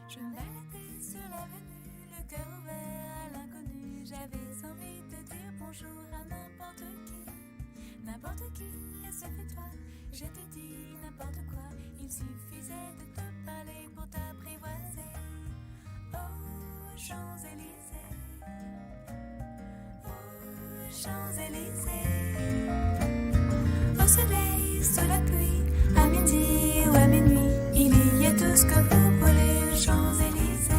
Je me baladais sur l'avenue, le cœur ouvert à l'inconnu. J'avais envie de dire bonjour à n'importe qui, excepté toi. Je te dis n'importe quoi, il suffisait de te parler pour t'apprivoiser. Oh, Champs-Élysées, oh, Champs-Élysées. Au soleil, sous la pluie, à midi ou à minuit, il y a tout ce que vous voulez aux Champs-Élysées.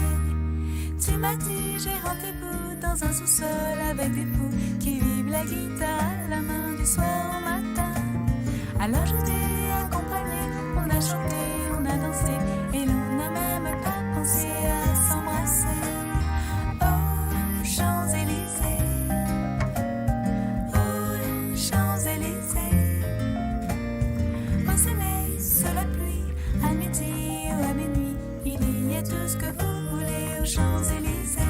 Tu m'as dit j'ai rendez-vous dans un sous-sol avec des fous qui vivent la guitare à la main du soir au matin. Alors je t'ai accompagné, on a chanté, on a dansé et l'on n'a même pas pensé à s'embrasser. Oh, Champs-Élysées, oh, Champs-Élysées. Au soleil, sous la pluie, à midi ou à minuit, il y a tout ce que vous voulez aux Champs-Élysées.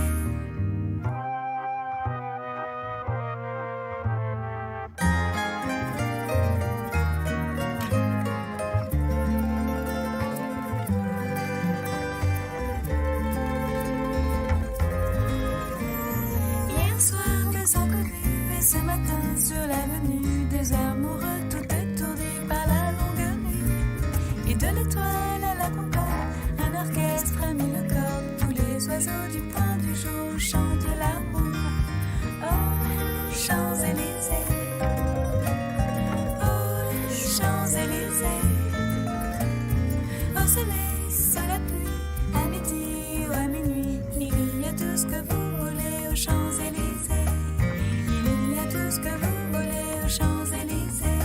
Hier soir, deux inconnus et ce matin sur l'avenue, deux amoureux tout étourdis par la longue nuit. Et de l'étoile à la concorde, un orchestre a mis le corps. Tous les oiseaux du point du jour chantent l'amour. Oh, Champs-Élysées, oh, Champs-Élysées. Au soleil, sous la pluie, à midi ou à minuit, il y a tout ce que vous voulez aux Champs-Élysées. Il y a tout ce que vous voulez aux Champs-Élysées.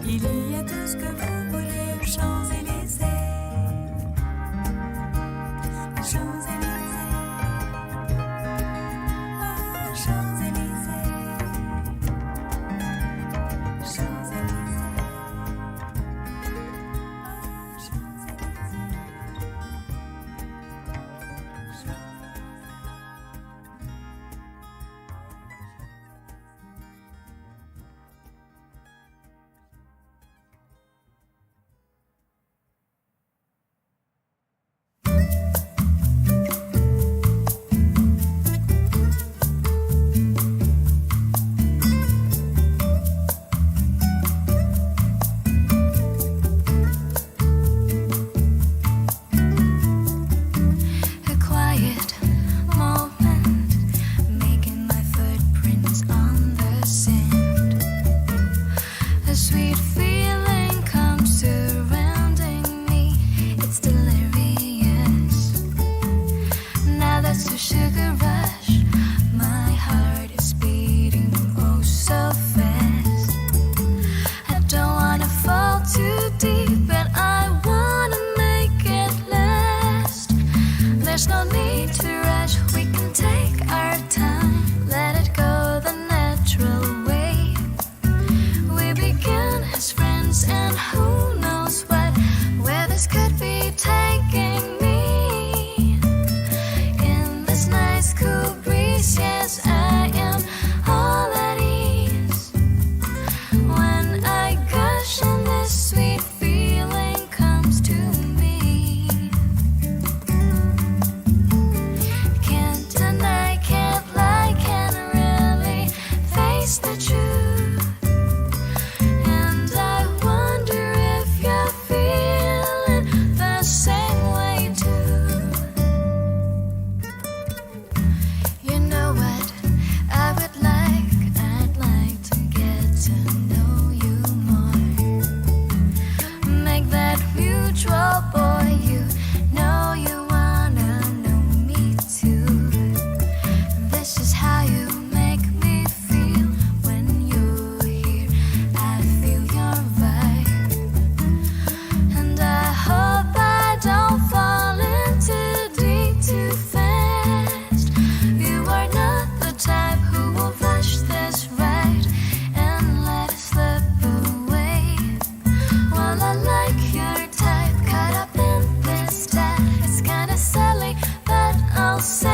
Il y a tout ce que vous voulez aux Champs-Élysées. Champs-Élysées, oh, Champs-Élysées, Champs-Élysées, oh, Champs-Élysées. A quiet moment, making my footprints on the sand. A sweet feeling comes surrounding me. It's delirious. Now that's the sugar rush. My heart is beating oh so fast. I don't wanna fall too deep, but I wanna make it last. There's no need to rush, we can take our time. Let it go the natural way. We begin as friends and who knows where this could be taking me. In this nice cool breeze, yes I am all at ease. When I gush and this sweet feeling comes to me. Can't deny, can't lie, can't really face the truth. And I wonder if you're feeling the same way too. You know what I would like? I'd like to get to know you more. Make that mutual boy, you know you wanna know me too. This is how you make me feel when you're here. I feel your vibe, and I hope I don't fall in too deep too fast. You are not the type who will rush this ride and let it slip away. Well, I like your type, caught up in this tide. It's kinda silly, but I'll say,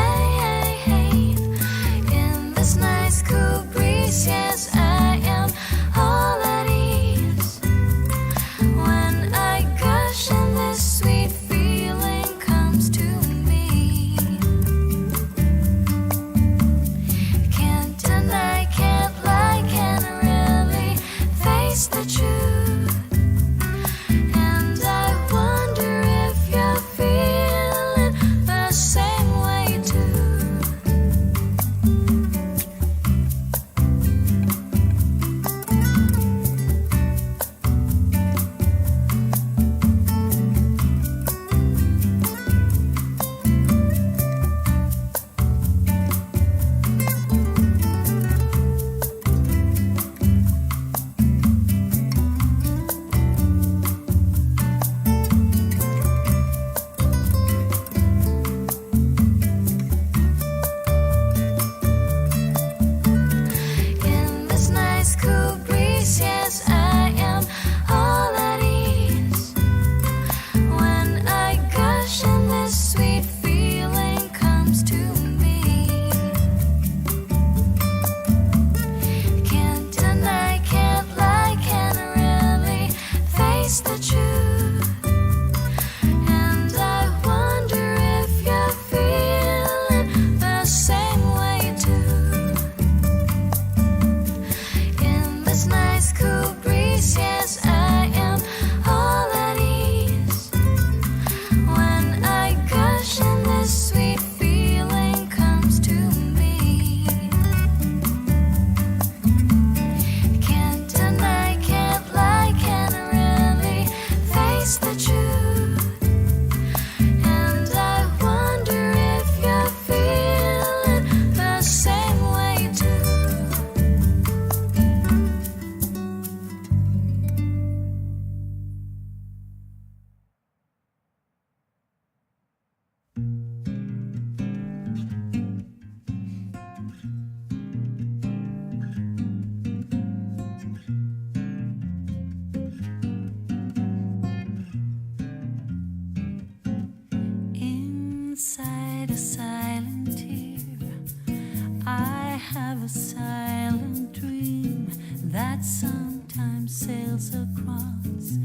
have a silent dream that sometimes sails across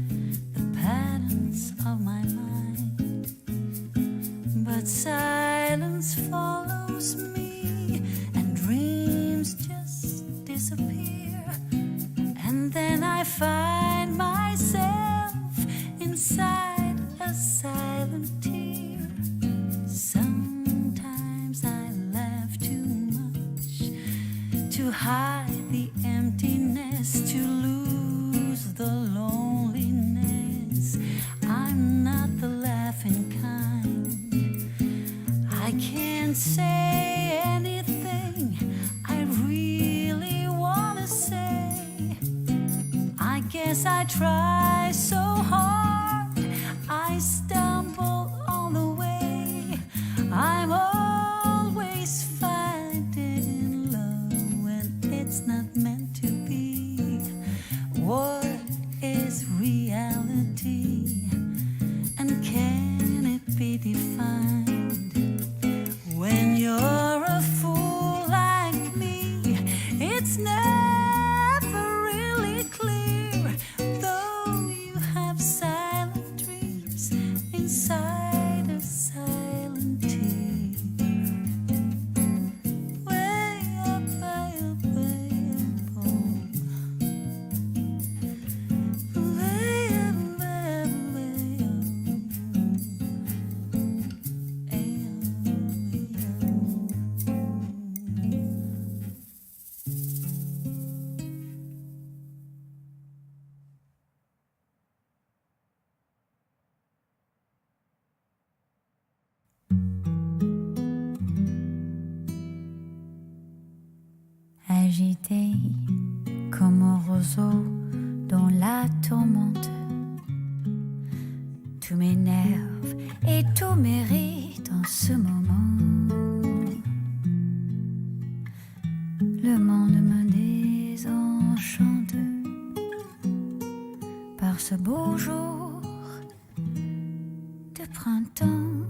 the patterns of my mind. But silence follows me and dreams just disappear. And then I find myself inside a silent tear. Sometimes I laugh too much to hide the emptiness, to lose the loneliness. I'm not the laughing kind. I can't say anything I really want to say. I guess I try so hard, I stumble all the way. I'm always finding love when it's not meant to be. What is reality, and can it be defined? When you're a fool like me, it's never really clear, though you have silent dreams inside a silent tear. Way up, way up, way up, oh. Way up, way up, way up. Agité comme un roseau dans la tourmente, tout m'énerve et tout mérite en ce moment. Le monde me désenchante par ce beau jour de printemps.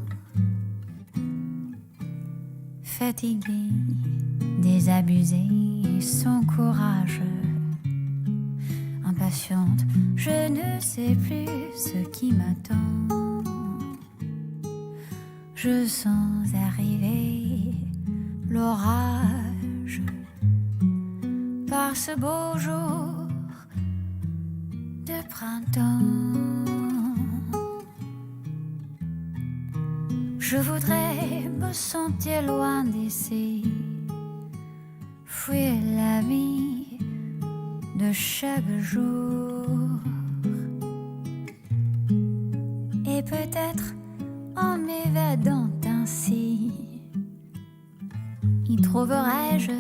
Fatigué, désabusé, sans courage, impatiente, je ne sais plus ce qui m'attend. Je sens arriver l'orage par ce beau jour de printemps. Je voudrais me sentir loin d'ici, fuir la vie de chaque jour. Et peut-être en m'évadant ainsi, y trouverai-je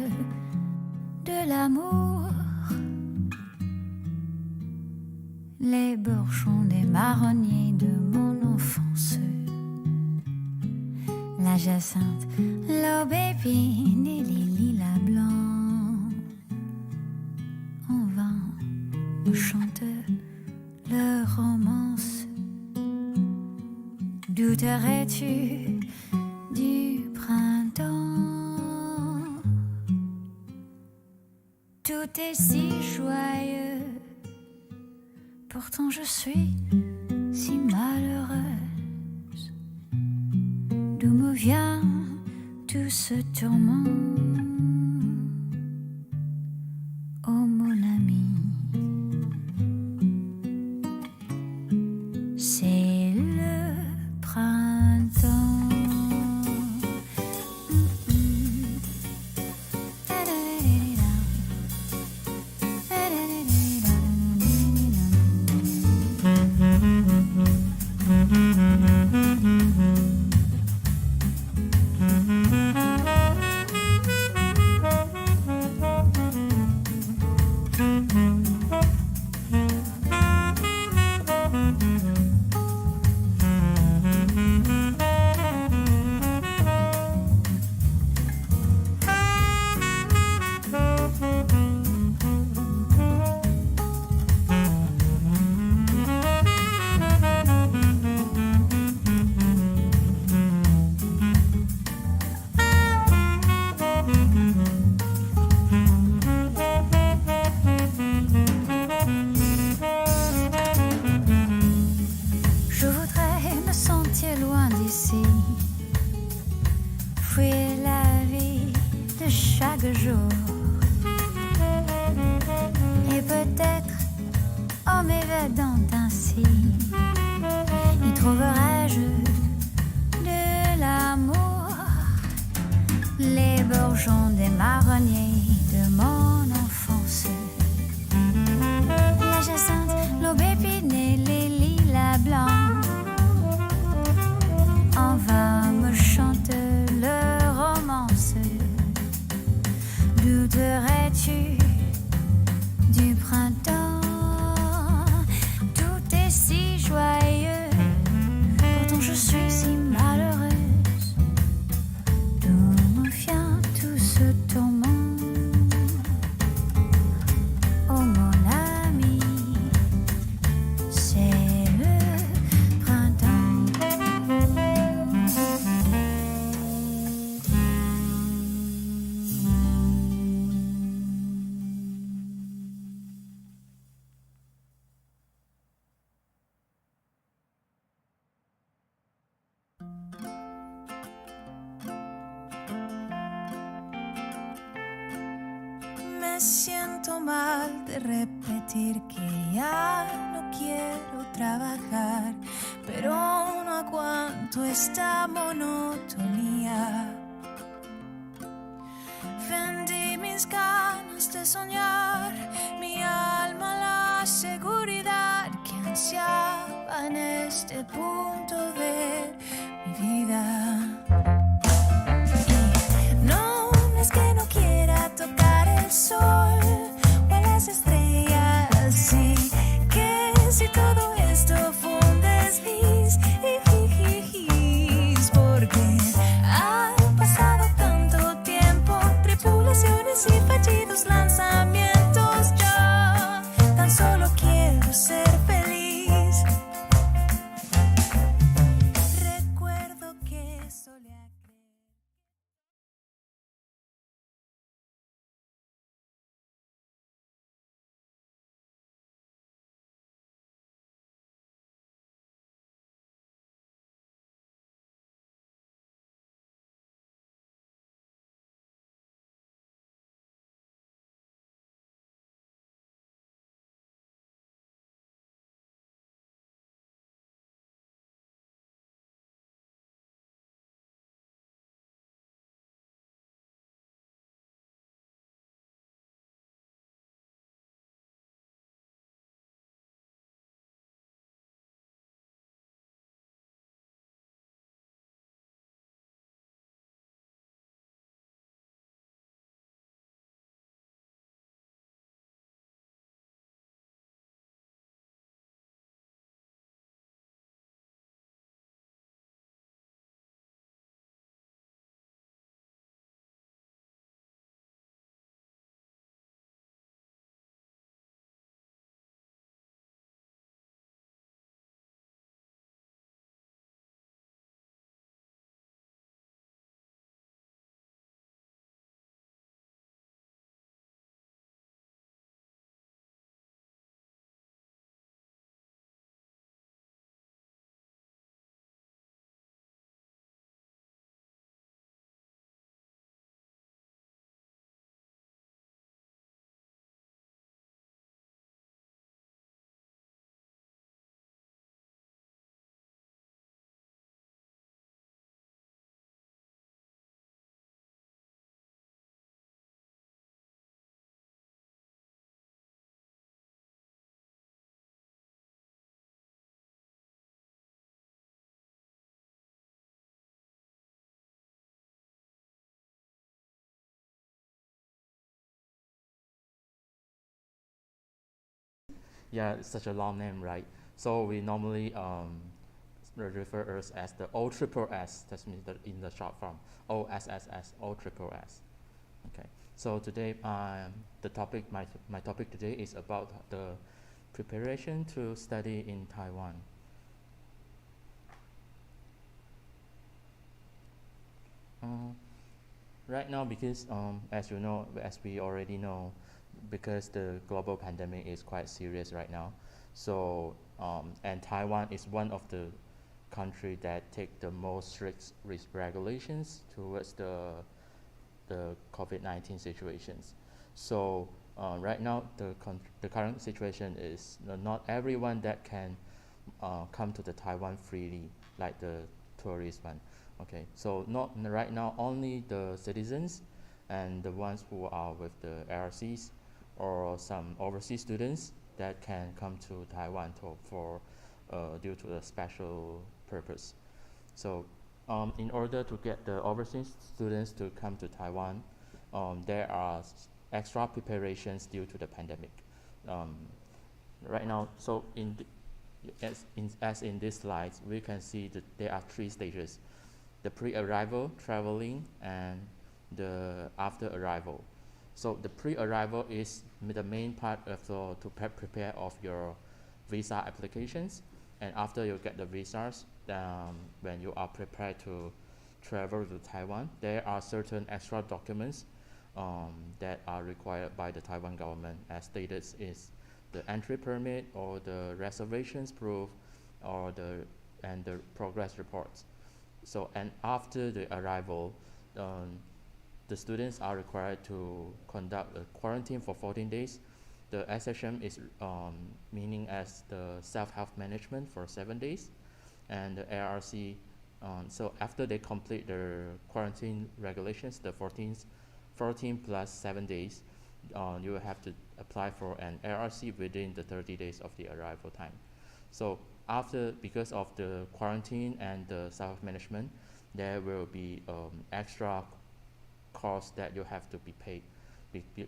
de l'amour. Les bourgeons des marronniers de mon enfance, la jacinthe, l'aubépine et les lilas blancs, en vain me chantent leur romance. Douterais-tu du printemps? Tout est si joyeux, pourtant je suis si malheureuse. D'où me vient tout ce tourment? Oh mon ami, c'est le printemps. de jour. Et peut-être, en m'évadant ainsi, y trouverai-je de l'amour. Les bourgeons des marronniers de mon enfance, la jacinthe, l'aubépine et les lilas blancs, en vain me chantent leur romance. Douterais-tu du printemps? Tout est si joyeux, pourtant je suis si malheureuse. D'où me vient tout ce tourment? Oh mon ami, c'est le printemps. Me siento mal de repetir que ya no quiero trabajar, pero no aguanto esta monotonía. Vendí mis ganas de soñar, mi alma, la seguridad que ansiaba en este punto de mi vida. No es que no quiera tocar el sol o a las estrellas, sí, que si todo esto fue un desliz, porque ha pasado tanto tiempo, tripulaciones y fallidos lanzamientos. Yo tan solo quiero ser feliz. Recuerdo que solía creer. Yeah, it's such a long name, right? So we normally refer us as the O triple S. That means in the short form OSSS, O triple S. Okay. So today, the topic, my topic today is about the preparation to study in Taiwan. Right now, because as you know, as we already know, because the global pandemic is quite serious right now, so and Taiwan is one of the country that take the most strict regulations towards the the COVID-19 situations. So right now, the current situation is not everyone that can come to the Taiwan freely, like the tourist one. Okay, so not right now only the citizens and the ones who are with the ARCs or some overseas students that can come to Taiwan for due to a special purpose. So in order to get the overseas students to come to Taiwan, there are extra preparations due to the pandemic. Right now, so as in this slide, we can see that there are 3 stages: the pre-arrival, traveling, and the after arrival. So the pre-arrival is the main part of to prepare of your visa applications, and after you get the visas, when you are prepared to travel to Taiwan, there are certain extra documents that are required by the Taiwan government, as stated is the entry permit or the reservations proof or the progress reports. So and after the arrival, the students are required to conduct a quarantine for 14 days. The SHM is meaning as the self-health management for 7 days, and the ARC. So after they complete their quarantine regulations, the 14 plus 7 days, you will have to apply for an ARC within the 30 days of the arrival time. So because of the quarantine and the self-management, there will be extra costs that you have to be paid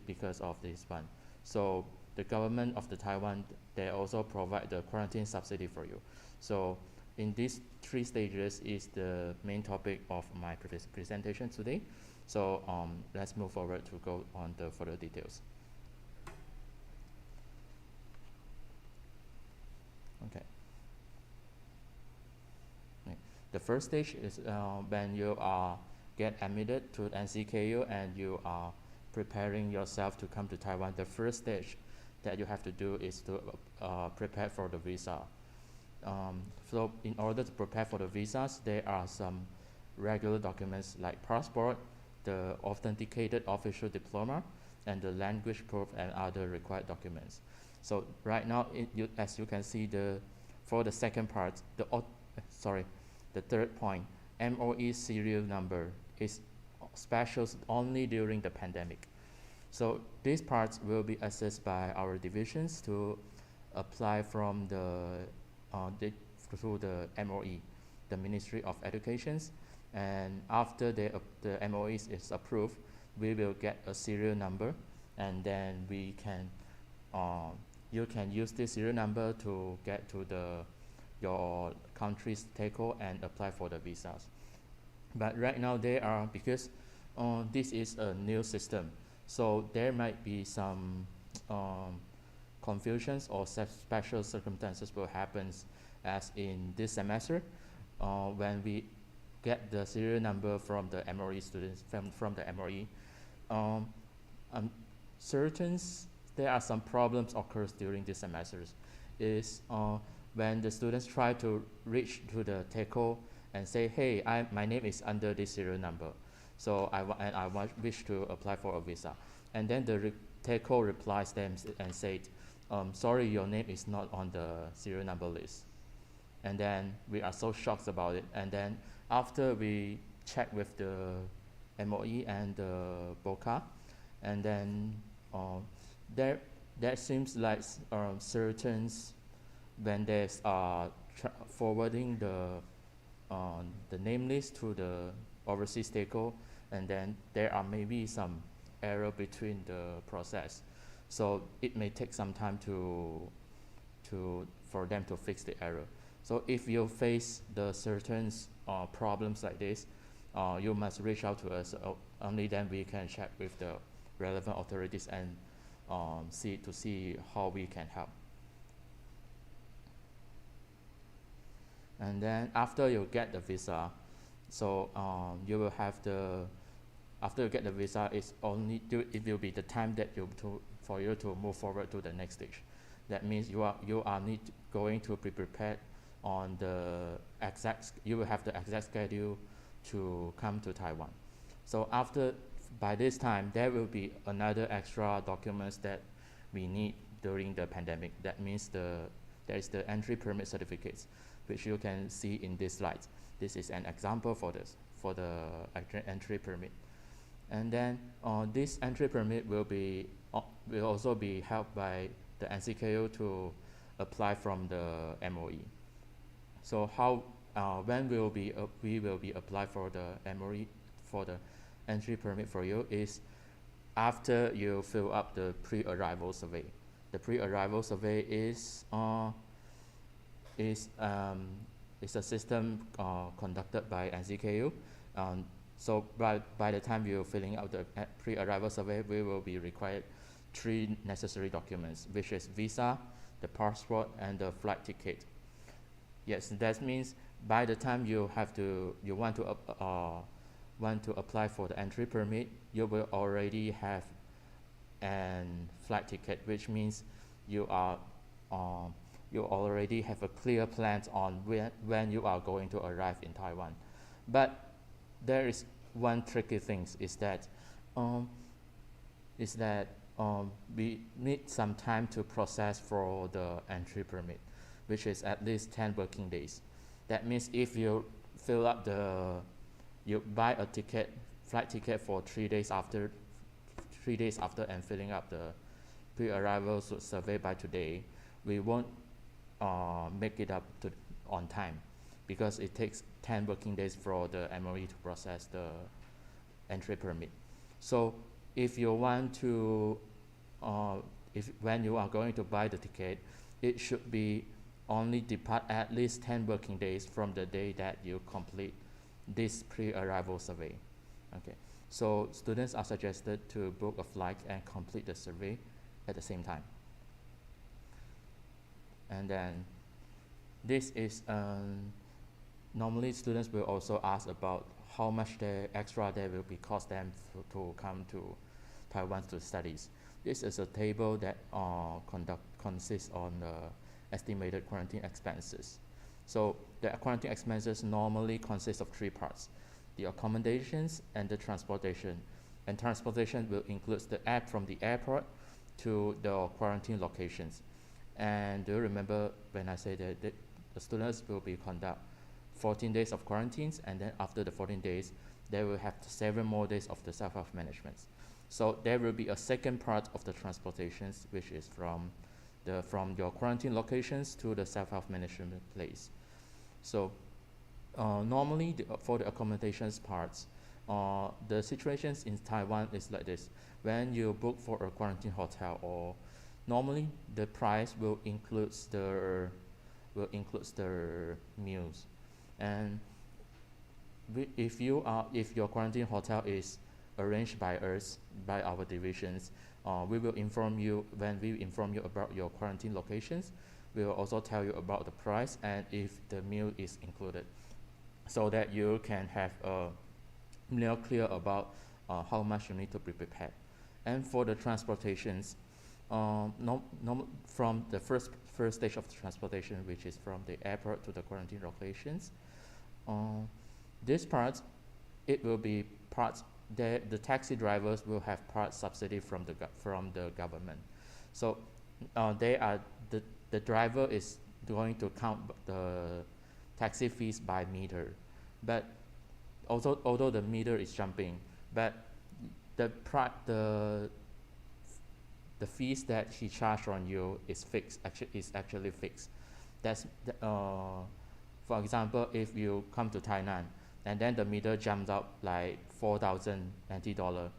because of this one. So the government of the Taiwan, they also provide the quarantine subsidy for you. So in these 3 stages is the main topic of my presentation today. So let's move forward to go on the further details. Okay. The first stage is when you are get admitted to NCKU and you are preparing yourself to come to Taiwan. The first stage that you have to do is to prepare for the visa. So in order to prepare for the visas, there are some regular documents like passport, the authenticated official diploma, and the language proof and other required documents. So right now, as you can see, for the second part, the third point, MOE serial number is special only during the pandemic. So these parts will be assessed by our divisions to apply from through the MOE, the Ministry of Education, and after the MOE is approved, we will get a serial number, and then you can use this serial number to get to your country's TECO and apply for the visas. But right now because this is a new system, so there might be some confusions or special circumstances will happen, as in this semester when we get the serial number from the MOE students from the MOE. There are some problems occurs during these semesters is when the students try to reach to the TECO and say, hey, my name is under this serial number, so I wish to apply for a visa, and then the TECO replies them and said, sorry, your name is not on the serial number list. And then we are so shocked about it, and then after we check with the MOE and the BOCA, and then there seems like certain when there's forwarding the name list to the overseas TECO, and then there are maybe some error between the process, so it may take some time for them to fix the error. So if you face the certain problems like this, you must reach out to us. Only then we can check with the relevant authorities and see how we can help. And then after you get the visa, so you will have after you get the visa, it will be the time that for you to move forward to the next stage. That means you are going to be prepared on you will have the exact schedule to come to Taiwan. So after by this time there will be another extra documents that we need during the pandemic. That means there is the entry permit certificates, which you can see in this slide. This is an example for this, for the entry permit. And then this entry permit will also be helped by the NCKU to apply from the MOE. So when we will be apply for the MOE, for the entry permit for you, is after you fill up the pre-arrival survey. The pre-arrival survey is a system conducted by NCKU. So by the time you're filling out the pre-arrival survey, we will be required 3 necessary documents, which is visa, the passport, and the flight ticket. Yes, that means by the time you want to apply for the entry permit, you will already have an flight ticket, which means you already have a clear plan on when you are going to arrive in Taiwan. But there is one tricky thing, is that we need some time to process for the entry permit, which is at least 10 working days. That means if you fill up you buy a flight ticket for 3 days after, and filling up the pre-arrival survey by today, we won't make it up on time, because it takes 10 working days for the MOE to process the entry permit. So if you want to, when you are going to buy the ticket, it should be only depart at least 10 working days from the day that you complete this pre-arrival survey. Okay, so students are suggested to book a flight and complete the survey at the same time. And then this is normally students will also ask about how much extra there will be cost them to come to Taiwan to studies. This is a table that consists on the estimated quarantine expenses. So the quarantine expenses normally consist of 3 parts: the accommodations and the transportation. And transportation will include the app from the airport to the quarantine locations. And do you remember when I said that the students will be conduct 14 days of quarantines, and then after the 14 days, they will have 7 more days of the self-health management. So there will be a second part of the transportations, which is from your quarantine locations to the self-health management place. So normally for the accommodations parts, the situations in Taiwan is like this. When you book for a quarantine hotel, or normally the price will include the meals. And if your quarantine hotel is arranged by us, by our divisions, we will inform you. When we inform you about your quarantine locations, we will also tell you about the price and if the meal is included, so that you can have a more clear about how much you need to be prepared. And for the transportations, from the first stage of the transportation, which is from the airport to the quarantine locations, this part, it will be parts. The taxi drivers will have part subsidy from the government. So the driver is going to count the taxi fees by meter, but although the meter is jumping, but the fees that he charged on you is fixed. Is actually fixed. That's for example, if you come to Tainan and then the meter jumps up like 4,000 NT dollar,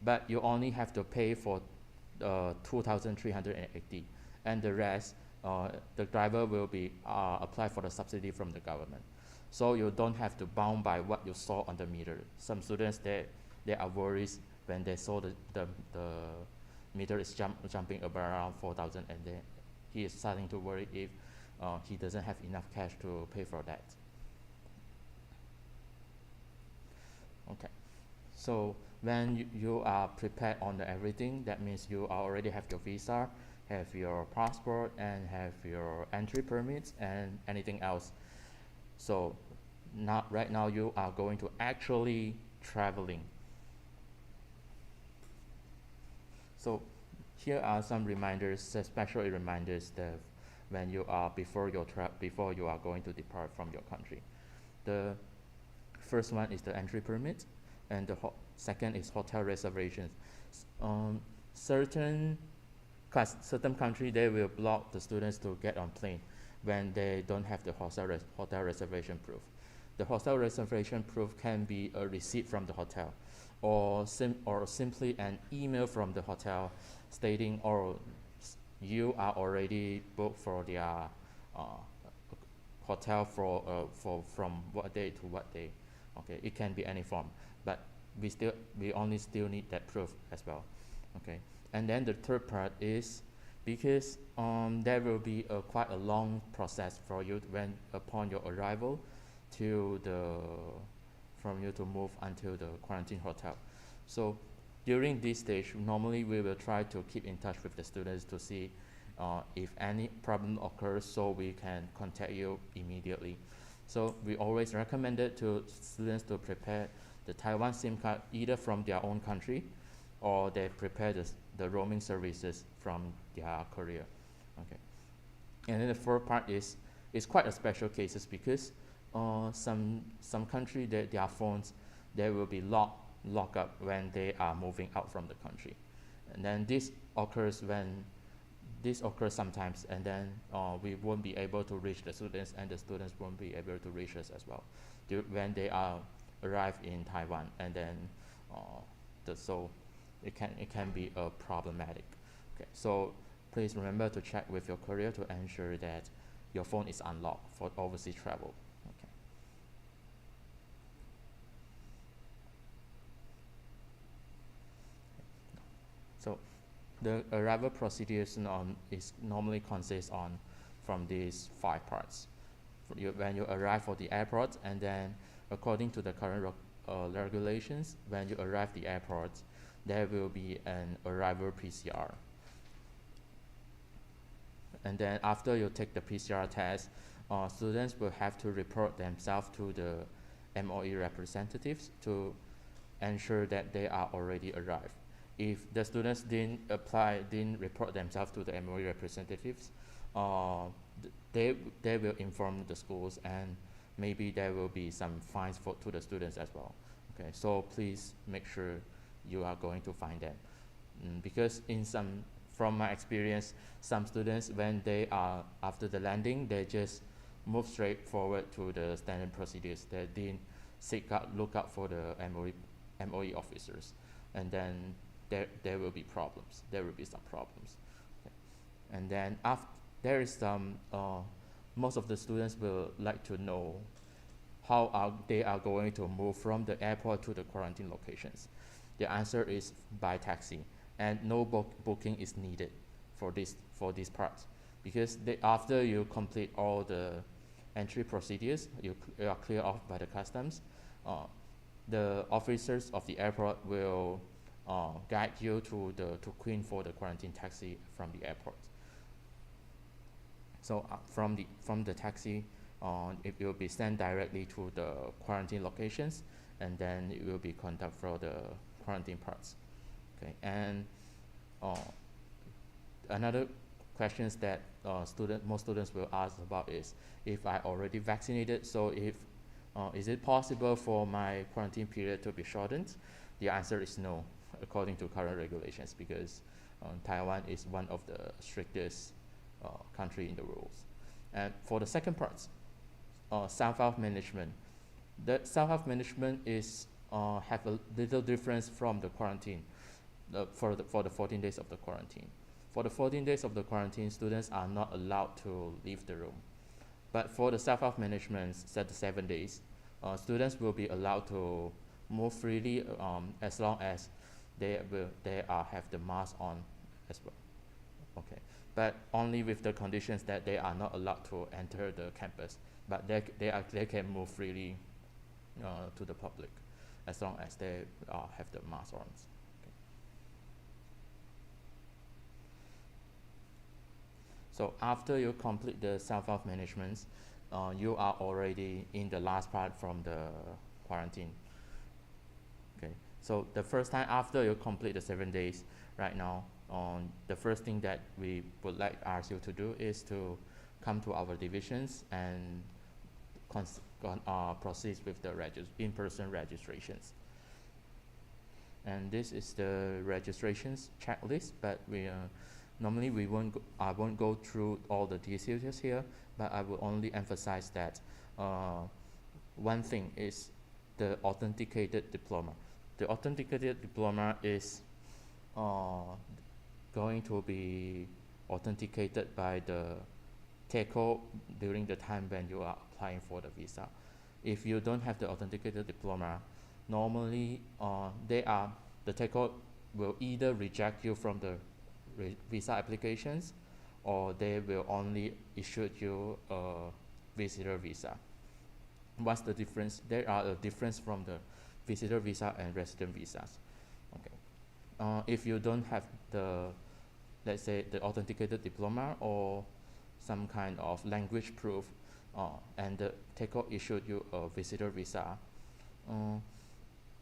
but you only have to pay for 2,380, and the rest the driver will be apply for the subsidy from the government. So you don't have to bound by what you saw on the meter. Some students they are worried when they saw the meter is jumping around 4,000, and then he is starting to worry if he doesn't have enough cash to pay for that. Okay, so when you are prepared on everything, that means you already have your visa, have your passport, and have your entry permits and anything else. So right now you are going to actually traveling. So here are some reminders, especially reminders that when you are before you are going to depart from your country. The first one is the entry permit, and the second is hotel reservations. Certain country, they will block the students to get on plane when they don't have the hotel reservation proof. The hotel reservation proof can be a receipt from the hotel, or simply an email from the hotel stating, or you are already booked for their hotel for from what day to what day. Okay, it can be any form, but we only still need that proof as well. Okay, and then the third part is, because there will be quite a long process for you when upon your arrival to from you to move until the quarantine hotel. So during this stage, normally we will try to keep in touch with the students to see if any problem occurs, so we can contact you immediately. So we always recommended to students to prepare the Taiwan SIM card either from their own country, or they prepare the roaming services from their courier. Okay. And then the fourth part is quite a special cases, because some country, their phones, they will be locked up when they are moving out from the country, and then this occurs sometimes, and then we won't be able to reach the students, and the students won't be able to reach us as well when they are arrive in Taiwan, and then so it can be problematic. Okay, so please remember to check with your courier to ensure that your phone is unlocked for overseas travel. Okay. So the arrival procedures is normally consists from these 5 parts. When you arrive for the airport, and then according to the current regulations, when you arrive the airport, there will be an arrival PCR. And then after you take the PCR test, students will have to report themselves to the MOE representatives to ensure that they are already arrived. If the students didn't report themselves to the MOE representatives, they will inform the schools, and maybe there will be some fines to the students as well. Okay, so please make sure you are going to find them, because from my experience, some students, when they are after the landing, they just move straight forward to the standard procedures. They didn't look out for the MOE officers, and then there will be problems. There will be some problems. Okay. And then there is some most of the students will like to know how they are going to move from the airport to the quarantine locations. The answer is by taxi, and no booking is needed for this part, because after you complete all the entry procedures, you are cleared off by the customs. The officers of the airport will guide you to Queen for the quarantine taxi from the airport. So from the taxi, it will be sent directly to the quarantine locations, and then it will be conducted for the quarantine parts. Okay, and another questions that most students will ask about is, if I already vaccinated, so is it possible for my quarantine period to be shortened? The answer is no, according to current regulations, because Taiwan is one of the strictest country in the rules. And for the second part, Southbound management. The Southbound management is have a little difference from the quarantine for the 14 days of the quarantine. For the 14 days of the quarantine, students are not allowed to leave the room. But for the Southbound management, set 7 days, students will be allowed to move freely as long as they have the mask on as well. Okay, but only with the conditions that they are not allowed to enter the campus, but they can move freely to the public as long as they have the mask on. Okay. So after you complete the Southbound management, you are already in the last part from the quarantine. Okay, So the first time after you complete the 7 days, right now, the first thing that we would like ask you to do is to come to our divisions and proceed with the in-person registrations. And this is the registrations checklist, but normally I won't go through all the details here, but I will only emphasize that one thing is the authenticated diploma. The authenticated diploma is going to be authenticated by the TECO during the time when you are applying for the visa. If you don't have the authenticated diploma, normally the TECO will either reject you from the visa applications, or they will only issue you a visitor visa. What's the difference? There are a difference from the visitor visa and resident visas. Okay. If you don't have the, let's say, the authenticated diploma or some kind of language proof, and the TECO issued you a visitor visa,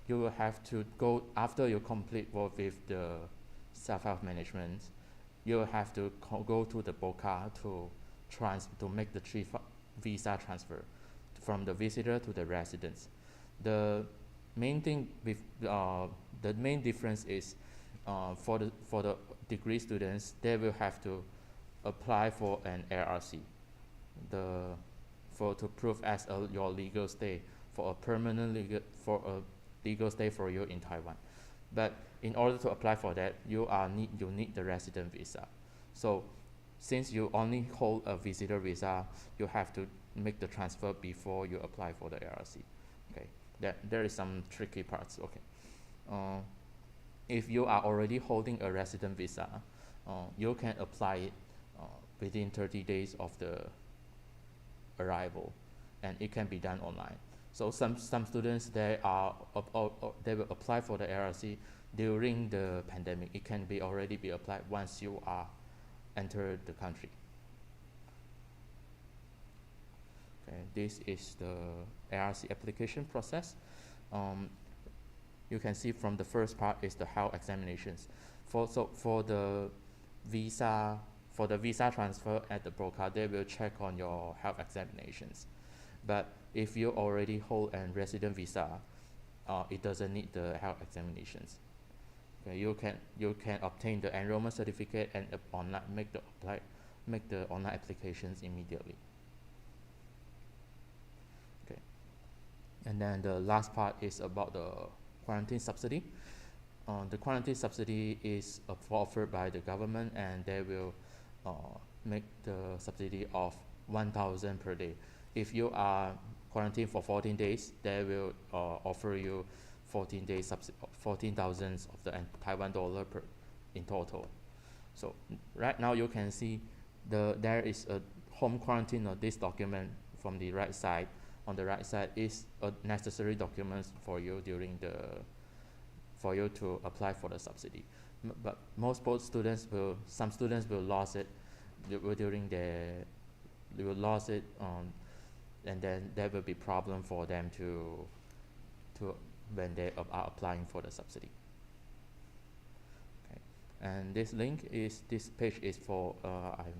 you will have to go, after you complete work with the self-help management, you will have to go to the BOCA to make the visa transfer from the visitor to the residents. The main thing with the main difference is for the degree students, they will have to apply for an ARC to prove as your legal stay for a permanent legal stay for you in Taiwan. But in order to apply for that, you need the resident visa. So since you only hold a visitor visa, you have to make the transfer before you apply for the ARC. Okay, there is some tricky parts. Okay, if you are already holding a resident visa, you can apply it within 30 days of the arrival, and it can be done online. So some students they will apply for the ARC during the pandemic. It can already be applied once you are entered the country. Okay, this is the ARC application process. You can see from the first part is the health examinations. For the visa transfer at the broker, they will check on your health examinations. But if you already hold a resident visa, it doesn't need the health examinations. Okay, you can obtain the enrollment certificate and make the online applications immediately. Okay, and then the last part is about the quarantine subsidy. The quarantine subsidy is offered by the government, and they will make the subsidy of 1,000 per day. If you are quarantined for 14 days, they will offer you 14,000 of the Taiwan dollar in total. So right now you can see there is a home quarantine of this document from the right side. On the right side is a necessary documents for you to apply for the subsidy. But some students will lose it and then there will be problem for them to when they are applying for the subsidy. Okay, and this page is for I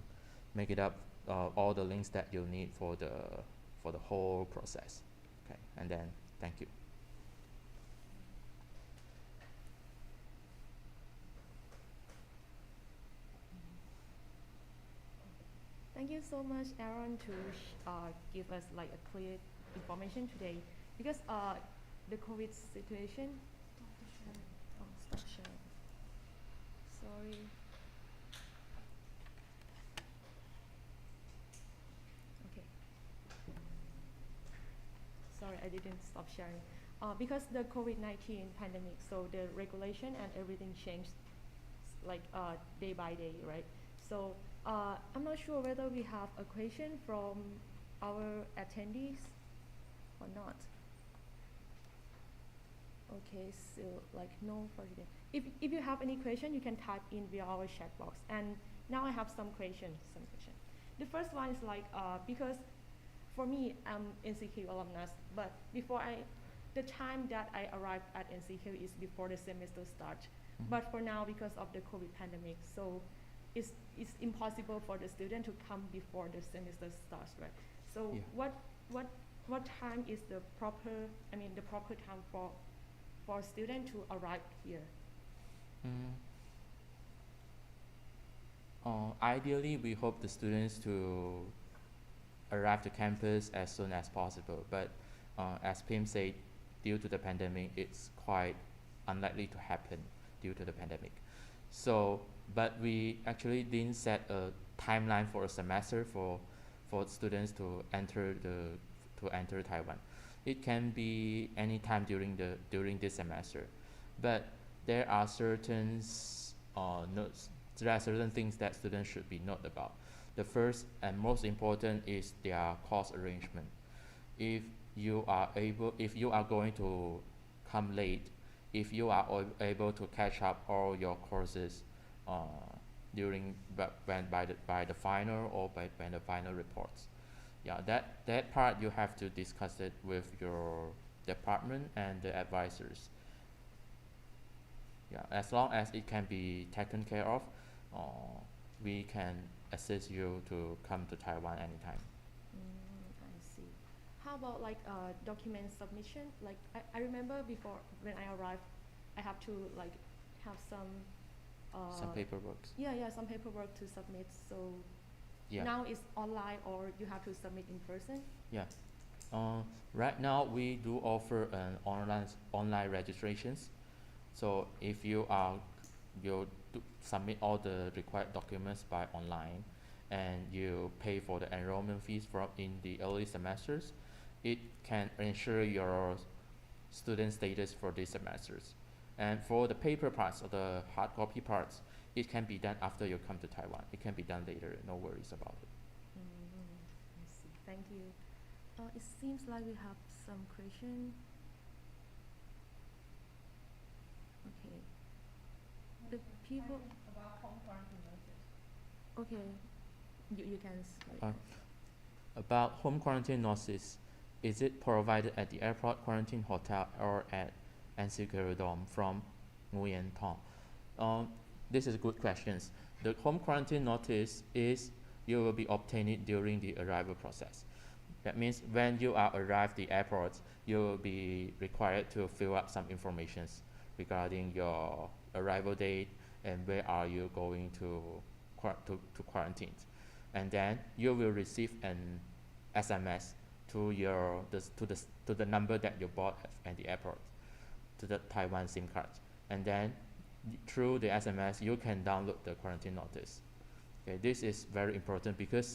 make it up all the links that you need for the whole process. Okay, and then thank you. Thank you so much, Aaron, to give us like a clear information today. Because the COVID situation. Stop sharing. Sorry. Okay. Sorry, I didn't stop sharing. Because the COVID-19 pandemic, so the regulation and everything changed like day by day, right? So I'm not sure whether we have a question from our attendees or not. Okay, so like no for today. If you have any question, you can type in via our chat box. And now I have some questions. The first one is like because for me, I'm NCKU alumnus, but before I the time that I arrived at NCKU is before the semester starts. Mhm. But for now, because of the COVID pandemic, so it's impossible for the student to come before the semester starts, right? So Yeah. what time is the proper, the proper time for student to arrive here? Mm. Ideally, we hope the students to arrive to campus as soon as possible, but as Pim said, due to the pandemic, it's quite unlikely to happen due to the pandemic. So, but we actually didn't set a timeline for a semester for students to enter Taiwan. It can be any time during this semester, but there are notes. There are certain things that students should be note about. The first and most important is their course arrangement. If you are going to come late, if you are able to catch up all your courses during by the final or by the final reports. Yeah, that part you have to discuss it with your department and the advisors. Yeah, as long as it can be taken care of, we can assist you to come to Taiwan anytime. I see. How about like document submission? Like I remember before when I arrived, I have to like have some Some paperwork. some paperwork to submit. So Yeah. now it's online or you have to submit in person? Yeah. Right now we do offer an online registrations. So if you submit all the required documents by online, and you pay for the enrollment fees in the early semesters, it can ensure your student status for these semesters. And for the paper parts or the hard copy parts, it can be done after you come to Taiwan. It can be done later. No worries about it. I see. Thank you. It seems like we have some question. Okay. The people. About home quarantine notice. Okay. You can. About home quarantine notice, is it provided at the airport quarantine hotel or at NCKU dorm from Nguyen Thong? This is a good question. The home quarantine notice is you will be obtained during the arrival process. That means when you are arrived the airport, you will be required to fill up some information regarding your arrival date and where are you going to quarantine. And then you will receive an SMS to the number that you bought at the airport, to the Taiwan SIM card. And then through the SMS you can download the quarantine notice. Okay, this is very important because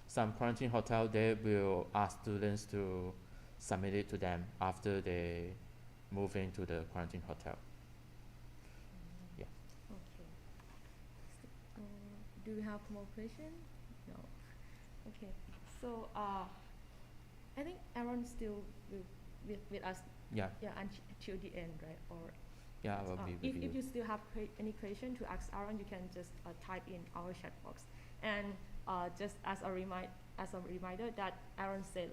some quarantine hotel, they will ask students to submit it to them after they move into the quarantine hotel. Yeah. Okay. Do we have more questions? No. Okay. So I think Aaron still will with us. Yeah. Yeah, until the end, right? Or Yeah, I will be with if you. you still have any question to ask Aaron, you can just type in our chat box. And just as a reminder that Aaron said,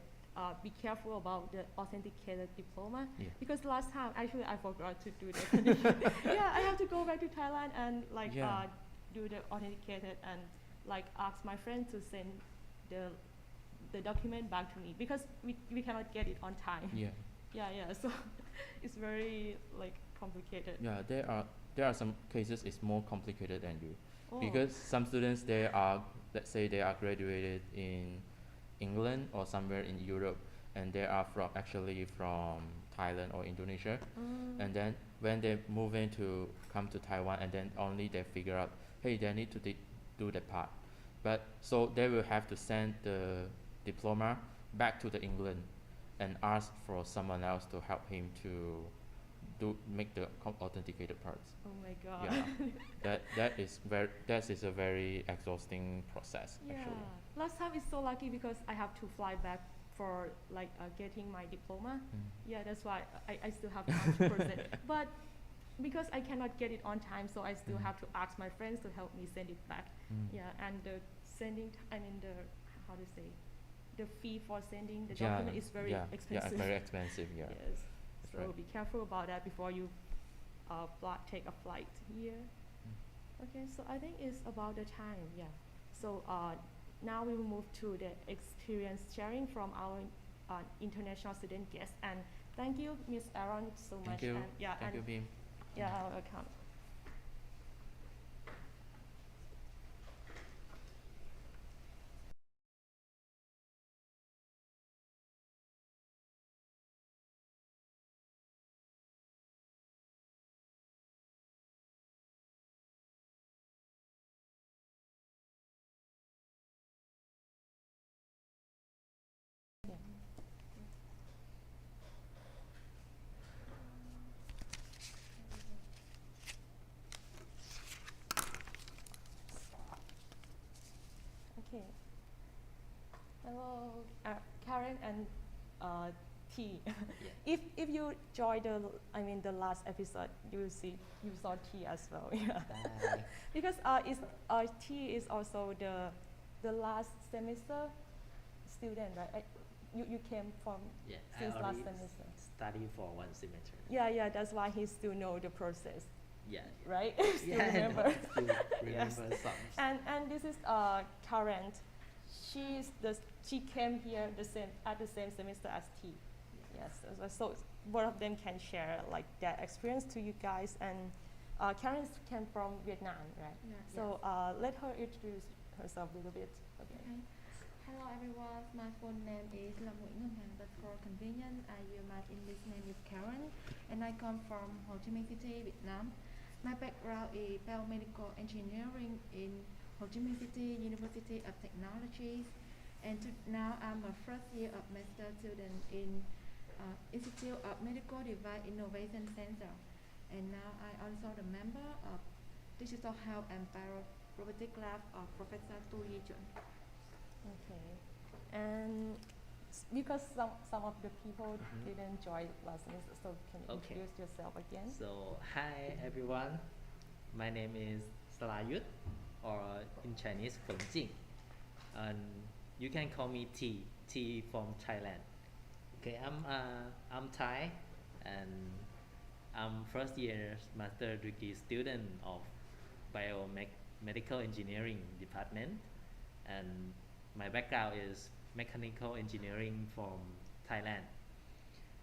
be careful about the authenticated diploma. Yeah. Because last time actually I forgot to do that. Yeah, I have to go back to Thailand and like Yeah. do the authenticated and like ask my friend to send the document back to me because we cannot get it on time. Yeah. Yeah. So it's very like complicated. Yeah, there are some cases it's more complicated than you. Oh. Because some students, let's say they are graduated in England or somewhere in Europe, and they are actually from Thailand or Indonesia, and then when they move in to come to Taiwan, and then only they figure out, hey, they need to do that part, but so they will have to send the diploma back to the England and ask for someone else to help him to make the authenticated parts. Oh my god. Yeah, that is a very exhausting process. Yeah. Actually. Last time is so lucky because I have to fly back for like getting my diploma. Yeah, that's why I still have 90%. But because I cannot get it on time, so I still have to ask my friends to help me send it back. Yeah, and the the fee for sending the document is very expensive. Yeah, very expensive. Yeah. Yes. So Right. be careful about that before you take a flight here. Okay, so I think it's about the time, yeah. So now we will move to the experience sharing from our international student guests. And thank you, Miss Aaron, so much. Thank you. And, yeah, Thank you, and Beam. yeah, welcome. Yeah. Okay. Hello, Karen and T. If you join the last episode, you saw T as well. Yeah. Bye. Because T is also the last semester student, right? You came from Yeah, since I last already semester. study for one semester. Yeah, that's why he still know the process, Yeah. right? Still Yeah, remember. I know, still Yes. remember some. And this is Karen. She came here at the same semester as T. Yes, so both of them can share like that experience to you guys. And Karen came from Vietnam, right? Yeah. So let her introduce herself a little bit. Okay. Okay. Hello everyone, my full name is Lam Nguyễn Ngân Hàng, but for convenience, I use my English name is Karen, and I come from Ho Chi Minh City, Vietnam. My background is biomedical engineering in Ho Chi Minh City University of Technologies, and now I'm a first year of master student in Institute of Medical Device Innovation Center, and now I also the member of Digital Health and Robotic Lab of Professor Tu Yi Chun. Okay. And because some of the people didn't join last semester, so can you Okay. introduce yourself again? So, hi everyone. My name is Salayut, or in Chinese, Pheng Jing. And you can call me T. T from Thailand. Okay, I'm Thai, and I'm first year master degree student of biomedical engineering department, and my background is mechanical engineering from Thailand.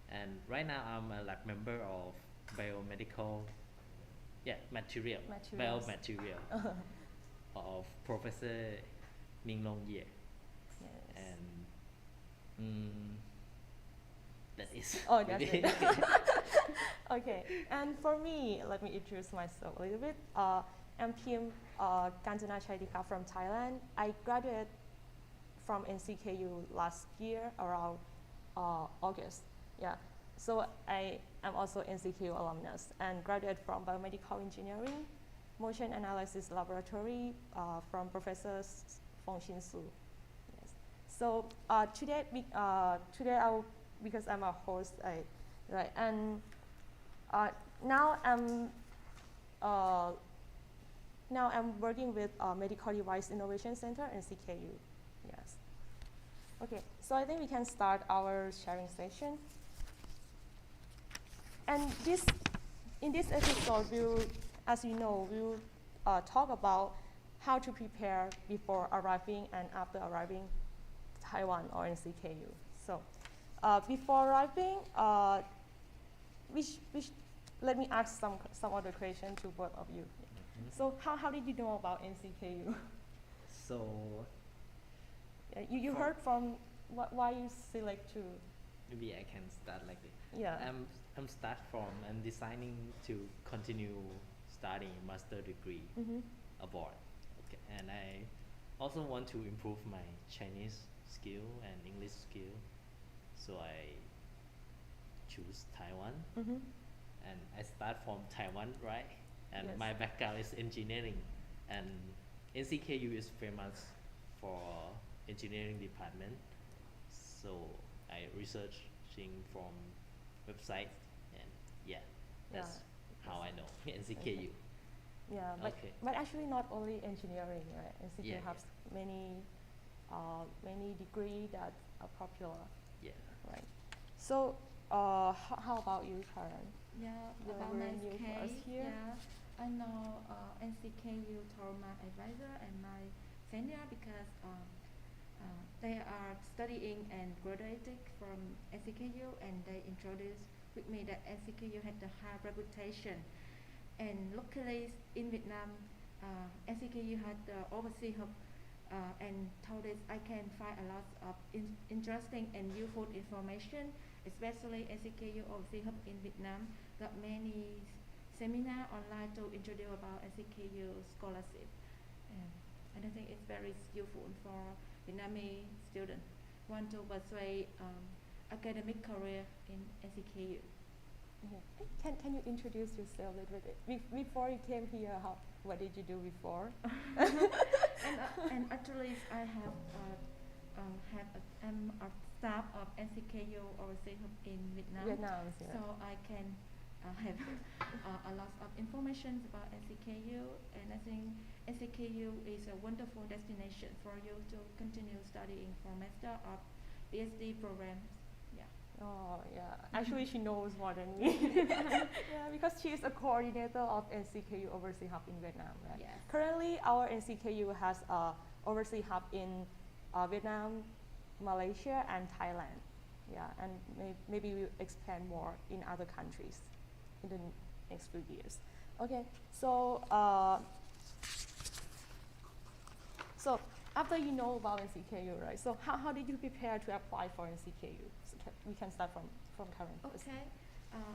And right now I'm a lab member of biomedical Materials. biomaterial of Professor Ming Long Ye. Yes. And that is Oh, that's maybe- it. Okay, and for me, let me introduce myself a little bit. I'm Kim Kanjana Chaitika from Thailand. I graduated from NCKU last year around August. Yeah, so I am also NCKU alumnus and graduated from biomedical engineering, motion analysis laboratory from Professor Fong Shin Su. Yes. So today because I'm a host, right, and now I'm working with Medical Device Innovation Center and NCKU. Yes. Okay, so I think we can start our sharing session. And in this episode, as you know, we'll talk about how to prepare before arriving and after arriving Taiwan or NCKU. So before arriving, let me ask some other question to both of you. So how did you know about NCKU? So You heard from why you select to? maybe I can start like this. Yeah. I'm start from and designing to continue studying master degree abroad. Okay, and I also want to improve my Chinese skill and English skill, so I choose Taiwan. And I start from Taiwan, right? And Yes. my background is engineering, and NCKU is famous for engineering department. So I researching from website, and that's how I know NCKU. Yeah, Okay. but actually not only engineering, right? NCKU Yeah, has many degree that are popular, Yeah. right? So how about you, Karen? Yeah, You're about very my new for us case, here. yeah, I know NCKU told my advisor and my senior because they are studying and graduating from NCKU, and they introduced with me that NCKU had the high reputation. And luckily in Vietnam, NCKU had the overseas hub, and told us I can find a lot of interesting and useful information, especially NCKU overseas hub in Vietnam got many seminar online to introduce about NCKU scholarship. And I think it's very useful for Vietnamese students want to pursue academic career in NCKU. Yeah. Can you introduce yourself a little bit? Before you came here, what did you do before? And actually, I'm a staff of NCKU overseas hub in Vietnam. Vietnam, yeah. So I can have a lot of information about NCKU, and I think NCKU is a wonderful destination for you to continue studying for master or PhD programs. Yeah. Oh, yeah. Actually, she knows more than me. Yeah, because she is a coordinator of NCKU Overseas Hub in Vietnam, right? Yes. Currently, our NCKU has a overseas hub in Vietnam, Malaysia, and Thailand. Yeah, and maybe we'll expand more in other countries in the next few years. Okay, so after you know about NCKU, right? So how did you prepare to apply for NCKU? So we can start from Karen first. Okay.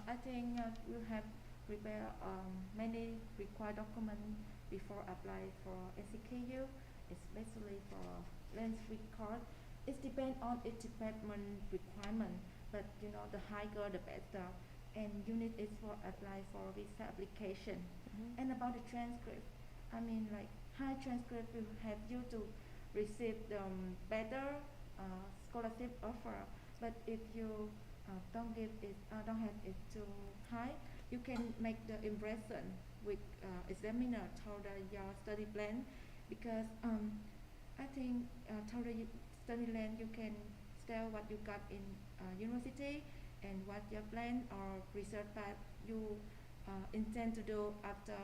I think we have prepared many required documents before applying for NCKU, especially for length record. It depends on each department requirement, but you know the higher the better. And unit is for apply for visa application. Mm-hmm. And about the transcript, I mean like high transcript will help you to receive the better scholarship offer. But if you don't have it too high, you can make the impression with examiner told your study plan, because I think told the study plan you can tell what you got in university and what your plan or research path you intend to do after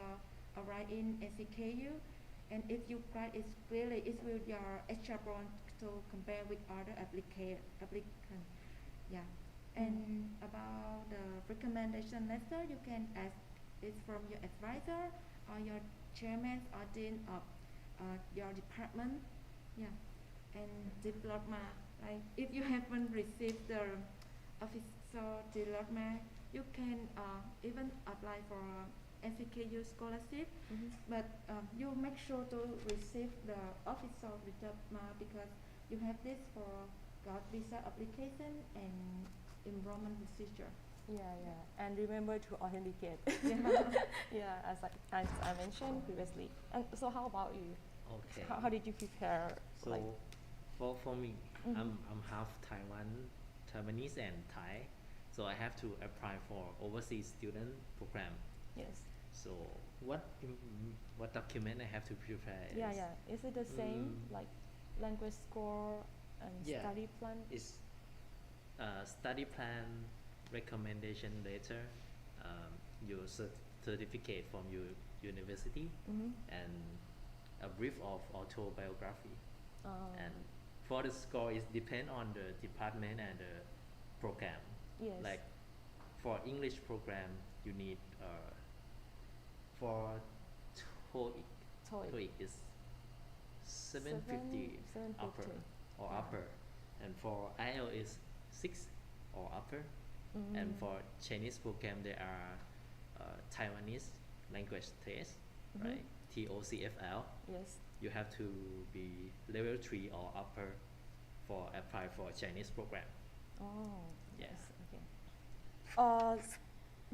arriving in NCKU. And if you write it clearly, it will your extra point to compare with other applicant. Yeah. And about the recommendation letter, you can ask it from your advisor or your chairman or dean of your department. Yeah. And diploma, like if you haven't received the official diploma, you can even apply for NCKU scholarship. Mm-hmm. But you make sure to receive the official diploma, because you have this for got visa application and enrollment procedure. Yeah. And remember to authenticate. Yeah, as I mentioned previously. And so how about you? Okay. How did you prepare? So for me, Mhm. I'm half Taiwanese and Thai, so I have to apply for overseas student program. Yes. So what document I have to prepare is Yeah. Is it the same, like language score and Yeah. study plan? is study plan, recommendation letter, your certificate from your university, Mm-hmm. and a brief of autobiography. Oh. And for the score, it depend on the department and the program. Yes. Like for English program, you need for TOEIC is 750 upper 750. or Yeah. upper, and for IELTS is 6 or upper. Mm. And for Chinese program, there are Taiwanese language test, Mhm. right? TOCFL. Yes. You have to be level 3 or upper for apply for Chinese program. Oh. Yeah. Yes. Okay.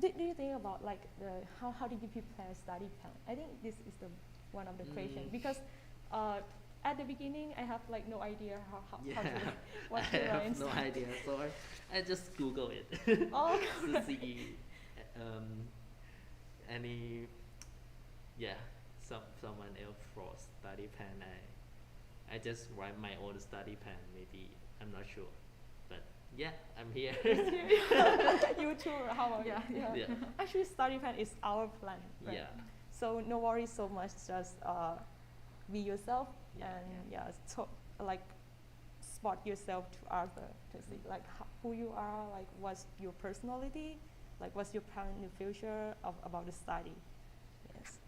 Do you think about like the how did you prepare study plan? I think this is the one of the questions, because at the beginning I have like no idea how Yeah, to what I to write. have no idea, so I just Google it Oh. to see any someone else for study plan. I just write my own study plan. Maybe I'm not sure, but Yeah, I'm here. You too, how about Yeah. you? Yeah. Actually, study plan is our plan, right? Yeah. So no worry so much, just be yourself Yeah. and so like spot yourself to other to see like who you are, like what's your personality, like what's your plan in the future about the study. Yes.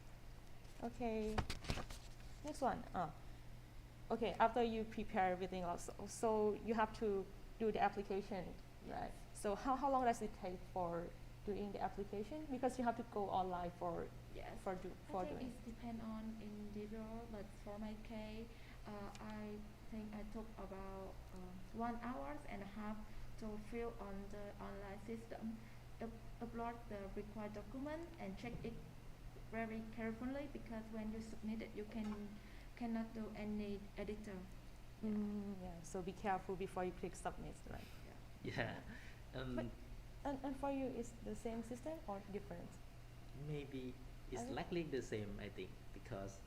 Okay. Next one. Okay, after you prepare everything also, so you have to do the application, right? So how long does it take for doing the application? Because you have to go online for Yes. for I think doing. it depends on individual, but for my case, I think I took about 1 hours and a half to fill on the online system, upload the required document and check it very carefully because when you submit it, you cannot do any editor. Yeah. So be careful before you click submit, right? Yeah. But- And for you, is the same system or different? Maybe it's I- likely the same, I think, because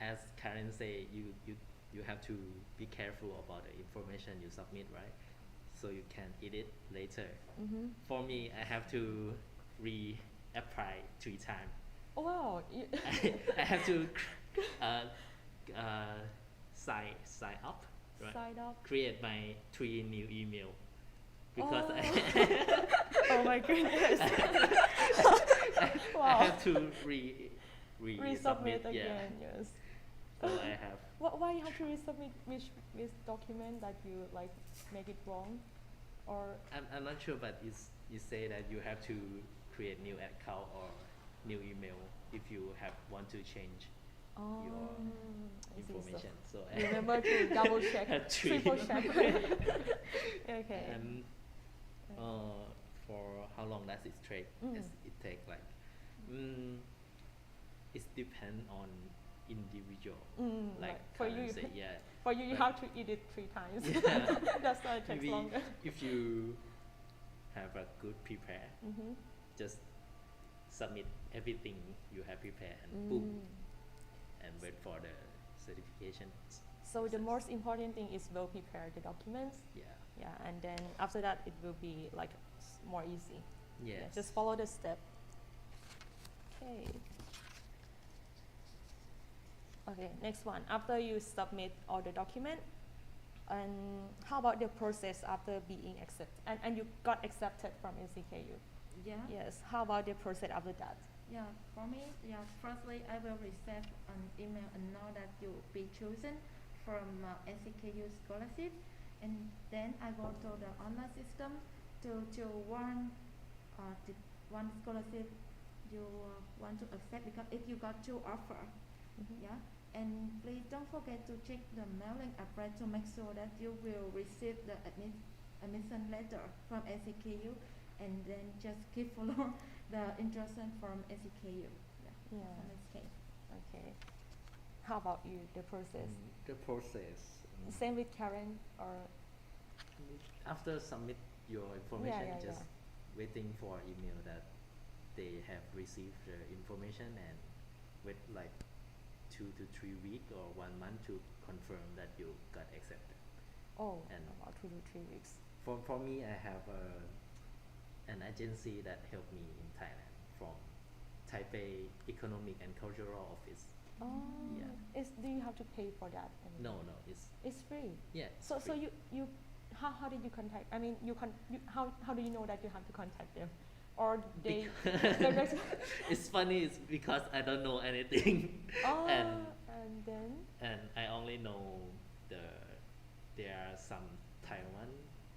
as Karen say, you have to be careful about the information you submit, right? So you can edit later. Mm-hmm. For me, I have to re-apply 3 times. Oh wow. I have to sign up, right? Sign up. Create my 3 new email because Oh my goodness. I Wow. have to resubmit. Resubmit Yeah. again. Yes. So I have Why you have to resubmit which document that you like make it wrong, or I'm not sure, but it say that you have to create new account or new email if you want to change your I see, so information. So I remember to double check, have 3. triple check. Okay. And for how long does it take? It take like it depends on individual. Like for Karen you, say, yeah. for you, you but- have to eat it 3 times. Yeah. That's why it takes Maybe longer. if you have a good prepare, Mm-hmm. just submit everything you have prepared and boom, and wait for the certification. So the process. most important thing is well prepare the documents. Yeah. Yeah, and then after that it will be like more easy. Yes. Yeah, just follow the step. Okay. Okay, next one. After you submit all the document, and how about the process after being accepted? And you got accepted from NCKU. Yeah. Yes. How about the process after that? Yeah, for me, firstly, I will receive an email and know that you will be chosen from NCKU scholarship, and then I go to the online system to one scholarship you want to accept, because if you got 2 offer, yeah, and please don't forget to check the mailing address to make sure that you will receive the admission letter from NCKU, and then just keep follow the instruction from NCKU. Yeah. In this case. Okay. How about you? The process. The process. Same with Karen or? After submit your information, yeah, just waiting for email that they have received the information, and wait like 2 to 3 weeks or 1 month to confirm that you got accepted. Oh, And about 2 to 3 weeks. For me, I have an agency that helped me in Thailand from Taipei Economic and Cultural Office. Oh. Yeah. Do you have to pay for that? No, it's It's free. yeah. So free. you how did you contact? I mean, how do you know that you have to contact them, or they? direct- It's funny, it's because I don't know anything. Oh, and and then. and I only know there are some Taiwan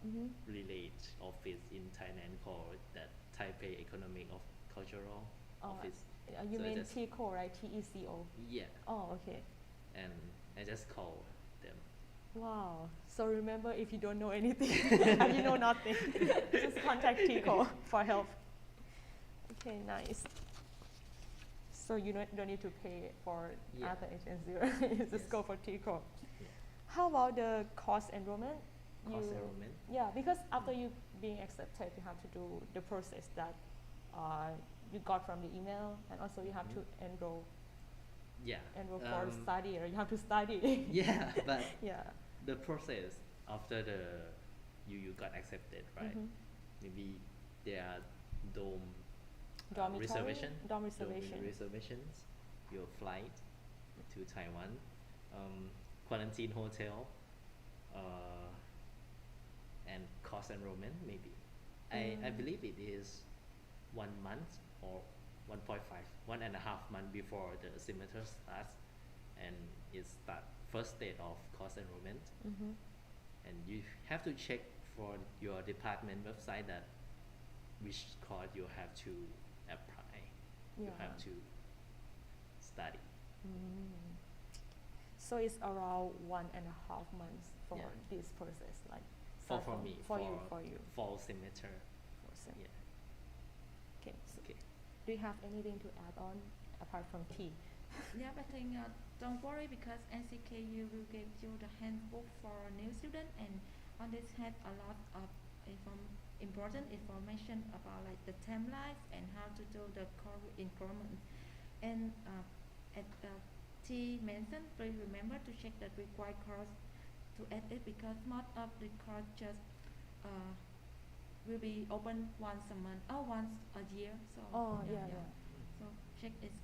Mm-hmm. relate office in Thailand called that Taipei Economic of Cultural Office. You So mean just- TECO, right? TECO. Yeah, Oh, okay. and I just call them. Wow. So remember, if you don't know anything and you know nothing, just contact TECO for help. Okay, nice. So you don't need to pay for Yeah. other agency, right? You just Yes. go for TECO. Yeah. How about the course enrollment? Course enrollment. Yeah, because after you being accepted, you have to do the process that you got from the email, and also you have to enroll Yeah. for study, or you have to study. Yeah, but Yeah. the process after the you got accepted, right? Mhm. Maybe there are dome Dormitory, dorm reservations, your flight to Taiwan, quarantine hotel, and course enrollment maybe. I believe it is 1 month or 1.5, 1.5 months before the semester starts, and it start first date of course enrollment, Mm-hmm. and you have to check for your department website that which course you have to apply, you Yeah. have to study. Mm. So it's around 1.5 months for Yeah. this process, like For start from- me, for you. fall semester. For sem- Yeah. Okay. So Okay. do you have anything to add on apart from tea? Yeah, but I think don't worry because NCKU will give you the handbook for new student, and on this has a lot of important information about like the timelines and how to do the core improvement. And at T mentioned, please remember to check the required course to add it because most of the course just will be open once a month or once a year. So Oh yeah, yeah. So check its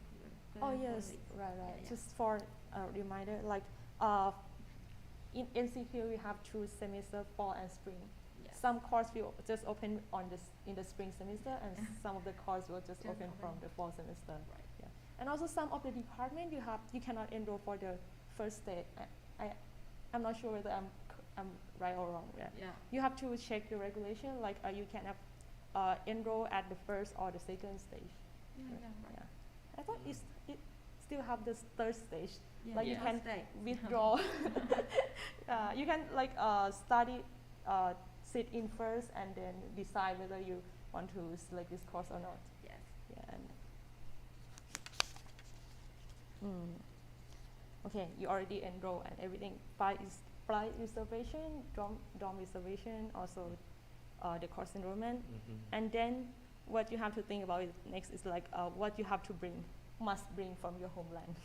Oh yes, quality. right. Yeah. Just for a reminder, like in NCQ we have 2 semesters, fall and spring. Yes. Some course will just open in the spring semester, and some of the course will just Just open from open. the fall semester. Right. Yeah. And also some of the department you cannot enroll for the first day. I'm not sure whether I'm right or wrong. Yeah. Yeah. You have to check the regulation. Like you can have enroll at the first or the second stage. Yeah, Right. yeah, right. Yeah. I thought it still have this third stage. Yeah, Like you first can day. Withdraw. You can like study, sit in first, and then decide whether you want to select this course or not. Yes. Yeah. Okay, you already enroll and everything. Flight reservation, dorm reservation, also the course enrollment, Mm-hmm. and then what you have to think about is next is like what you have to must bring from your homeland.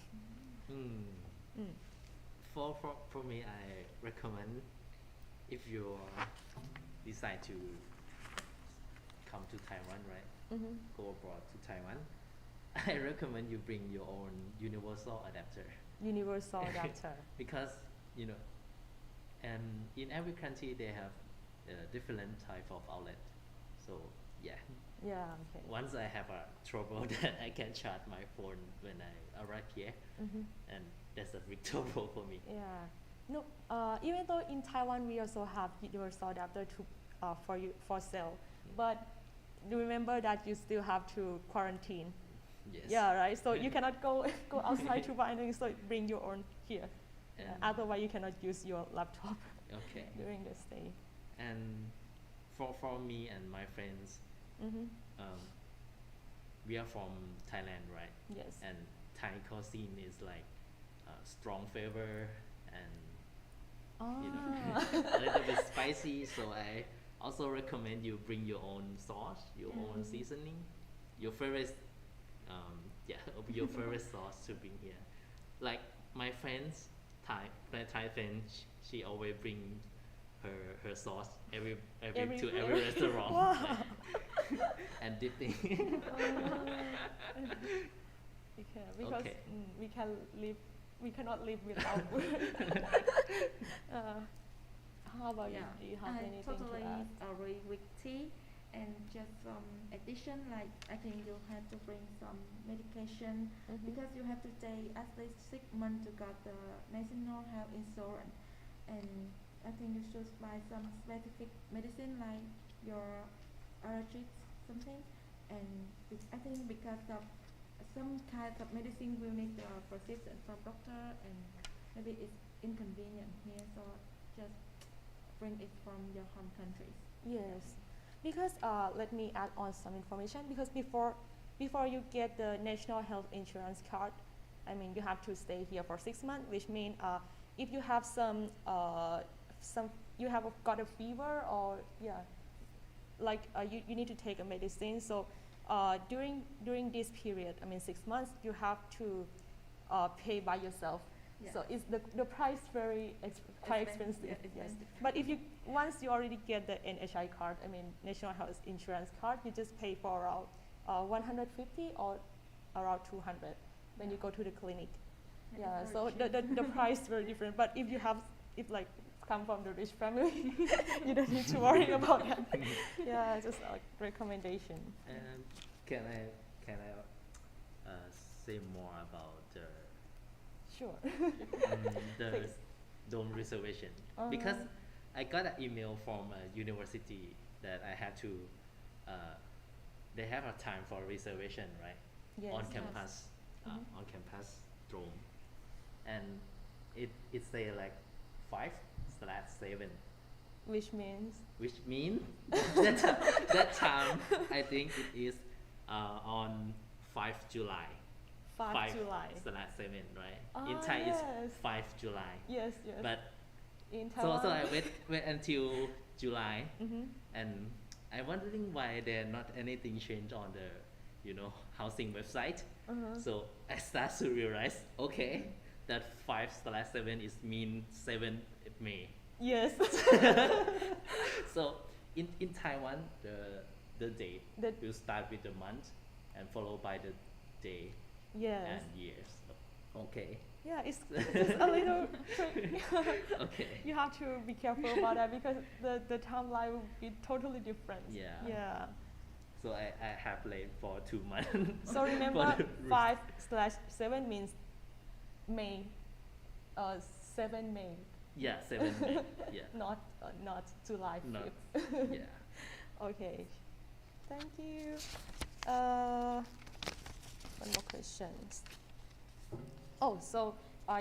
Mm. For me, I recommend if you decide to come to Taiwan, right? Mm-hmm. Go abroad to Taiwan. I recommend you bring your own universal adapter Universal adapter. because and in every country they have different type of outlet. So yeah, Yeah. Okay. once I have a trouble that I can charge my phone when I arrive here, Mm-hmm. and that's a big trouble for me. Yeah. No. Even though in Taiwan we also have universal adapter to for sale, but remember that you still have to quarantine. Yes. Yeah. Right. So you cannot go outside to buy anything. So bring your own here. And Otherwise, you cannot use your laptop okay. during the stay. And for me and my friends, Mm-hmm. we are from Thailand, right? Yes. And Thai cuisine is like strong flavor and a little bit spicy. So I also recommend you bring your own sauce, your own Mhm. seasoning, your favorite, your favorite sauce to bring here. Like my friends, my Thai friend, she always bring her sauce to Everywhere. every restaurant. Wow. And dipping. Because Okay. we cannot live without food. How about you? Do you have I anything totally to add? agree with T. And just some addition, like I think you have to bring some medication Mhm. because you have to stay at least 6 months to get the national health insurance. And I think you should buy some specific medicine like your allergies something. And I think because of some kinds of medicine will need the prescription from doctor, and maybe it's inconvenient here, so just bring it from your home countries. Yes, because let me add on some information. Because before you get the national health insurance card, I mean you have to stay here for 6 months, which means if you have you have got a fever or like you need to take a medicine. So during this period, I mean 6 months, you have to pay by yourself. Yeah. So is the price very quite expensive? Yeah, Yes. expensive. But if you once you already get the NHI card, I mean National Health Insurance card, you just pay for around 150 or around 200 when you go to the clinic. And Yeah. it's So very cheap. the price very different. But if you have if come from the rich family, you don't need to worry about that. Yeah, just a recommendation. Can I say more about Sure. the Please. dome reservation? Because I got an email from a university that I had to they have a time for reservation, right? Yes. On Yes. campus, Mhm. on campus dome, and it say like 5/7, Which means which mean that time I think it is on 5 July. 5 July. 5/7, right? Ah, In Thai yes. it's 5 July. Yes, yes. But in so Taiwan. I wait until July, Mhm. and I'm wondering why there not anything change on the housing website. Uh-huh. So I start to realize, okay, that 5/7 is mean 7 May. Yes. So in Taiwan, the date The- will start with the month and followed by the day Yes. and years. Okay. Yeah, it's just a little trick. Okay. You have to be careful about that because the timeline will be totally different. Yeah. Yeah. So I have late for 2 months. So remember, for the 5/7 means May. 7 May. Yeah, 7 May. Yeah. Not July 5th. Not- yeah. Okay. Thank you. One more question. Oh, so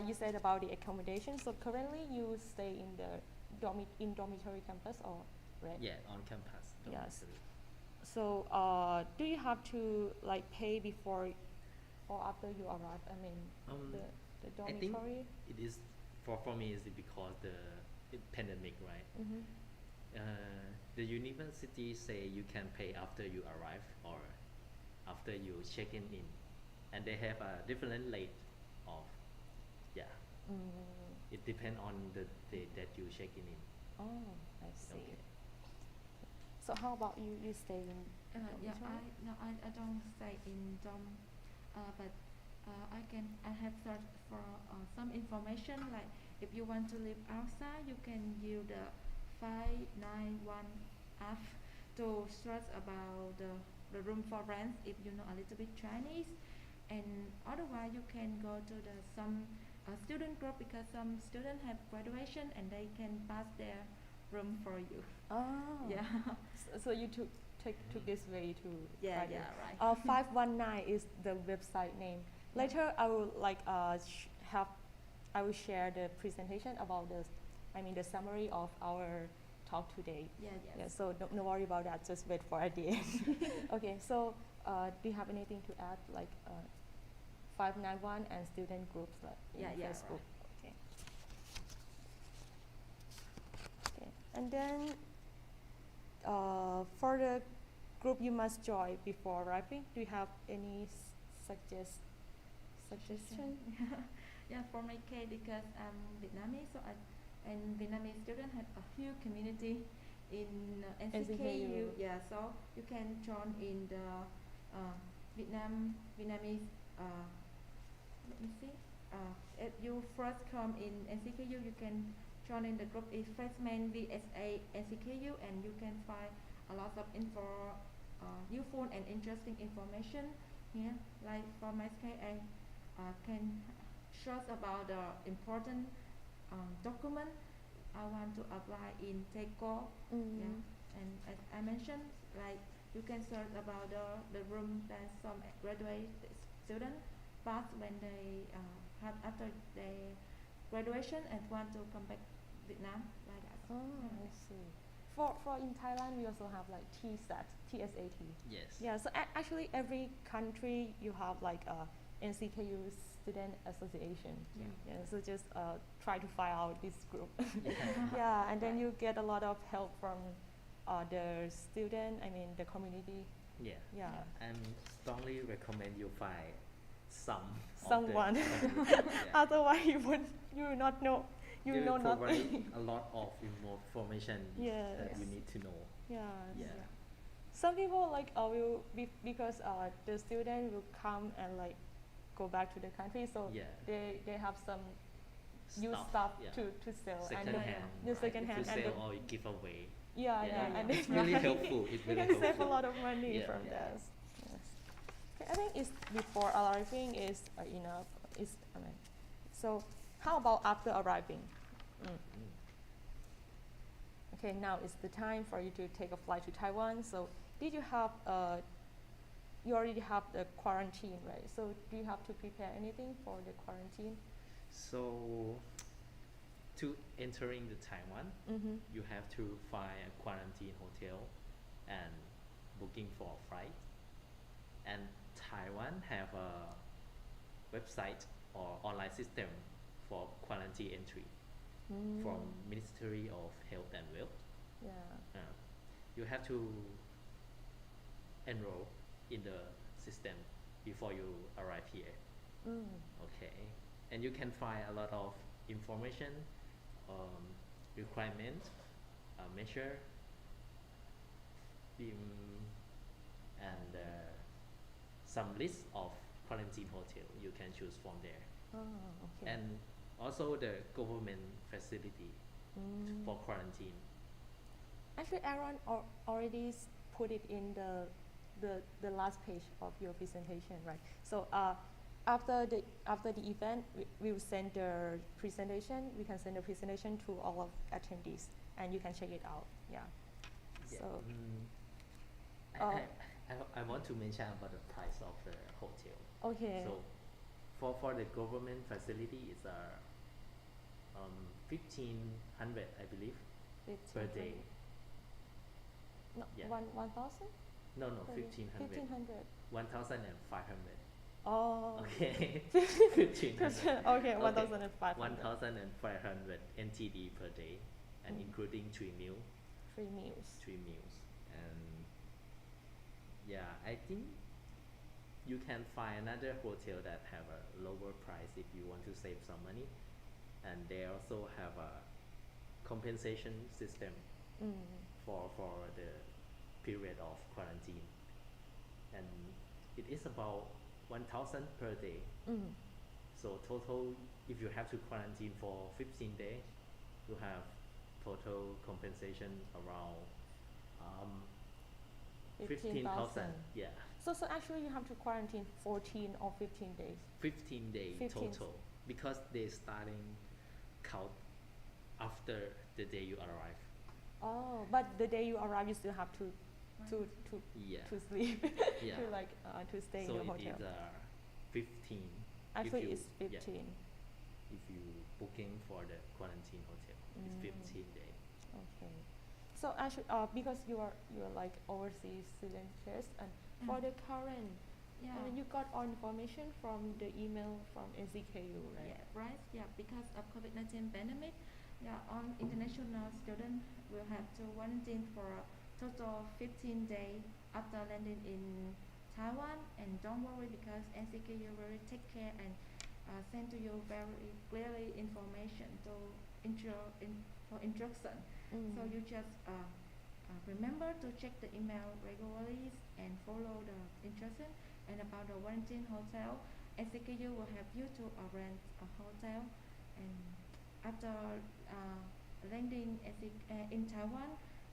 you said about the accommodation. So currently you stay in the dormitory campus, or right? Yeah, on campus. Yes. dormitory. So do you have to pay before or after you arrive? I mean, the I think dormitory. it is for me is because the pandemic, right? Mm-hmm. The university say you can pay after you arrive or after you check in, and they have a different rate of, yeah. It depends on the date that you check in. Oh, I see. Okay. So how about you? You stay in Yeah, dormitory? I don't stay in dorm, but I have searched for some information, like if you want to live outside, you can use the 591 app to search about the room for rent if you know a little bit Chinese, and otherwise you can go to some student group because some students have graduation and they can pass their room for you. Oh. Yeah. So you took this way to Yeah, find it. yeah, right. 519 is the website name. Later I will I will share the presentation about the summary of our talk today. Yeah, Yeah, yes. so don't worry about that. Just wait for at the end. Okay. So do you have anything to add, 591 and student groups in Yeah, Facebook? right. Okay. Okay. And then for the group you must join before arriving, do you have any suggestion? Yeah, for my case, because I'm Vietnamese, and Vietnamese students have a huge community in NCKU. NCKU. Yeah, so you can join in the Vietnamese. Let me see. If you first come in NCKU, you can join in the group is Freshman VSA NCKU, and you can find a lot of useful and interesting information here. Like for my case, I can search about the important document I want to apply in TECO. Mm. Yeah, and as I mentioned, like you can search about the room that some graduate students pass when they have after their graduation and want to come back Vietnam, like that. Oh, I see. For in Thailand, we also have TSAT, TSAT. Yes. Yeah, so actually every country you have a NCKU student association. Yeah. Yeah, so just try to find out this group. Yeah. Yeah, and then you get a lot of help from the student, the community. Yeah. Yeah. And strongly recommend you find some of someone. the community, yeah. Otherwise, you will not know. You There know will provide nothing. a lot of information that Yes. you need to know. Yes. Yeah. Some people like will be because the student will come and like go back to the country, so Yeah. they have some used stuff yeah. to sell Second and hand, the right? second hand to and sell the, or give away. yeah, and It's then really right, helpful. It's you really can helpful. save a lot of money Yeah. from Yeah. this. Yes. Okay, I think it's before arriving is enough. So how about after arriving? Mm. Okay, now is the time for you to take a flight to Taiwan. So did you have you already have the quarantine, right? So do you have to prepare anything for the quarantine? So, to entering the Taiwan, Mm-hmm. you have to find a quarantine hotel and booking for a flight. And Taiwan have a website or online system for quarantine entry from Ministry of Health and Wealth. Yeah. You have to enroll in the system before you arrive here. Okay, and you can find a lot of information, requirement, measure, and some list of quarantine hotel you can choose from there. Oh, okay. And also the government facility for quarantine. Actually, Aaron already put it in the last page of your presentation, right? So after the event, we will send the presentation. We can send the presentation to all of attendees, and you can check it out. Yeah. Yeah. So I want to mention about the price of the hotel. okay. So for the government facility, it's 1,500, I believe, per day. No, Yeah. 1,000. No, 1,500. 1,500. 1,500. Oh. Okay. 1,500. Okay, 1,500. 1,500 NTD per day, and including 3 meals. 3 meals. 3 meals. And yeah, I think you can find another hotel that have a lower price if you want to save some money, and they also have a compensation system for the period of quarantine, and it is about 1,000 per day. So total, if you have to quarantine for 15 days, you have total compensation around 15,000. Yeah, So actually you have to quarantine 14 or 15 days. 15 days 15. total, because they starting count after the day you arrive. Oh, but the day you arrive, you still have to Yeah. to sleep, Yeah. to like to stay So in the it hotel. is 15. Actually, you- it's yeah. 15. If you booking for the quarantine hotel, it's 15 days. Okay. So actually, because you're like overseas student first, and for the current, Yeah. you got all information from the email from NCKU, right? Yeah, right. Yeah, because of COVID-19 pandemic, yeah, all international students will have to quarantine for a total 15 days after landing in Taiwan. And don't worry, because NCKU will take care and send to you very clearly information to for instruction. So you just remember to check the email regularly and follow the instruction. And about the quarantine hotel, NCKU will help you to rent a hotel. And after landing in Taiwan,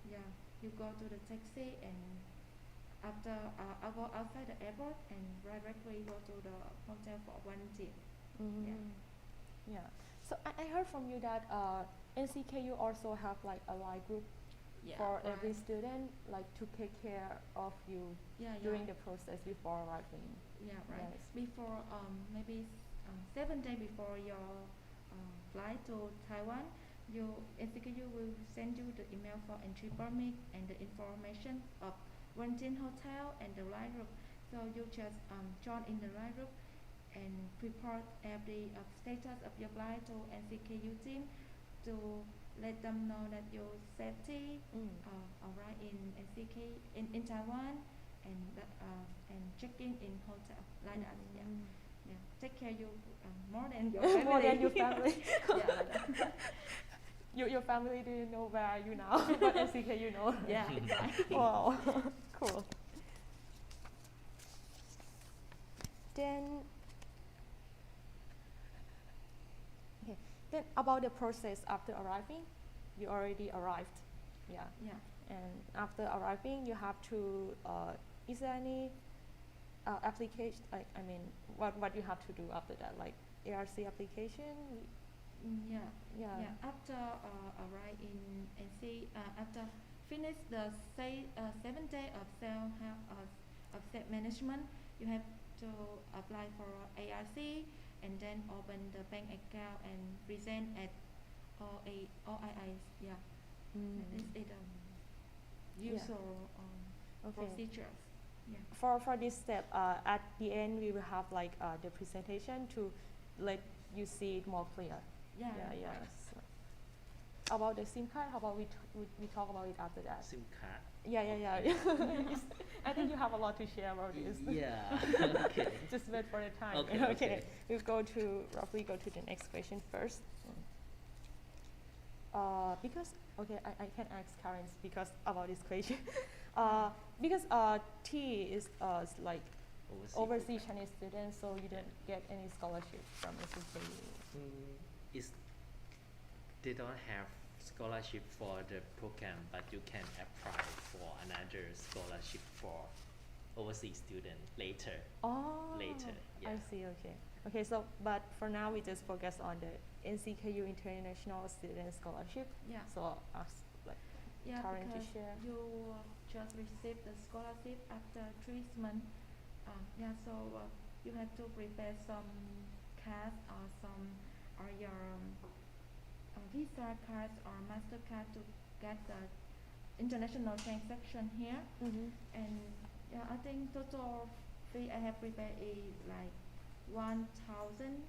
yeah, you go to the taxi, and after I go outside the airport and directly go to the hotel for quarantine. Yeah. So I heard from you that NCKU also have like a live group Yeah, for right. every student, like to take care of you Yeah, during the process before arriving. Yeah, right. Yes. Before maybe 7 days before your flight to Taiwan, NCKU will send you the email for entry permit and the information of quarantine hotel and the live group. So you just join in the live group and report every status of your flight to NCKU team to let them know that your safety arrive in NCK in Taiwan, and check in hotel like that. Yeah. Yeah, take care you more than your family. More than your family. Yeah, like that. Your family didn't know where are you now, but NCKU know. Yeah, exactly. Wow, cool. Then, okay. Then about the process after arriving, you already arrived, yeah. Yeah. And after arriving, you have to. Is there any application? Like, I mean, what you have to do after that? Like ARC application? Yeah. Yeah. Yeah. After arrive in NC, after finish the 7 day of self management, you have to apply for ARC and then open the bank account and present at OIIs. Yeah. This is Yeah. usual Okay. procedures. Yeah. For this step, at the end we will have like the presentation to let you see it more clear. Yeah. Yeah. Right. So, about the SIM card, how about we talk about it after that? SIM card. Yeah. I think you have a lot to share about this. Yeah. Okay. Just wait for the time. Okay. We'll roughly go to the next question first. Because I can ask Karen because about this question. Because T is like overseas Chinese student, so you don't get any scholarship from NCKU. They don't have scholarship for the program, but you can apply for another scholarship for overseas student later. Oh. Later, yeah. I see. Okay. So, but for now we just focus on the NCKU International Student Scholarship. Yeah. So ask like Yeah, Karen to because share. you just received the scholarship after 3 months. So you have to prepare some cards or your Visa cards or Mastercard to get the international transaction here. And yeah, I think total fee I have prepared is like 100,000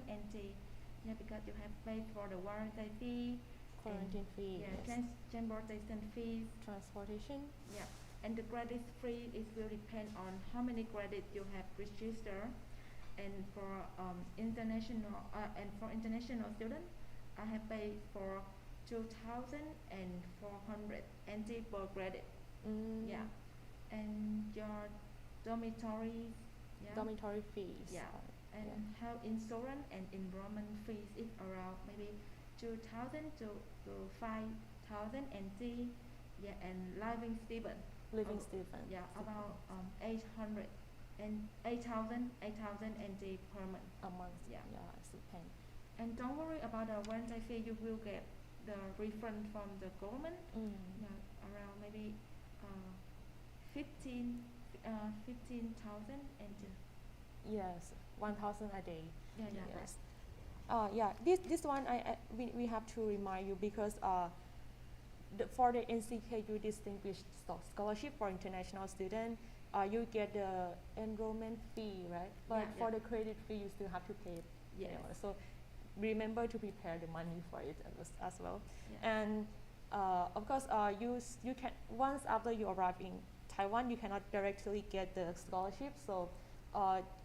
NT. Yeah, because you have paid for the warranty fee, Quarantine fee. yeah, Yes. transportation fees. Transportation. Yeah, and the credit fee is will depend on how many credit you have registered. And for international student, I have paid for 2,400 NT per credit. Yeah, and your dormitory. Yeah. Dormitory fees. Yeah, and health insurance and enrollment fees is around maybe 2,000 to 5,000 NT. Yeah, and living stipend. Living stipend. Yeah, about 800 and 8,000 NT per month. A month. Yeah. Stipend. And don't worry about the warranty fee. You will get the refund from the government. Yeah, around maybe 15,000 NT. Yes, 1,000 a day. Yeah. Yes. This one we have to remind you because for the NCKU Distinguished Scholarship for International Student, you get the enrollment fee, right? But for the credit fee, you still have to pay it. Yes. So remember to prepare the money for it as well. Yeah. And of course, you can once after you arrive in Taiwan, you cannot directly get the scholarship. So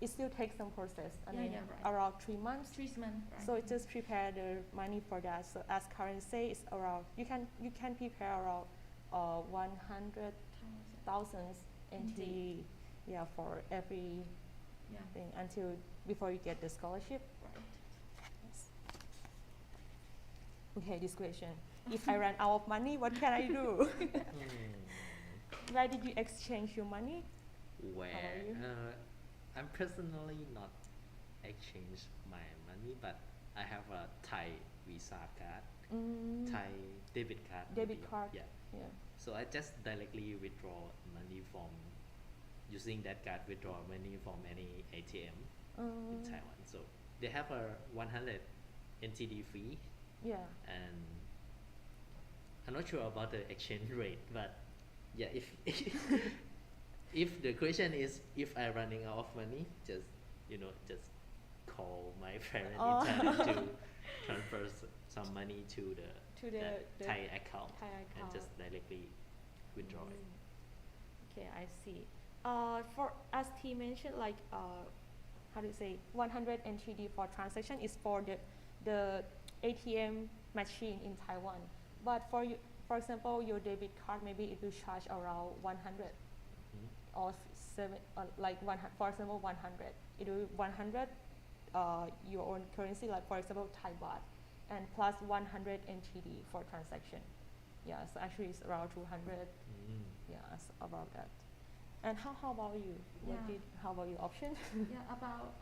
it still takes some process. I mean, right. around 3 months. 3 months, right? So just prepare the money for that. So as Karen say, it's around you can prepare around 100,000 NT, yeah, for every thing until before you get the scholarship. Right. Yes. Okay, this question: if I run out of money, what can I do? Where did you exchange your money? Where? How about you? I'm personally not exchange my money, but I have a Thai Visa card, Thai debit card. Debit maybe. card. Yeah. Yeah. So I just directly withdraw money from using that card. Withdraw money from any ATM in Taiwan. So they have a 100 NTD fee, Yeah. and I'm not sure about the exchange rate, but yeah, if the question is if I running out of money, just call my parent in Thailand to transfer some money to the Thai account Thai and account. just directly withdraw it. Okay, I see. For as T mentioned, like how do you say, 100 NTD for transaction is for the ATM machine in Taiwan. But for you, for example, your debit card, maybe it will charge around 100 or like for example 100. It will 100 your own currency, like for example Thai baht, and plus 100 NTD for transaction. Yeah, so actually it's around 200. Yeah, it's about that. And how about you? Yeah. How about your option? Yeah, about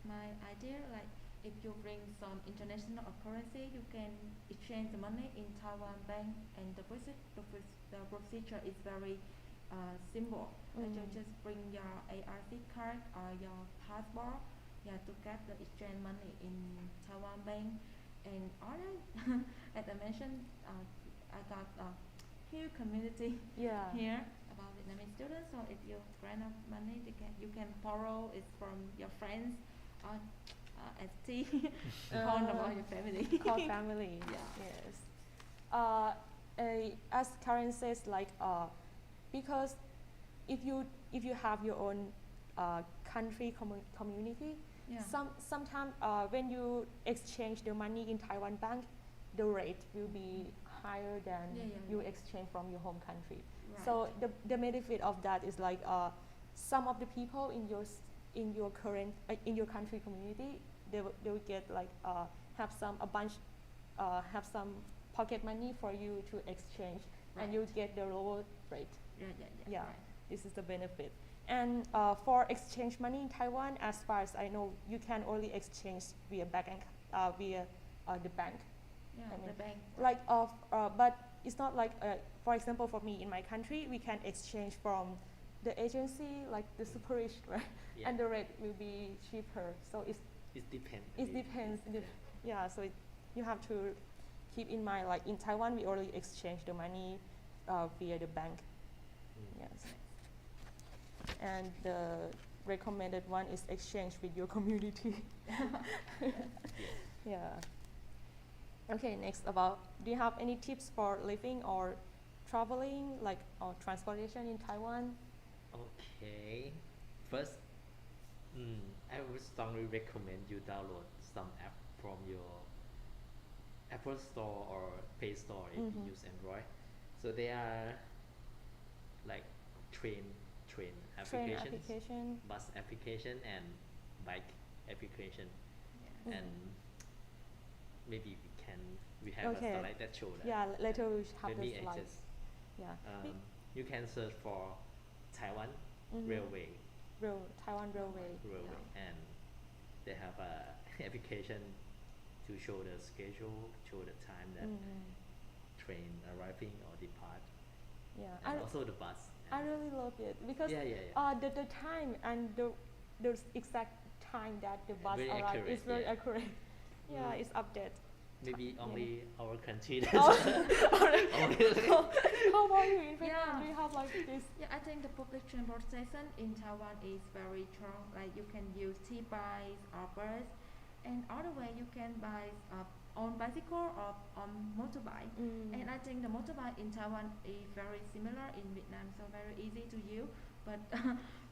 my idea, like if you bring some international currency, you can exchange the money in Taiwan bank, and the procedure is very simple. Like you just bring your ARC card or your passport, yeah, to get the exchange money in Taiwan bank. And other, as I mentioned, I got a huge community Yeah. here about Vietnamese students. So if you grant up money, you can borrow it from your friends or as T call about your family. Call family. Yeah. Yes. As Karen says, like because if you have your own country community, Yeah. sometimes when you exchange the money in Taiwan bank, the rate will be higher than you exchange from your home country. Right. So the benefit of that is like some of the people in your current in your country community, they will get like have some pocket money for you to exchange, and Right. you get the lower rate. Yeah. Yeah. Right. This is the benefit. And for exchange money in Taiwan, as far as I know, you can only exchange via the bank. Yeah, I mean, the bank. Like but it's not like for example, for me in my country, we can exchange from the agency, like the super rich, right? Yeah. And the rate will be cheaper. So It depends. it depends. Yeah. So you have to keep in mind, like in Taiwan, we only exchange the money via the bank. Yes. And the recommended one is exchange with your community. Yeah. Okay, next about, do you have any tips for living or traveling, like or transportation in Taiwan? Okay. First, I would strongly recommend you download some app from your Apple Store or Play Store if you use Android. So they are like train Train applications, application. bus application, and bike application. Yeah. And maybe we have Okay. a slide that show that. Yeah, later we have Let the me slide. access. Yeah. You can search for Taiwan Railway, Taiwan Railway. and they have a application to show the schedule, show the time that train arriving or depart, Yeah. and also the bus. I really love it because Yeah. the time and the exact time that the bus Very arrives accurate, is very yeah. accurate. Yeah, it's updated. Maybe only our country. Oh, Only- How about you in Vietnam? Yeah. Do you have like this? Yeah, I think the public transportation in Taiwan is very strong. Like you can use T-bikes or bus, and other way you can buy on bicycle or on motorbike. And I think the motorbike in Taiwan is very similar in Vietnam, so very easy to use. But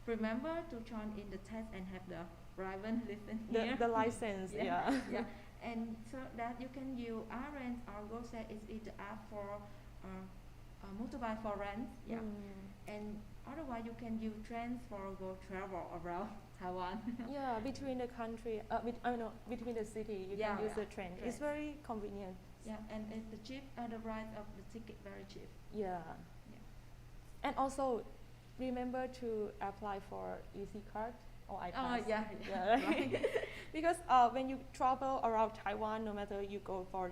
remember to join in the test and have the driving license here. The license, yeah. Yeah, and so that you can use rent or GoShare is the app for motorbike for rent. Yeah, and otherwise you can use trains for go travel around Taiwan. Yeah, between the country, between the city, you Yeah, can use yeah. the train. Train. It's very convenient. Yeah, and it's the cheap the price of the ticket very cheap. Yeah. Yeah. And also, remember to apply for Easy Card or iPass. Yeah. Right. Because when you travel around Taiwan, no matter you go for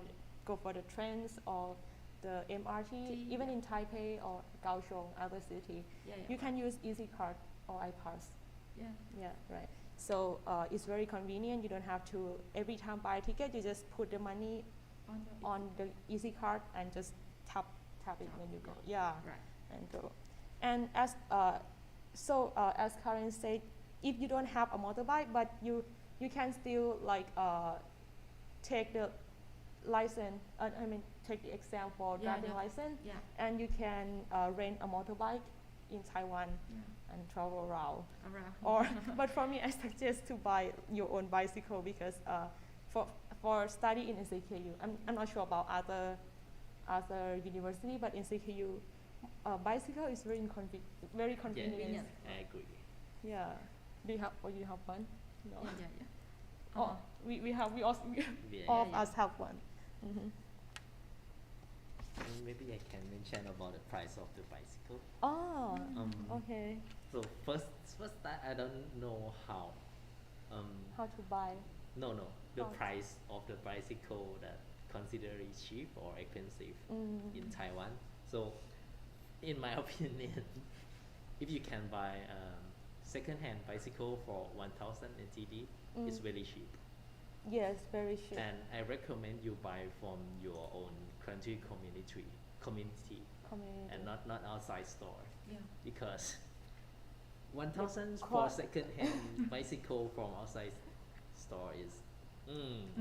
the trains or the MRT, even in Taipei or Kaohsiung, other city, you can use Easy Card or iPass. Yeah. Yeah, right. So it's very convenient. You don't have to every time buy a ticket. You just put the money on the Easy Card and just tap it when you go. Yeah, Right. and go. And as as Karen said, if you don't have a motorbike, but you can still like take the license. Take the exam for driving license, Yeah. and you can rent a motorbike in Taiwan. and travel around. Around. Or, but for me, I suggest to buy your own bicycle because for study in NCKU, I'm not sure about other university, but in NCKU, bicycle is very convenient. Yeah, I agree. Yeah. Do you have one? No. Yeah. Oh, we also Yeah, all of yeah. us have one. Mm-hmm. Maybe I can mention about the price of the bicycle. Oh, okay. So first start, I don't know how. How to buy? No, the Oh. price of the bicycle that considered is cheap or expensive in Taiwan. So, in my opinion, if you can buy second-hand bicycle for 1,000 NTD, it's very cheap. Yes, very cheap. And I recommend you buy from your own country community, Community. and not outside store, Yeah. because 1,000 The for qua- second-hand bicycle from outside store is.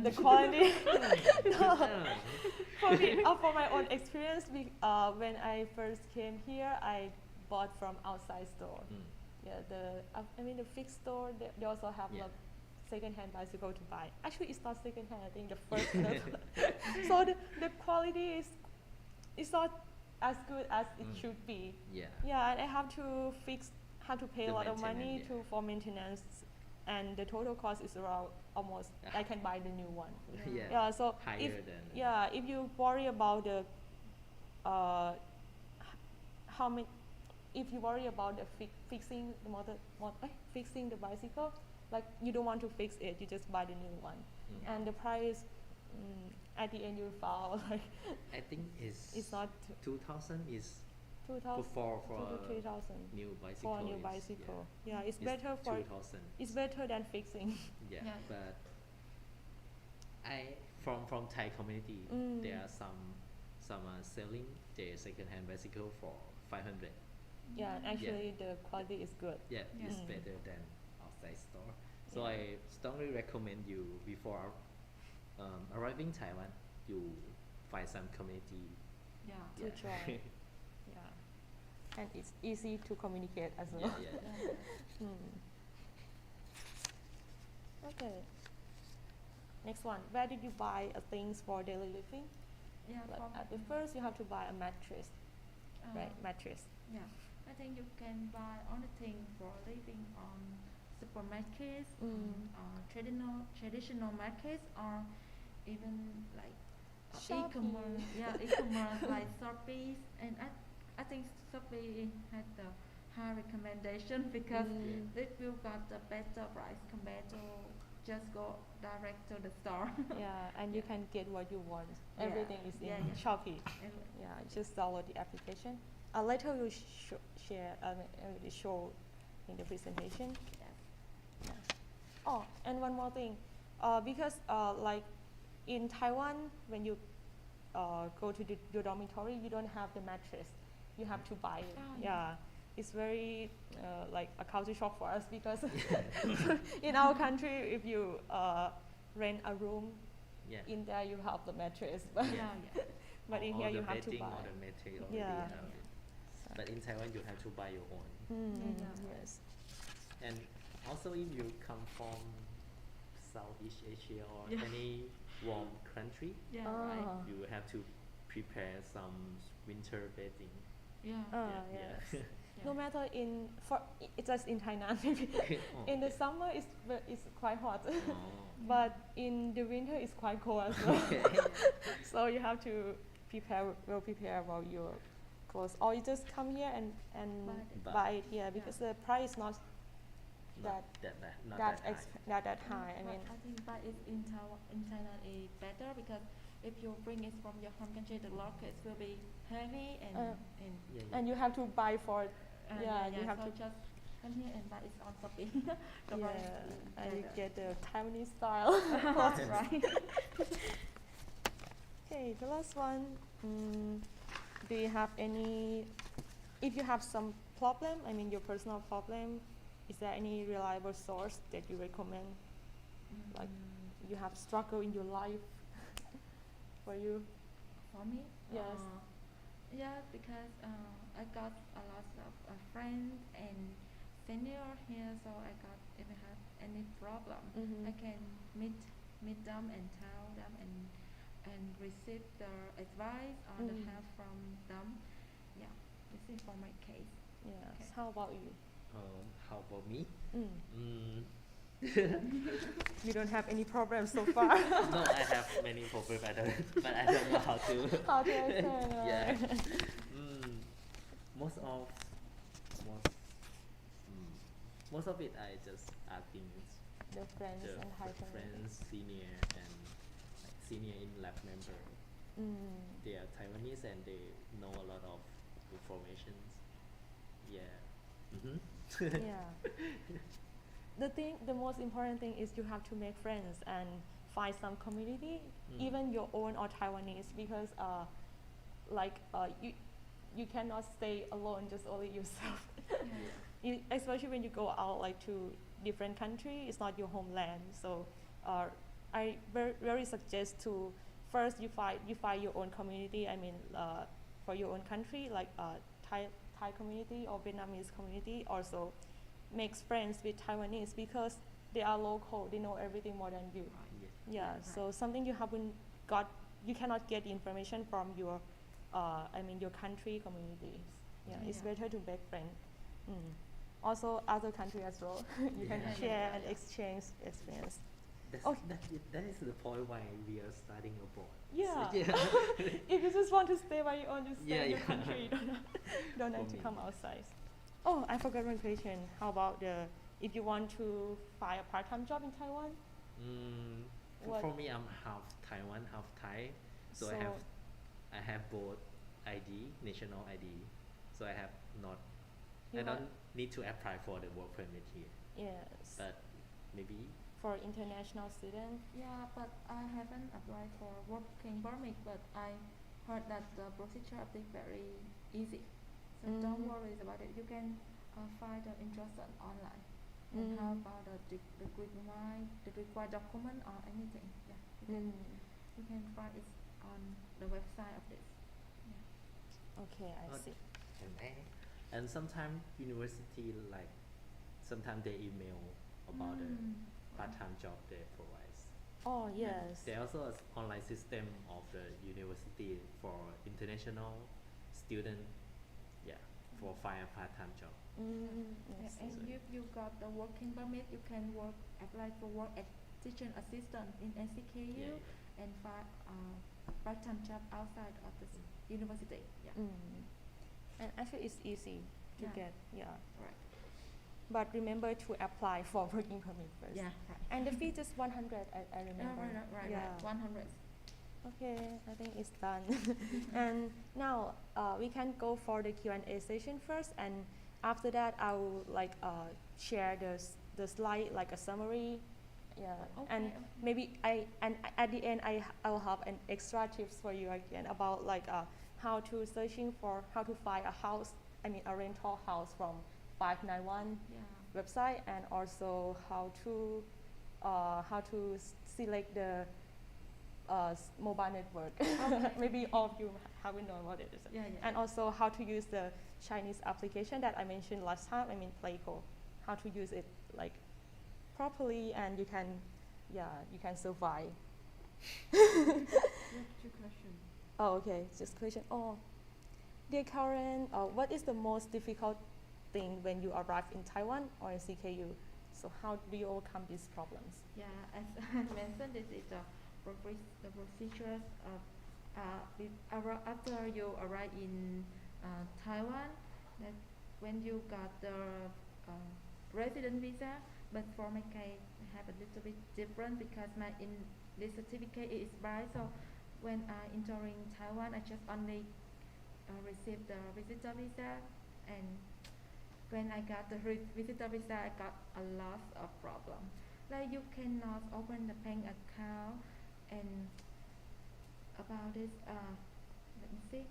The quality. No. Mm. For me, for my own experience, when I first came here, I bought from outside store. Mm. Yeah, the fixed store, they also have Yeah. like second-hand bicycle to buy. Actually, it's not second-hand. I think the first. So the quality is not as good as it should be. Yeah. Yeah, and I have to pay The a lot of money maintenance, yeah. for maintenance, and the total cost is around almost. I can buy the new one. Yeah. Yeah, so Higher than. if you worry about the how many, if you worry about the fixing the fixing the bicycle, like you don't want to fix it, you just buy the new one, and the price at the end you found like I think it's not 2,000 is 2,000 for 2 to 3,000 new bicycle. for a new is- bicycle. Yeah, it's It's better for 2,000. it's better than fixing. Yeah, Yeah. but I from Thai community, there are some are selling their second-hand bicycle for 500. Yeah, and actually the quality is good. Yeah, it's Mm. better than outside store. So Yeah. I strongly recommend you before arriving Taiwan, you find some community. Yeah. To try. Yeah, and it's easy to communicate as well. Yeah. Okay. Next one. Where did you buy things for daily living? Yeah. Like from- at the first, you have to buy a mattress, right? uh, Mattress. Yeah, I think you can buy all the things for living on supermarkets, traditional markets, or even like Shopee. e-commerce. Yeah, e-commerce like Shopee, and I think Shopee had the high recommendation because they will got the better price compared to just go direct to the store. Yeah, and you can get what you want. Yeah. Everything is in Yeah, yeah. Shopee. And Yeah, just download the application. Later we'll share, will show in the presentation. yeah. Yeah. Oh, and one more thing, because like in Taiwan, when you go to your dormitory, you don't have the mattress. You have to buy it. Oh, Yeah. It's very like a culture shock for us because in our country, if you rent a room, Yeah. in there you have the mattress, but, Yeah. but in all here the you have to bedding, buy. all the material already Yeah. have it. But in Taiwan, you have to buy your own. Yeah. Yes. And also, if you come from Southeast Asia or Yeah. any warm country, Yeah. Ah. Right. you have to prepare some winter bedding. Yeah. Yes. Yeah. No matter it's just in Thailand maybe. Oh, In the okay. summer it's quite hot, Oh. but in the winter it's quite cold as well. So you have to prepare about your clothes, or you just come here and Buy. buy it here because the price is not Not that high. not that high. I But mean, I think buy it in Thailand is better because if you bring it from your home country, the lockets will be heavy and Yeah, yeah. and you have to buy for it. yeah, you have so to. just come here and buy it on Shopee. The Yeah, price is and you better. get the Taiwanese style. That's right. Okay, the last one. Do you have any? If you have some problem, I mean your personal problem, is there any reliable source that you recommend? Like you have struggle in your life for you? For me? Yes. Yeah, because I got a lot of friends and senior here, so I got if I have any problem, Mhm. I can meet them and tell them and receive the advice or the Mm. help from them. Yeah, this is for my case. Yes. Okay. How about you? How about me? Mm. Mm, You don't have any problems so far. no, I have many problems, but I don't know how to. How to answer? Yeah. Right? Mm, most of most mm, most of it I just asking The friends the, and high the friends, senior and like senior in lab member. Mm. They are Taiwanese and they know a lot of informations. Yeah. Yeah. The most important thing is you have to make friends and find some community, Mm. even your own or Taiwanese, because you cannot stay alone just only yourself. Especially when you go out like to different country, it's not your homeland. So I very suggest to first you find your own community. I mean for your own country, like Thai community or Vietnamese community. Also makes friends with Taiwanese because they are local. They know everything more than you. Yes. Yeah. So something you haven't got, you cannot get information from your your country communities. Yeah, it's Yeah. better to make friends. Mm. Also, other country as well. You can Yeah. share and Yeah. exchange experience. That's, Okay. that is the point why we are studying abroad. Yeah. So, yeah. If you just want to stay by your own, just stay Yeah, in your yeah. country. You don't have For to me. come outside. Oh, I forgot one question. How about if you want to find a part-time job in Taiwan? What- For me, I'm half Taiwan, half Thai. So I have both ID, national ID. So I have not. You I don't have- need to apply for the work permit here. Yes. But maybe. For international student. Yeah, but I haven't applied for working permit, but I heard that the procedure is very easy. So don't Mhm. worry about it. You can find the instruction online. And how Mhm. about the required document or anything? Yeah, you can find it on the website of this. Yeah. Okay, I Okay. see. And sometimes university like sometimes they email about the part-time job they provide. Oh And yes. there also is online system of the university for international student. Yeah, for find a part-time job. Mm, I Yeah, see. and if you got the working permit, you can apply for work as teaching assistant in NCKU Yeah. and find part-time job outside of the university. Yeah. And actually it's easy to Yeah. get, yeah. Right. But remember to apply for working permit first. Yeah. Right. And the fee is 100, I Yeah, remember. right. Yeah. 100. Okay, I think it's done. And now we can go for the Q&A session first, and after that I will share the slide like a summary. Yeah, and Okay. maybe at the end I will have an extra tips for you again about how to find a house. I mean a rental house from 591 Yeah. website, and also how to select the mobile network. Okay. Maybe all of you haven't known what it is. Yeah. And also how to use the Chinese application that I mentioned last time. I mean Playco, how to use it like properly, and you can survive. Two questions. Oh, okay. Just question. Oh, dear Karen, what is the most difficult thing when you arrive in Taiwan or in CKU? So how do you overcome these problems? Yeah, as I mentioned, this is the procedures after you arrive in Taiwan. That when you got the resident visa, but for my case, I have a little bit different because my this certificate is expired. So when I entering Taiwan, I just only received the visitor visa, and when I got the visitor visa, I got a lot of problem. Like you cannot open the bank account, and about this, let me see.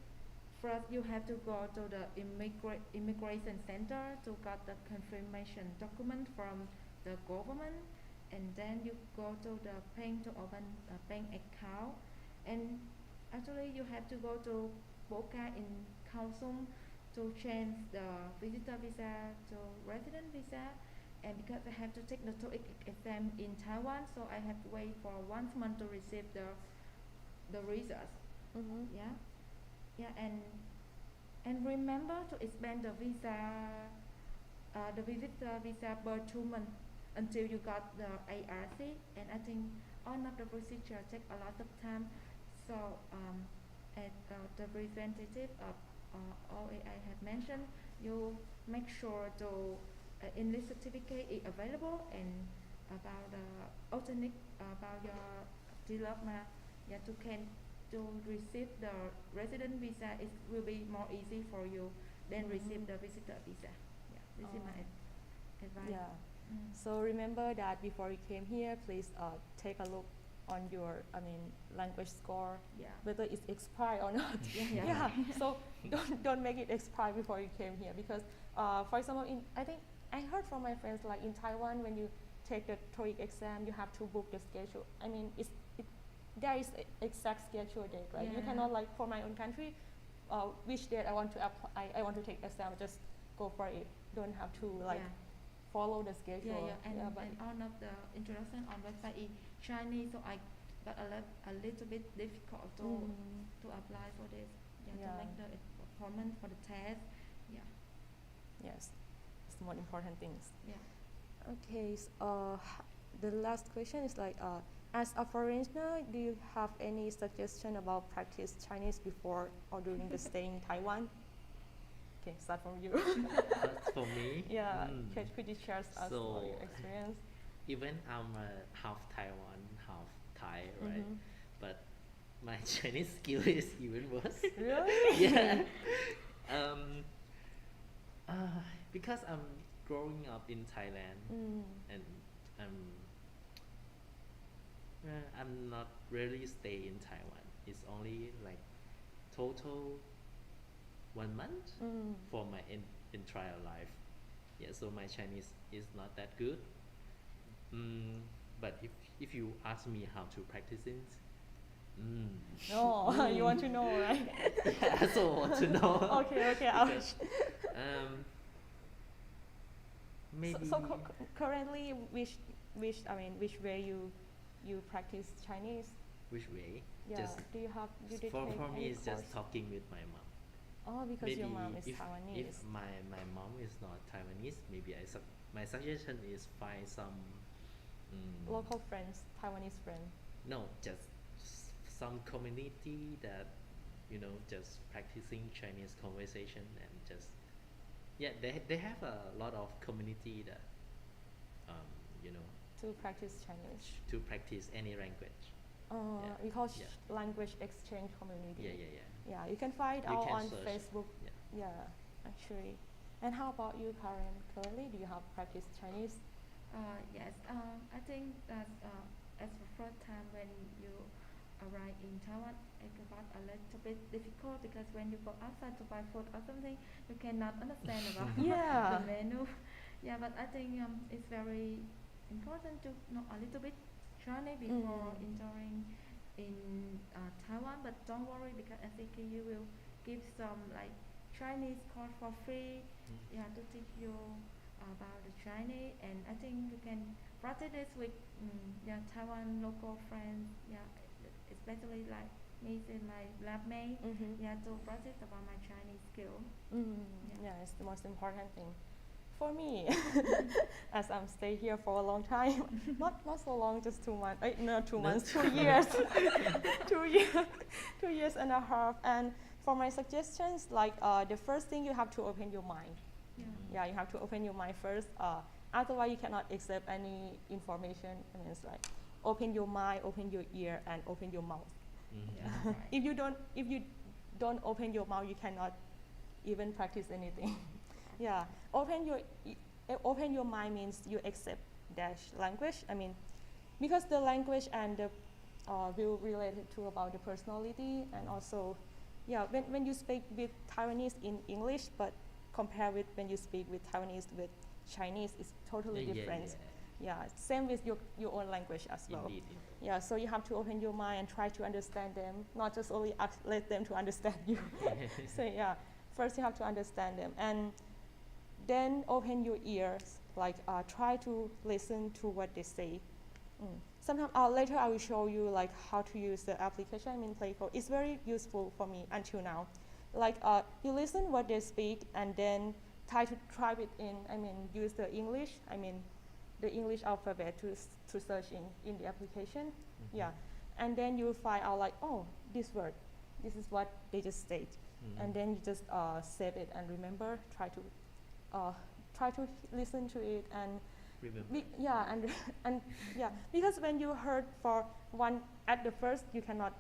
First, you have to go to the immigration center to get the confirmation document from the government, and then you go to the bank to open a bank account. And actually, you have to go to Boca in Kaohsiung to change the visitor visa to resident visa, and because I have to take the TOEIC exam in Taiwan, so I have to wait for 1 month to receive the results. Mm-hmm. Yeah, and remember to expand the visa, the visitor visa per 2 months until you got the ARC, and I think all of the procedure take a lot of time. So as the representative of OAI have mentioned, you make sure to English certificate is available, and about the authentic about your diploma, yeah, to receive the resident visa, it will be more easy for you than receive the visitor visa. Yeah, this is my advice. Yeah. Mm. So remember that before you came here, please take a look on your, language score, Yeah. whether it's expired or not. Yeah. So don't make it expire before you came here, because for example, I think I heard from my friends, like in Taiwan, when you take the TOEIC exam, you have to book the schedule. There is a exact schedule date, right? You Yeah. cannot, like, for my own country, which date I want to apply, I want to take exam, just go for it. Don't have to like Yeah. follow the schedule. And all of the introduction on website is Chinese, so I got a little bit difficult to apply for this. Yeah. To make the appointment for the test. Yeah. Yes, it's the more important things. Yeah. Okay, so, the last question is like, as a foreigner, do you have any suggestion about practice Chinese before or during the stay in Taiwan? Okay, start from you. That's for me. Yeah, could you share us So, about your experience? Even I'm half Taiwan, half Thai, right? Mhm. But my Chinese skill is even worse. Really? Yeah. Because I'm growing up in Thailand, and I'm not really stay in Taiwan. It's only like total 1 month for my in trial life. Yeah, so my Chinese is not that good. But if you ask me how to practice it, No, you want to know, right? yeah, I also want to know. Okay. Because, maybe So currently, which way you practice Chinese? which way? Yeah. Just Do you take for me, any it's just course? talking with my mom. Oh, because Maybe your mom is if Taiwanese. my mom is not Taiwanese, maybe my suggestion is find some Local friends, Taiwanese friend. no, just some community that just practicing Chinese conversation, and just they have a lot of community that To practice Chinese. to practice any language. Yeah. We call Yeah. language exchange community. Yeah. Yeah, you can find You out can on search. Facebook. Yeah. Yeah, actually. And how about you, Karen? Currently, do you have practiced Chinese? Yes. I think that as the first time when you arrive in Taiwan, it got a little bit difficult, because when you go outside to buy food or something, you cannot understand about Yeah. the menu. Yeah, but I think it's very important to know a little bit Chinese before entering in Taiwan. But don't worry, because NCKU will give some like Chinese course for free. Yeah, to teach you about the Chinese, and I think you can practice this with Taiwan local friends. Yeah, especially like me and my lab mate. Yeah, to practice about my Chinese skill. Yeah, it's the most important thing. For me, as I'm stay here for a long time, not so long, just 2 months. No, 2 months, 2 years, 2 years and a half. And for my suggestions, like the first thing, you have to open your mind. Yeah, you have to open your mind first. Otherwise, you cannot accept any information. I mean, it's like open your mind, open your ear, and open your mouth. Yeah, right. If you don't open your mouth, you cannot even practice anything. Yeah, open your mind means you accept dash language. I mean, because the language and the will related to about the personality, and also, yeah, when you speak with Taiwanese in English, but compare with when you speak with Taiwanese with Chinese, it's totally different. Yeah, same with your own language as well. Indeed. Yeah, so you have to open your mind and try to understand them, not just only let them to understand you. So yeah, first you have to understand them, and then open your ears, like try to listen to what they say. Sometime later I will show you like how to use the application. I mean Playful. It's very useful for me until now. Like you listen what they speak and then try to type it in. I mean use the English. I mean the English alphabet to search in the application. Yeah, and then you find out like, oh, this word, this is what they just state, and then you just save it and remember. Try to listen to it and Remember. and yeah, because when you heard for one at the first, you cannot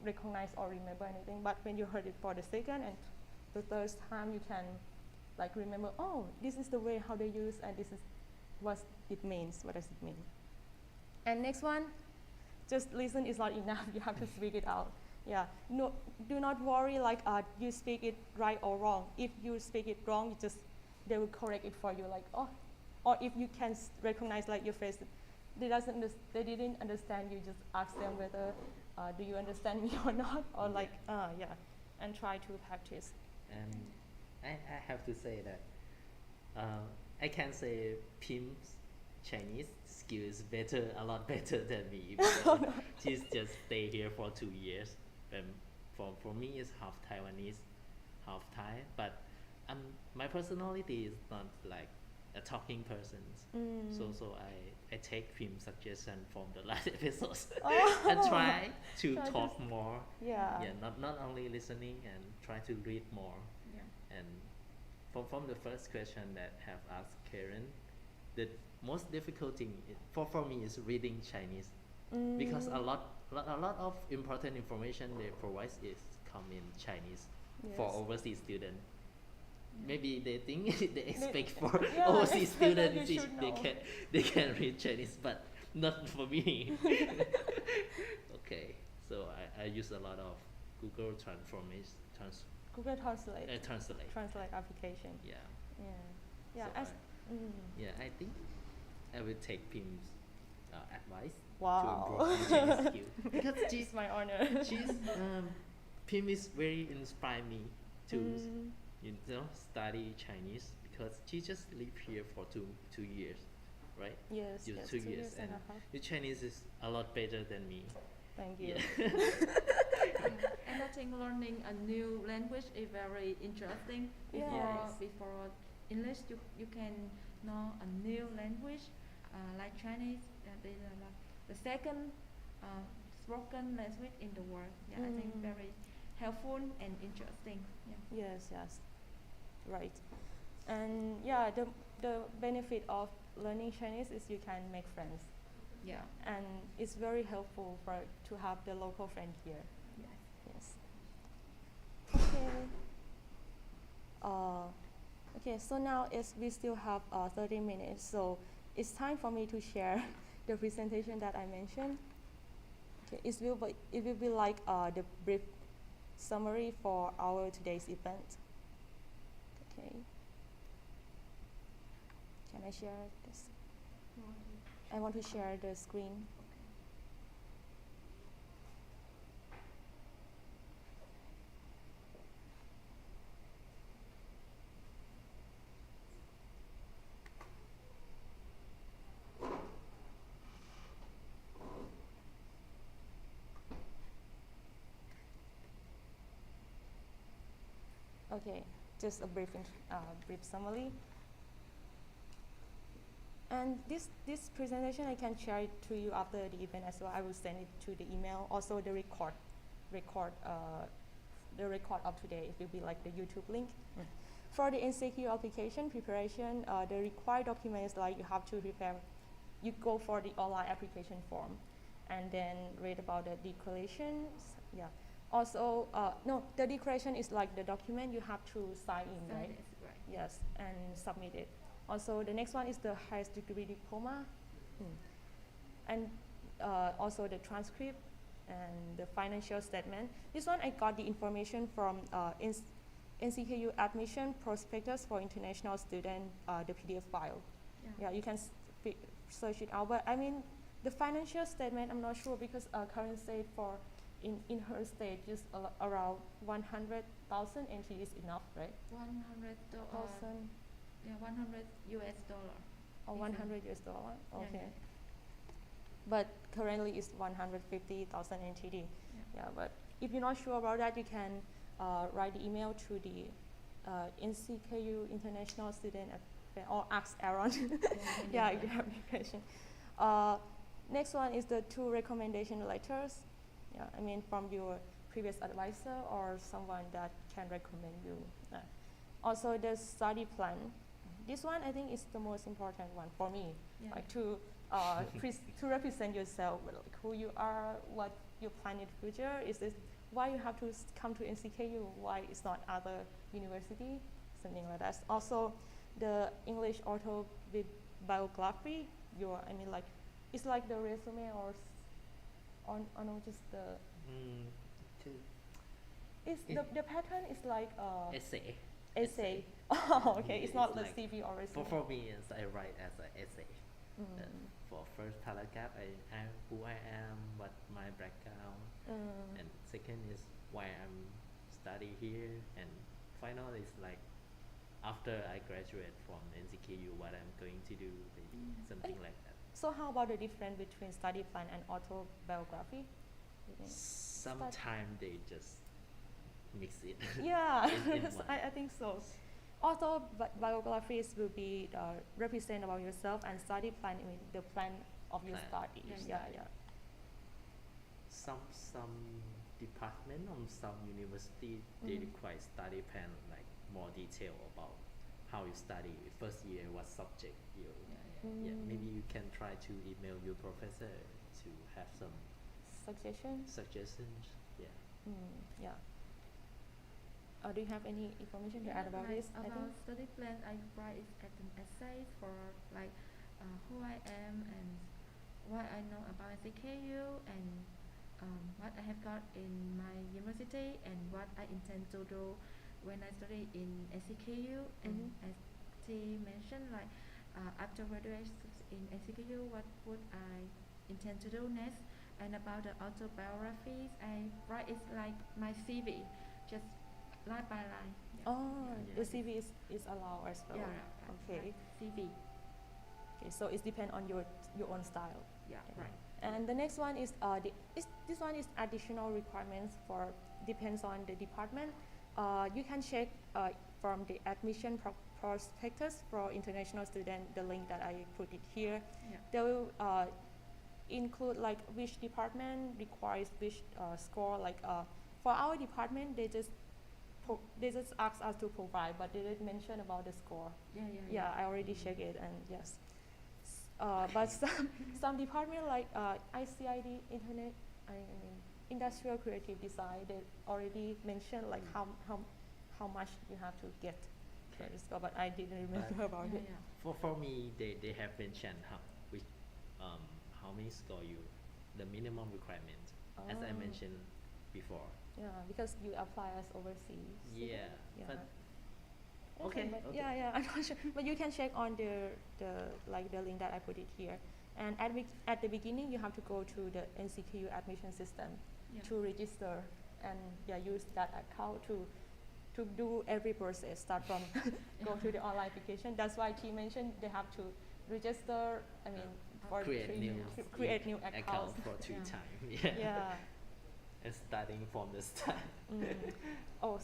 recognize or remember anything. But when you heard it for the second and the third time, you can like remember. Oh, this is the way how they use, and this is what it means. What does it mean? And next one, just listen is not enough. You have to speak it out. Yeah. No, do not worry like you speak it right or wrong. If you speak it wrong, you just they will correct it for you. Like oh. Or if you can recognize like your face, they didn't understand you, just ask them whether do you understand me or not, or like yeah, and try to practice. And I have to say that I can say Pim's Chinese skill is better, a lot better than me. Because she's just stay here for 2 years. And for me, it's half Taiwanese, half Thai. But my personality is not like a talking person. So I take Pim's suggestion from the last episodes and try to talk more. Yeah. Yeah. Not only listening and try to read more. Yeah. And from the first question that have asked Karen, the most difficult thing for me is reading Chinese, because a lot of important information they provide is come in Chinese for overseas students. Maybe they think they expect for overseas students they can read Chinese, but not for me. Okay, so I use a lot of Google Google Translate. Translate Application. Yeah. Yeah. So Yeah. I think I will take Pim's advice Wow. to improve my Chinese skill, because It's my honor. Pim is very inspired me to study Chinese, because she just lived here for two years, right? Yes. 2 years, and a half. your Chinese is a lot better than me. Thank you. Yeah. And I think learning a new language is very interesting. Before English, you can know a new language like Chinese. They are like the second spoken language in the world. Yeah, I think very helpful and interesting. Yeah. Yes. Right. And yeah, the benefit of learning Chinese is you can make friends. Yeah. And it's very helpful to have the local friend here. Yes. Okay. Okay. So now we still have 30 minutes. So it's time for me to share the presentation that I mentioned. Okay. It will be like the brief summary for our today's event. Okay. Can I share this? I want to share the screen. Okay, just a brief summary. And this presentation I can share it to you after the event as well. I will send it to the email. Also the record of today. It will be like the YouTube link. For the NCKU application preparation, the required documents like you have to prepare. You go for the online application form, and then read about the declarations. Yeah. Also, no, the declaration is like the document you have to sign in, right? Yes, and submit it. Also, the next one is the highest degree diploma, and also the transcript and the financial statement. This one I got the information from NCKU admission prospectus for international student, the PDF file. Yeah, you can search it out. But I mean, the financial statement, I'm not sure because current state for in her state, just around 100,000 NT is enough, right? 100 Thousand yeah, 100 US dollar. or Is 100 US dollar. Yeah, Okay. yeah. But currently it's 150,000 NTD. Yeah. Yeah, but if you're not sure about that, you can write the email to the NCKU International Student or ask Aaron. Yeah, if you have any question. Next one is the 2 recommendation letters. Yeah, I mean from your previous advisor or someone that can recommend you. Also the study plan. This one I think is the most important one for me, Yeah. like to to represent yourself, like who you are, what you plan in the future. Is this why you have to come to NCKU? Why it's not other university? Something like that. Also, the English autobiography. I mean, like it's like the resume or no, just the. To It's the pattern is like essay. essay. Oh, okay. It's not the like CV or resume. For me, is I write as an essay. Mm. For first paragraph, I who I am, what my background, and second is why I'm study here, and final is like after I graduate from NCKU, what I'm going to do, maybe something like that. So how about the difference between study plan and autobiography? You think? Sometimes they just mix it. Yeah, in one. I think so. Autobiographies will be represent about yourself, and study plan, I mean the plan of your Plan. studies. Yeah, Yeah, yeah. Some department or some university they require study plan like more detail about how you study first year, what subject you. Yeah, maybe you can try to email your professor to have some Suggestions? suggestions. Yeah. Yeah. Do you have any information to Yeah, add about like this? I think. about study plan, I write it as an essay for like who I am and what I know about NCKU and what I have got in my university and what I intend to do when I study in NCKU. And as T mentioned, like after graduation in NCKU, what would I intend to do next? And about the autobiographies, I write it like my CV, just line by line. Yeah. Oh, Yeah. the CV is allowed as well. Yeah, right, Okay. like CV. Okay, so it depends on your own style. Yeah, Yeah. right. And the next one is this one is additional requirements for depends on the department. You can check from the admission prospectus for international student, the link that I put it here. Yeah. They will include like which department requires which score. Like for our department, they just ask us to provide, but they didn't mention about the score. Yeah, I already checked it, and yes. But some department like ICID, I mean industrial creative design, they already mentioned like how much you have to get for the score, but I didn't remember about it. For me, they have mentioned how many score you, the minimum requirement, as I Oh. mentioned before. Yeah, because you apply as overseas. Yeah, Yeah. but Okay, Okay, but okay. yeah, I'm not sure. But you can check on the link that I put it here. And at the beginning, you have to go to the NCKU admission system to register, and use that account to do every process. Start from go to the online application. That's why she mentioned they have to register. I mean, for create new account accounts. for 2 Yeah. times. Yeah. And starting from the start. Oh,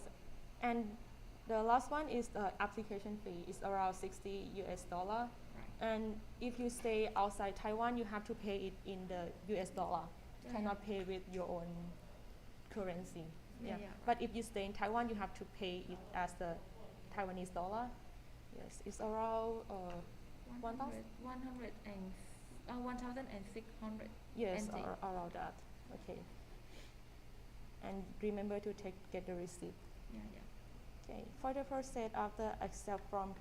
and the last one is the application fee. It's around $60 US. Right. And if you stay outside Taiwan, you have to pay it in the US dollar. Yeah, Cannot pay with your own currency. Yeah. But if you stay in Taiwan, you have to pay it as the Taiwanese dollar. Yes, it's around 1,000. 1,600. Yes, NT. around that. Okay. And remember to get the receipt. Yeah. Okay. For the first set, after accept from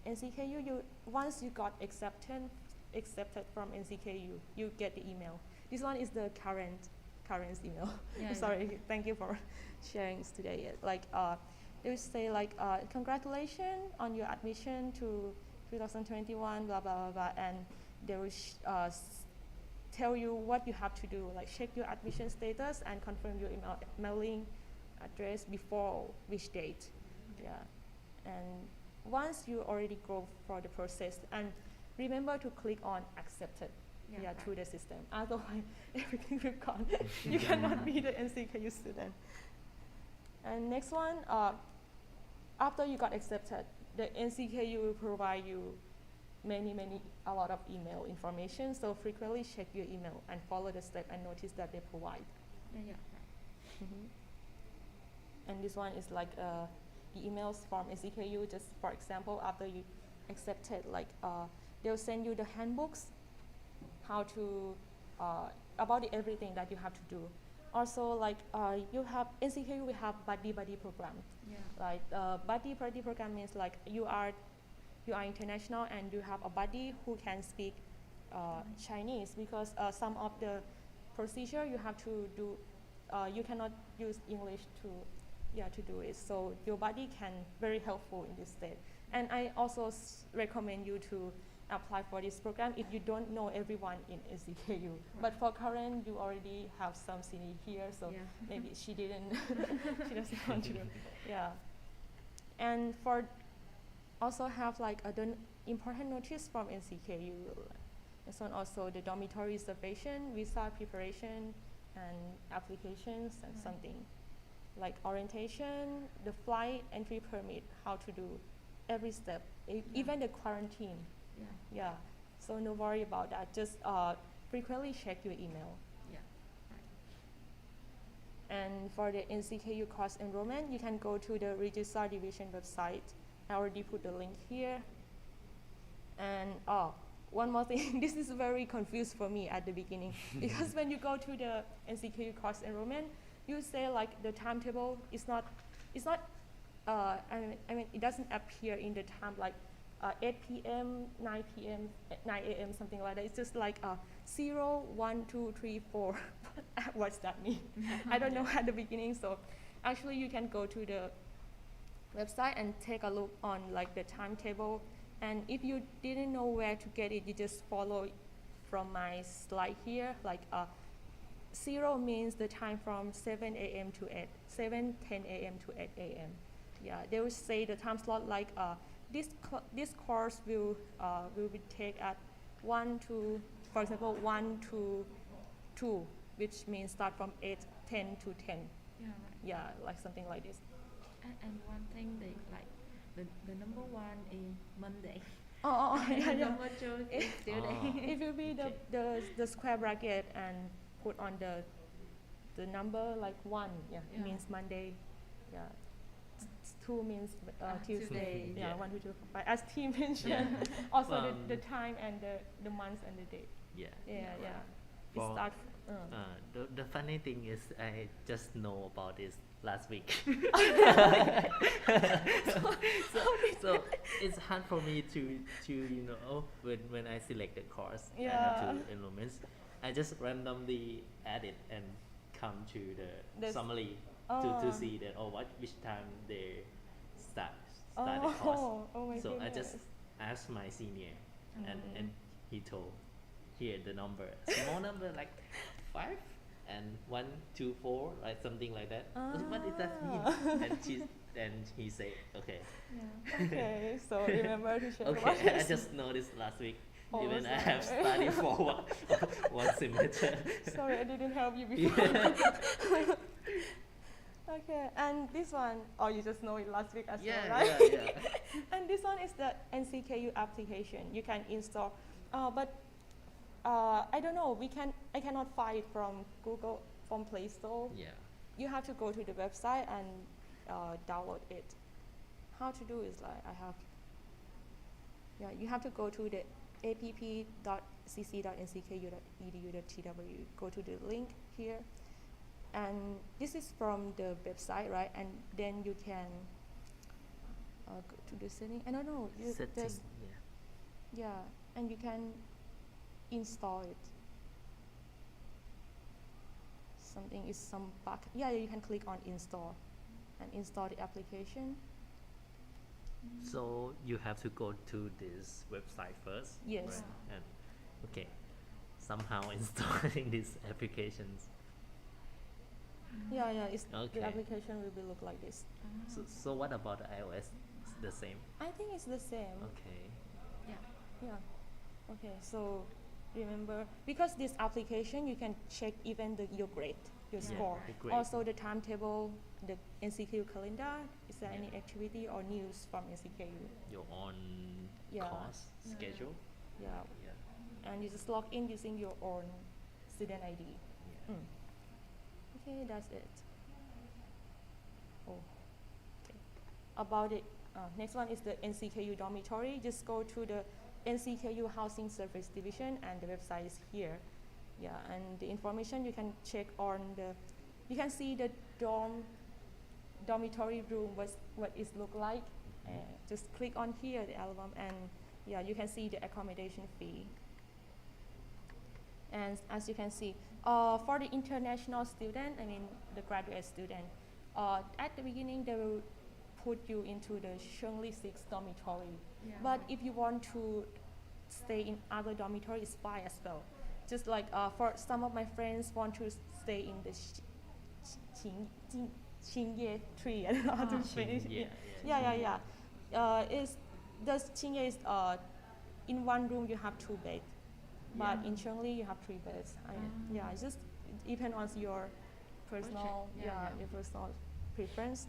NCKU, once you got accepted from NCKU, you get the email. This one is the current email. Yeah, Sorry, thank you for sharing today. Like they will say like congratulations on your admission to 2021, blah blah blah blah, and they will tell you what you have to do, like check your admission status and confirm your mailing address before which date. Yeah, and once you already go for the process, and remember to click on accepted. Yeah, through the system. Otherwise, everything will gone. You cannot be the NCKU student. And next one, after you got accepted, the NCKU will provide you a lot of email information. So frequently check your email and follow the step and notice that they provide. And this one is like the emails from NCKU. Just for example, after you accepted, like they'll send you the handbooks, how to about everything that you have to do. Also, like you have NCKU, we have buddy program. Like buddy program means like you are international and you have a buddy who can speak Chinese, because some of the procedure you have to do, you cannot use English to do it. So your buddy can very helpful in this state. And I also recommend you to apply for this program if you don't know everyone in NCKU. But for Karen, you already have some senior here, so maybe she didn't, she doesn't want to do. Yeah. And for also have like the important notice from NCKU. This one also the dormitory reservation, visa preparation, and applications and something. Like orientation, the flight, entry permit, how to do every step, even the quarantine. Yeah, so no worry about that. Just frequently check your email. And for the NCKU course enrollment, you can go to the Registrar Division website. I already put the link here. And one more thing, this is very confused for me at the beginning, because when you go to the NCKU course enrollment, you say like the timetable is not, I mean it doesn't appear in the time like 8 p.m., 9 p.m., 9 a.m., something like that. It's just like 0, 1, 2, 3, 4. What's that mean? I don't know at the beginning. So actually you can go to the website and take a look on like the timetable. And if you didn't know where to get it, you just follow from my slide here. Like 0 means the time from 7 a.m. to 10 a.m. to 8 a.m. Yeah, they will say the time slot like this course will be take at 1 to, for example, 1 to 2, which means start from 8, 10 to 10. Yeah, like something like this. And one thing they like, the number 1 is Monday. Yeah. Number 2 is Tuesday. It will be the square bracket and put on the number like 1. It means Monday. Yeah. 2 means Tuesday. Tuesday. 1, 2, 3, 4, 5. As T mentioned, also the time and the month and the date. Yeah. It starts. The funny thing is I just know about this last week. so it's hard for me to you know when I select the course and have to enrollments, I just randomly add it and come to the summary to see that which time they start the course. So goodness. I just asked my senior and he told here the number, small number like 5 and 1, 2, 4, like something like that. What does that mean? And he said, okay. Okay, so remember to check. Okay, I just noticed last week. Even I have studied for one semester. Sorry, I didn't help you before. Okay, and this one, you just know it last week as well, right? Yeah. And this one is the NCKU application. You can install, but I don't know. I cannot find it from Google, from Play Store. Yeah. You have to go to the website and download it. How to do is like you have to go to the app.cc.ncku.edu.tw. Go to the link here, and this is from the website, right? And then you can go to the setting. I don't know. Setting. And you can install it. Something is some bug. You can click on install and install the application. So you have to go to this website first. Yes. Right? And okay. somehow installing these applications. Yeah, yeah. Okay. The application will be look like this. So what about the iOS? It's the same. I think it's the same. Okay. Yeah. Okay. So remember, because this application you can check even your grade, your Yeah, score, the grade. also the timetable, the NCKU calendar. Is there any Yeah. activity or news from NCKU? Your own Yeah. course schedule. Yeah. Yeah. And you just log in using your own student ID. Yeah. Okay, that's it. Oh, okay. About it, next one is the NCKU dormitory. Just go to the NCKU Housing Service Division, and the website is here. Yeah, and the information you can check on you can see the dormitory room, what it look like. Just click on here, the album, and yeah, you can see the accommodation fee. And as you can see, for the international student, I mean the graduate student, at the beginning they will put you into the Shengli 6 dormitory. Yeah. But if you want to stay in other dormitory, it's fine as well. Just like for some of my friends want to stay in the Qingye tree. I don't know how to finish it. Yeah. The Qingye is in one room you have 2 beds. But in Shengli you have 3 beds. Yeah, it just depends on your personal, your personal preference.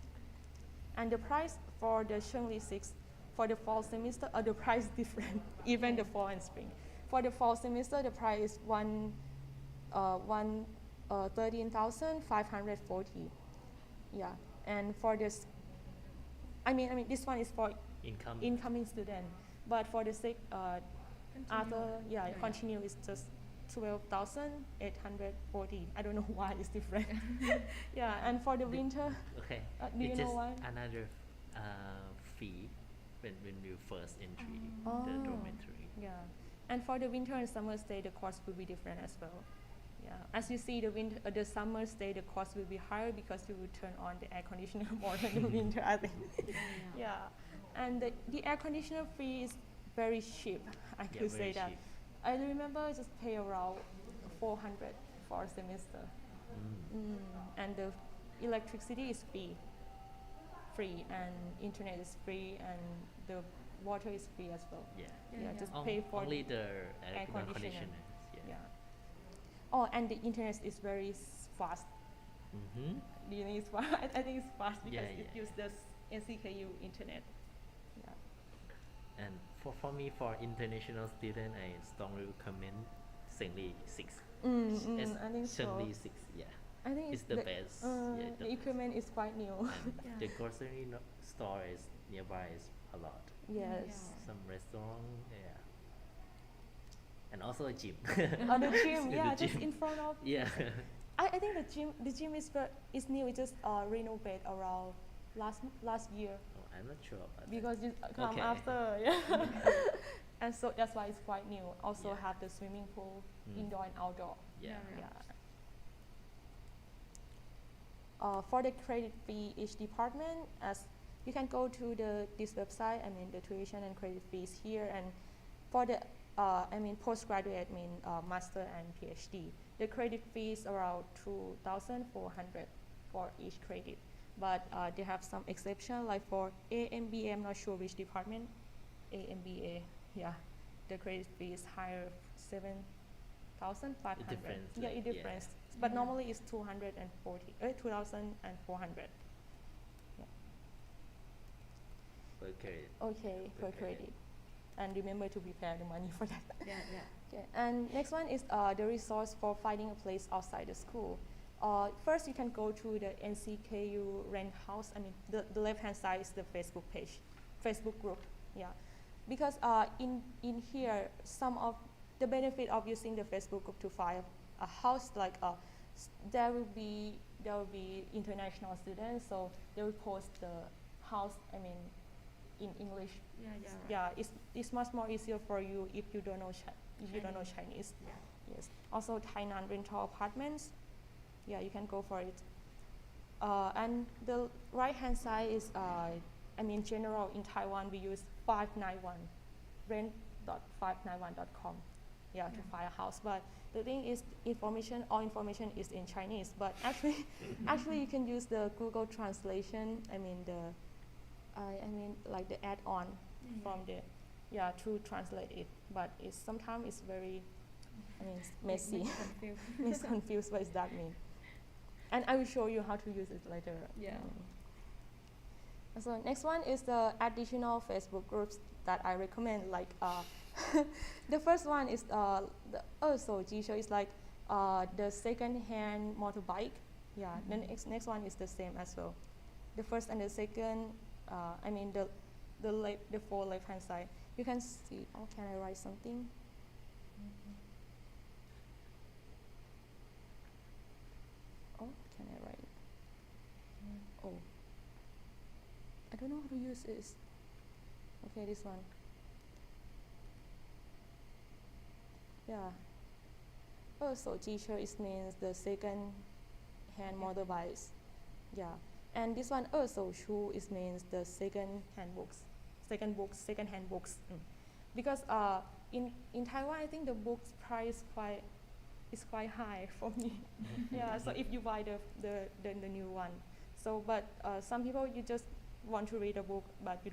And the price for the Shengli 6 for the fall semester, the price is different, even the fall and spring. For the fall semester, the price is 13,540. Yeah, and for this, I mean this one is for incoming student, but for the continue is just 12,840. I don't know why it's different. Yeah, and for the winter, Okay. do you It's know just why? another fee when you first entry Oh. the dormitory. Yeah, and for the winter and summer stay, the cost will be different as well. Yeah, as you see, the summer stay, the cost will be higher because you will turn on the air conditioner more than the winter, I think. Yeah, and the air conditioner fee is very cheap. I could say very that. cheap. I remember I just pay around 400 for a semester. And the electricity is free, and internet is free, and the water is free as well. Yeah. Just pay for only the air conditioner. conditioners. Yeah. Oh, and the internet is very fast. Mm-hmm. Do you think it's fast? I think it's fast because Yeah, it yeah. uses the NCKU internet. Yeah. And for me, for international student, I strongly recommend Shengli 6. I think so. Shengli 6, yeah. I think It's the best. Yeah, the equipment is quite new. And the grocery store is nearby is a lot. Yes. Some restaurant, yeah. And also a gym. The gym, The yeah, just gym. in front of. Yeah. I think the gym is new. It just renovated around last year Oh, I'm not sure about that. because it come Okay. after. Yeah. And so that's why it's quite new. Also Yeah. have the swimming pool, Mm. indoor and outdoor. Yeah. For the credit fee, each department, as you can go to this website. I mean the tuition and credit fees here, and for the postgraduate, master and PhD, the credit fee is around 2,400 for each credit. But they have some exception, like for AMBA, I'm not sure which department. AMBA, yeah, the credit fee is higher, 7,500. difference, Yeah, like, it yeah. difference. But normally it's 2,400. Per credit. Okay, Per per credit. credit. And remember to prepare the money for that. Yeah. Okay. And next one is the resource for finding a place outside the school. First, you can go to the NCKU rent house. I mean, the left-hand side is the Facebook page, Facebook group. Yeah, because in here, some of the benefit of using the Facebook group to find a house, like there will be international students, so they will post the house. I mean, in English. Yeah, it's much more easier for you if you don't know Chinese. Yes. Also, Taiwan rental apartments. Yeah, you can go for it. And the right-hand side is, general in Taiwan we use 591, rent.591.com. to find a house. But the thing is, all information is in Chinese. But actually, you can use the Google translation. I mean like the add-on from the to translate it. But sometimes it's very messy. Makes confused. What does that mean? And I will show you how to use it later. Yeah. So next one is the additional Facebook groups that I recommend. Like the first one is the Jisho is like the second-hand motorbike. Yeah. Then next one is the same as well. The first and the second. The four left-hand side. You can see. Oh, can I write something? Oh, can I write? Oh, I don't know how to use this. Okay, this one. Yeah. Also, Jisho means the second-hand motorbikes. Yeah. And this one also Shu means the second-hand books. Second-hand books. Because in Taiwan, I think the books price is quite high for me. Yeah. So if you buy the new one, but some people you just want to read a book, but you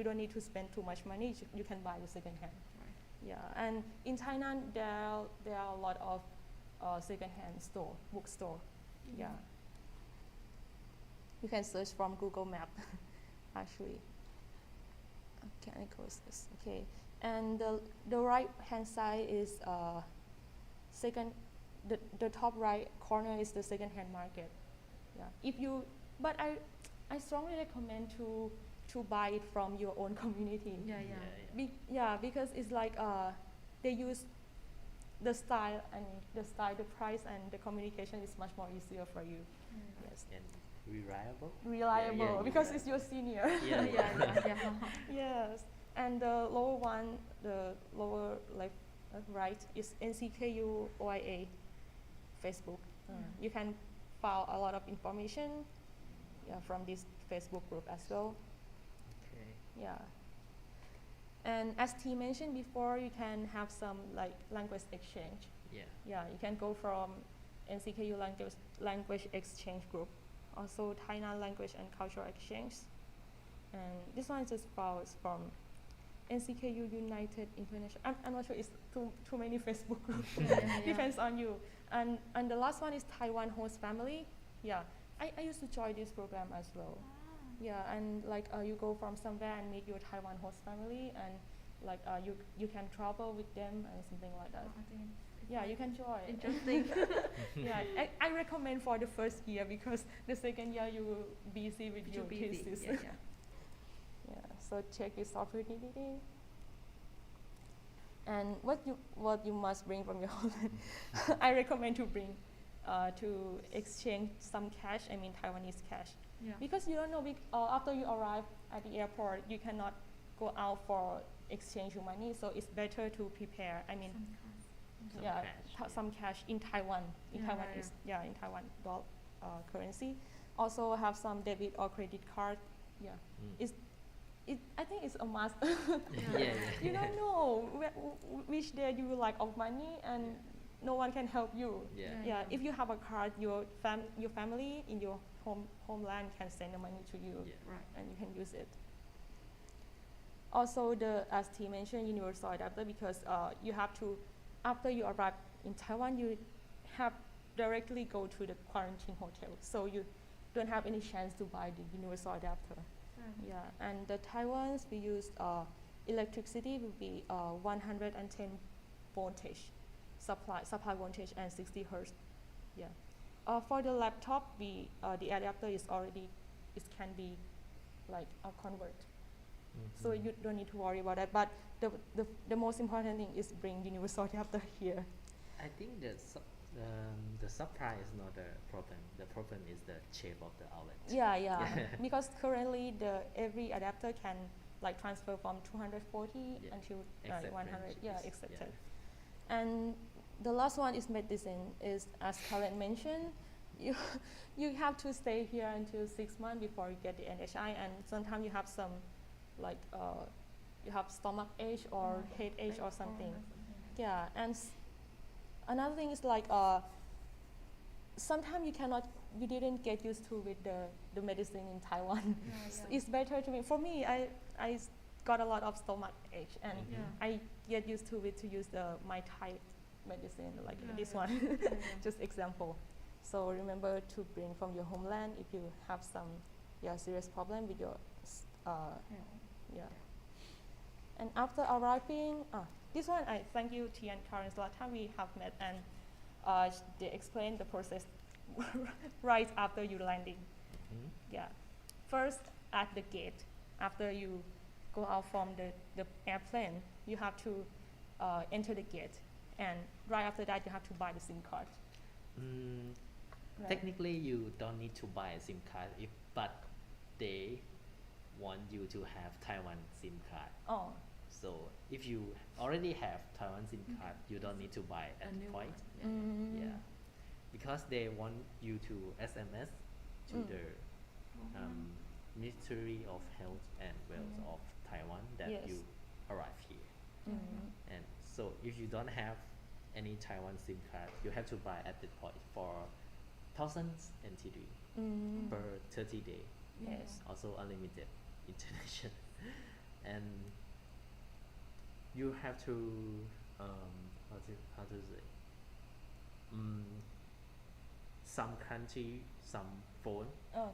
don't need to spend too much money. You can buy the second-hand. Right. Yeah. And in China, there are a lot of second-hand bookstore. Yeah. You can search from Google Map, actually. Can I close this? Okay. And the right-hand side is the top right corner is the second-hand market. Yeah. But I strongly recommend to buy it from your own community. Yeah. Because it's like they use the style, the price, and the communication is much more easier for you. Yes. And reliable. Reliable because it's your senior. Yeah. Yes. And the lower one, the lower left, right is NCKU OIA Facebook. You can find a lot of information from this Facebook group as well. Okay. Yeah. And as T mentioned before, you can have some like language exchange. Yeah. Yeah, you can go from NCKU language exchange group, also Tainan language and cultural exchange. And this one is just from NCKU United International. I'm not sure, it's too many Facebook groups. Depends on you. And the last one is Taiwan host family. Yeah, I used to join this program as well. Yeah, and like you go from somewhere and meet your Taiwan host family, and like you can travel with them and something like that. Yeah, you can join. Interesting. Yeah, I recommend for the first year because the second year you will be busy with your cases. Yeah, so check this opportunity. And what you must bring from your homeland, I recommend to bring to exchange some cash. I mean Taiwanese cash. Yeah. Because you don't know, after you arrive at the airport, you cannot go out for exchange your money. So it's better to prepare. I mean, some cash in Taiwan. In Taiwan currency. Also have some debit or credit card. Yeah, I think it's a must. You don't know which day you will lack of money, and no one can help you. Yeah. If you have a card, your family in your homeland can send the money to you, and you can use it. Also, as T mentioned, universal adapter, because you have to, after you arrive in Taiwan, you have directly go to the quarantine hotel, so you don't have any chance to buy the universal adapter. Yeah, and the Taiwan's we use electricity will be 110 voltage supply voltage and 60 hertz. Yeah. For the laptop, the adapter can be like a convert. So you don't need to worry about that. But the most important thing is bring universal adapter here. I think the supply is not the problem. The problem is the shape of the outlet. Yeah. Because currently every adapter can like transfer from 240 until 100. Accepted. And the last one is medicine. Is as Karen mentioned, you have to stay here until 6 months before you get the NHI, and sometimes you have some like you have stomach ache or headache or something. Yeah, and another thing is like sometimes you didn't get used to with the medicine in Taiwan. So it's better to me. For me, I got a lot of stomach ache, and I get used to it to use my Thai medicine like this one. Just example. So remember to bring from your homeland if you have some serious problem with your And after arriving, this one I thank you T and Karen. Last time we have met and they explained the process right after you landing. Yeah, first at the gate, after you go out from the airplane, you have to enter the gate, and right after that you have to buy the SIM card. Right. Technically, you don't need to buy a SIM card, but they want you to have Taiwan SIM card. Oh. So if you already have Taiwan SIM card, you don't need to buy at the point. Yeah, because they want you to SMS to the Ministry of Health and Welfare of Taiwan that you arrive here. And so if you don't have any Taiwan SIM card, you have to buy at the point for 1,000 NTD per 30 day. Yes. Also unlimited international. And you have to how to say some country, some phone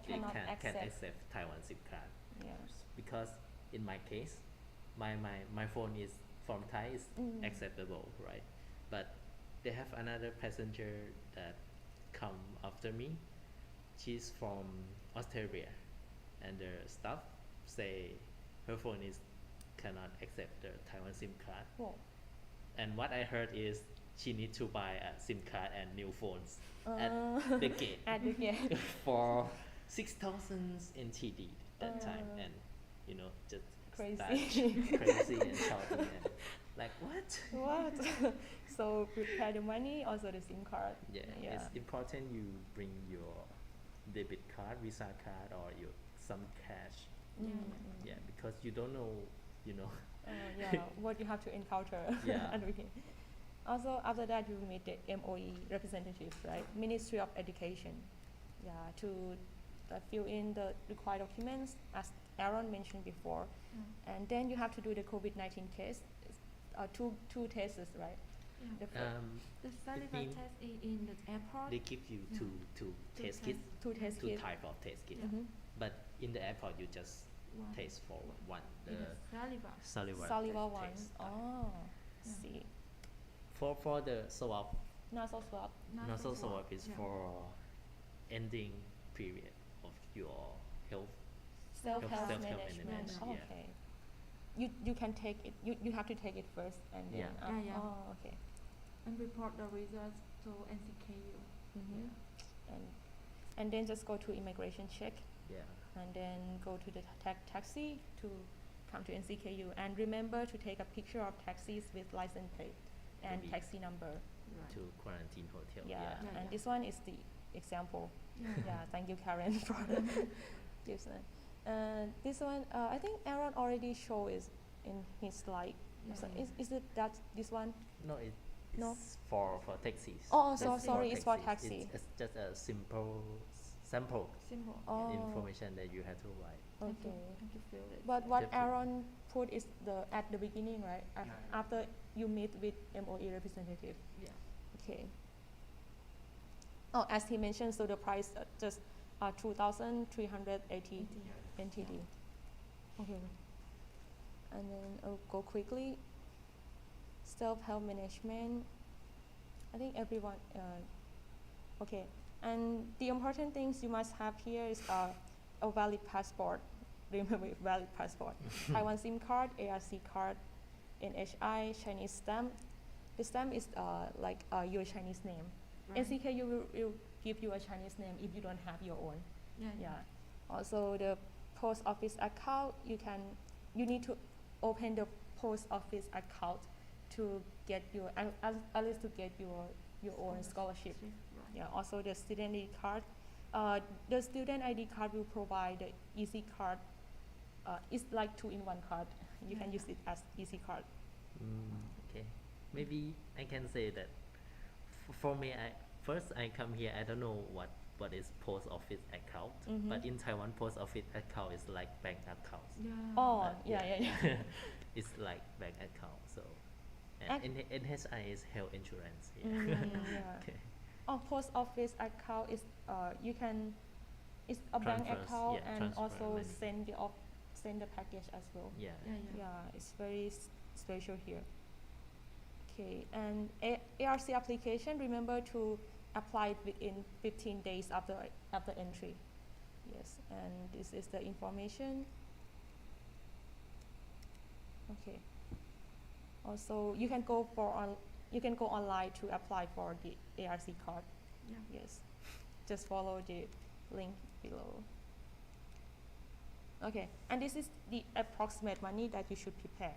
they can accept Taiwan SIM card. Yes. Because in my case, my phone is from Thai is acceptable, right? But they have another passenger that come after me. She's from Australia, and the staff say her phone cannot accept the Taiwan SIM card. Whoa. And what I heard is she needs to buy a SIM card and new phones at the gate. At the gate. For 6,000 NTD that time, and just crazy. Crazy and shouting and like what? What? So prepare the money, also the SIM card. Yeah, it's important you bring your debit card, Visa card, or some cash. Yeah, because you don't know, what you have to encounter. Yeah. Also, after that, you meet the MOE representative, right? Ministry of Education. Yeah, to fill in the required documents, as Aaron mentioned before. And then you have to do the COVID-19 test. Two tests, right? Yeah. The The saliva test is in the airport. They give you two test kits, two test two kits. type of test kits. But in the airport, you just taste for one. The Saliva one. test. Oh, see. For the swab, Nasal swab. nasal swab is for ending period of your health. Self-health Self-health management. management, Oh, yeah. okay. You can take it. You have to take it first, and then. Yeah. Oh, okay. And report the results to NCKU. And then just go to immigration check, Yeah. and then go to the taxi to come to NCKU. And remember to take a picture of taxis with license plate and Maybe. taxi number. To quarantine hotel. Yeah. Yeah. And this one is the example. Yeah. Thank you, Karen, for this one. This one, I think Aaron already showed it in his slide. So is it this one? No, it's No? for taxis. Oh, That's so for sorry, it's for taxis. taxi. It's just a simple sample Simple. Oh. information that you have to write. Okay. Thank you, fill it. But what Definitely. Aaron put is at the beginning, right? After you meet with MOE representative. Yeah. Okay. Oh, as he mentioned, so the price just 2,380 NTD. Okay. And then I'll go quickly. Self-help management. I think everyone. Okay. And the important things you must have here is a valid passport. Remember, valid passport. Taiwan SIM card, ARC card, NHI, Chinese stamp. The stamp is like your Chinese name. Right. NCKU will give you a Chinese name if you don't have your own. Yeah. Also, the post office account, you need to open the post office account to get your at least to get your own scholarship. Right. Yeah. Also, the student ID card. The student ID card will provide the easy card. It's like 2-in-1 card. You can use it as easy card. Okay. Maybe I can say that for me, I come here, I don't know what is post office account, but in Taiwan, post office account is like bank account. Yeah. Oh, yeah. It's like bank account. So, Ac- and NHI is health insurance. Yeah. Yeah. Okay. Oh, post office account is you can it's a bank Transfers, account yeah, and transfer also money. send the package as well. Yeah. Yeah, it's very special here. Okay, and ARC application, remember to apply it within 15 days after entry. Yes, and this is the information. Okay. Also, you can go online to apply for the ARC card. Yeah. Yes, just follow the link below. Okay, and this is the approximate money that you should prepare.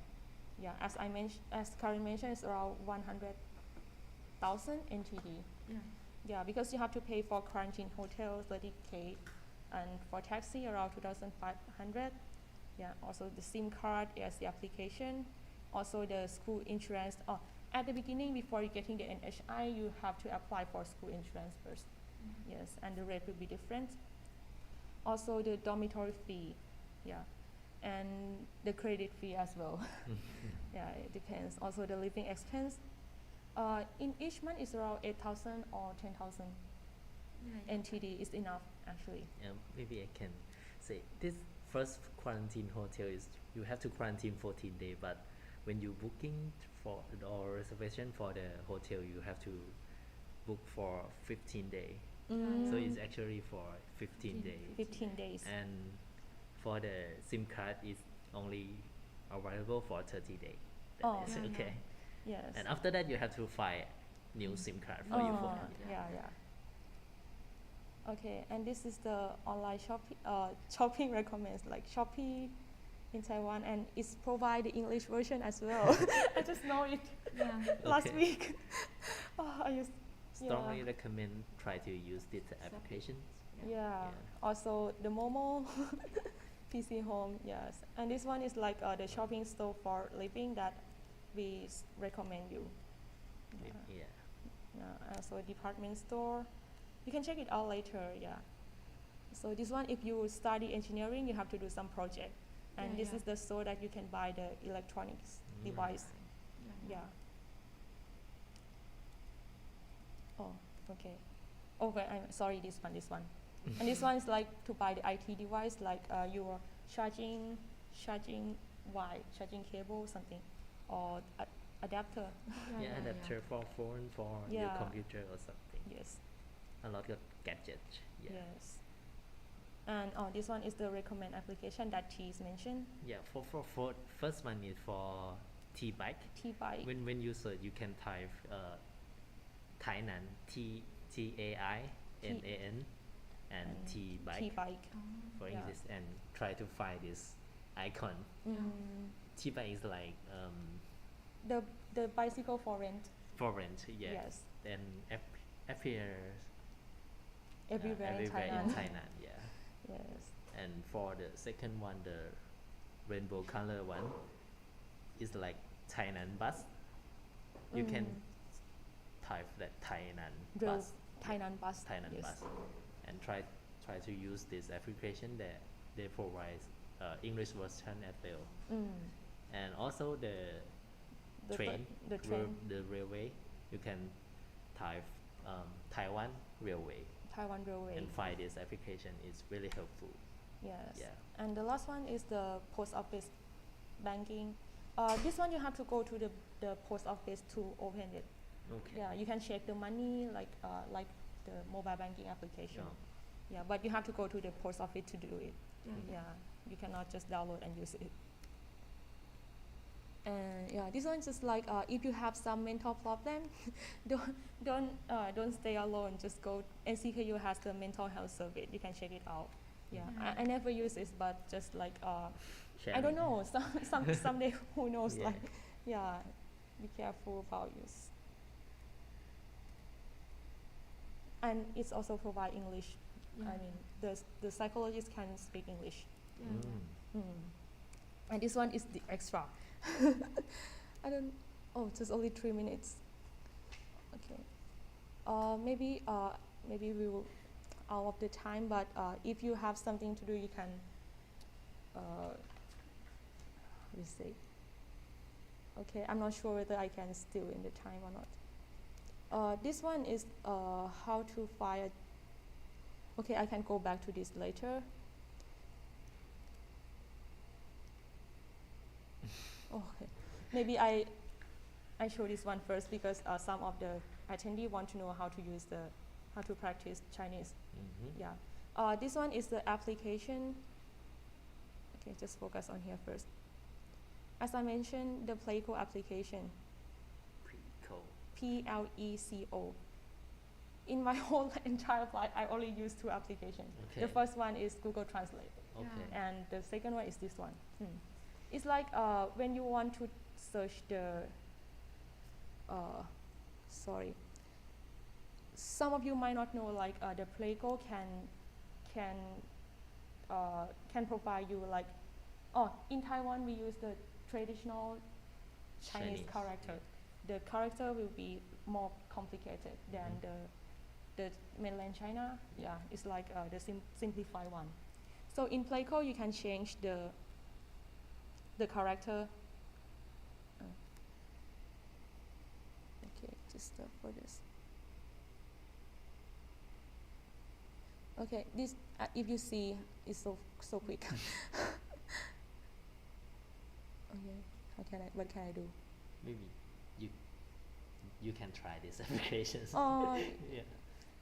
Yeah, as Karin mentioned, it's around 100,000 NTD. Yeah. Yeah, because you have to pay for quarantine hotel 30K, and for taxi around 2,500. Yeah, also the SIM card, ARC application, also the school insurance. Oh, at the beginning, before you getting the NHI, you have to apply for school insurance first. Yes, and the rate will be different. Also the dormitory fee, yeah, and the credit fee as well. Yeah, it depends. Also the living expense. In each month is around 8,000 or 10,000 Yeah. NTD is enough actually. Maybe I can say this first quarantine hotel is you have to quarantine 14 days, but when you booking for or reservation for the hotel, you have to book for 15 days. So it's actually for 15 days. 15 days. And for the SIM card, it's only available for 30 days. That Oh. is Yeah, okay. Yes. And after that, you have to find new SIM card for your phone. Yeah. Okay, and this is the online shopping recommends like Shopee in Taiwan, and it's provide the English version as well. I just know it Yeah. last Okay. week. I used Strongly recommend try to use this application. yeah. Also the Momo PC Home, yes. And this one is like the shopping store for living that we recommend you. Yeah. Yeah, also department store. You can check it out later, yeah. So this one, if you study engineering, you have to do some project. And this is the store that you can buy the electronics device. Yeah. Oh, okay. Okay, I'm sorry, this one. And this one is like to buy the IT device, like your charging wire, charging cable, something, or adapter. Yeah, adapter for phone, for your Yeah. computer or something. Yes. A lot of gadgets. Yeah. Yes. And this one is the recommend application that T's mentioned. Yeah. For first one is for T-bike. T-bike. When you search, you can type Tainan TAINAN and T-bike T-bike. for yeah. English, and try to find this icon. T-bike is like The bicycle for rent. for rent. Yeah. Yes. Then appears Everywhere in in Thailand. Thailand. Yeah. Yes. And for the second one, the rainbow color one, is like Thailand bus. You can type that Thailand The bus. Thailand bus. Thailand yes. bus, and try to use this application that they provide English version as well. And also the The train, the train. the railway, you can type Taiwan railway Taiwan Railway. and find this application. It's really helpful. Yes. Yeah. And the last one is the post office banking. This one you have to go to the post office to open it. Okay. Yeah, you can check the money like the mobile banking application. Yeah. Yeah, but you have to go to the post office to do it. Yeah. Yeah, you cannot just download and use it. And yeah, this one is just like if you have some mental problem, don't stay alone. Just go. NCKU has the mental health service. You can check it out. Yeah, I never use it, but just like I don't know. Someday who knows? Yeah. Like, yeah, be careful about use. And it's also provide English. I mean, the psychologist can speak English. Mm. And this one is the extra. I don't. Oh, just only 3 minutes. Okay. Maybe we will out of the time, but if you have something to do, you can. Let's see. Okay, I'm not sure whether I can still in the time or not. This one is how to fire. Okay, I can go back to this later. Okay, maybe I show this one first because some of the attendees want to know how to practice Chinese. Yeah. This one is the application. Okay, just focus on here first. As I mentioned, the Pleco application. Pleco. In my whole entire life, I only use 2 applications. Okay. The first one is Google Translate, Okay. and the second one is this one. It's like when you want to search the. Sorry. Some of you might not know, like the Pleco can provide you like. In Taiwan we use the traditional Chinese character. The character will be more complicated than the mainland China. Yeah, it's like the simplified one. So in Pleco you can change the character. Okay, just for this. Okay, this if you see is so quick. Okay, what can I do? Maybe you can try this application. Oh, Yeah.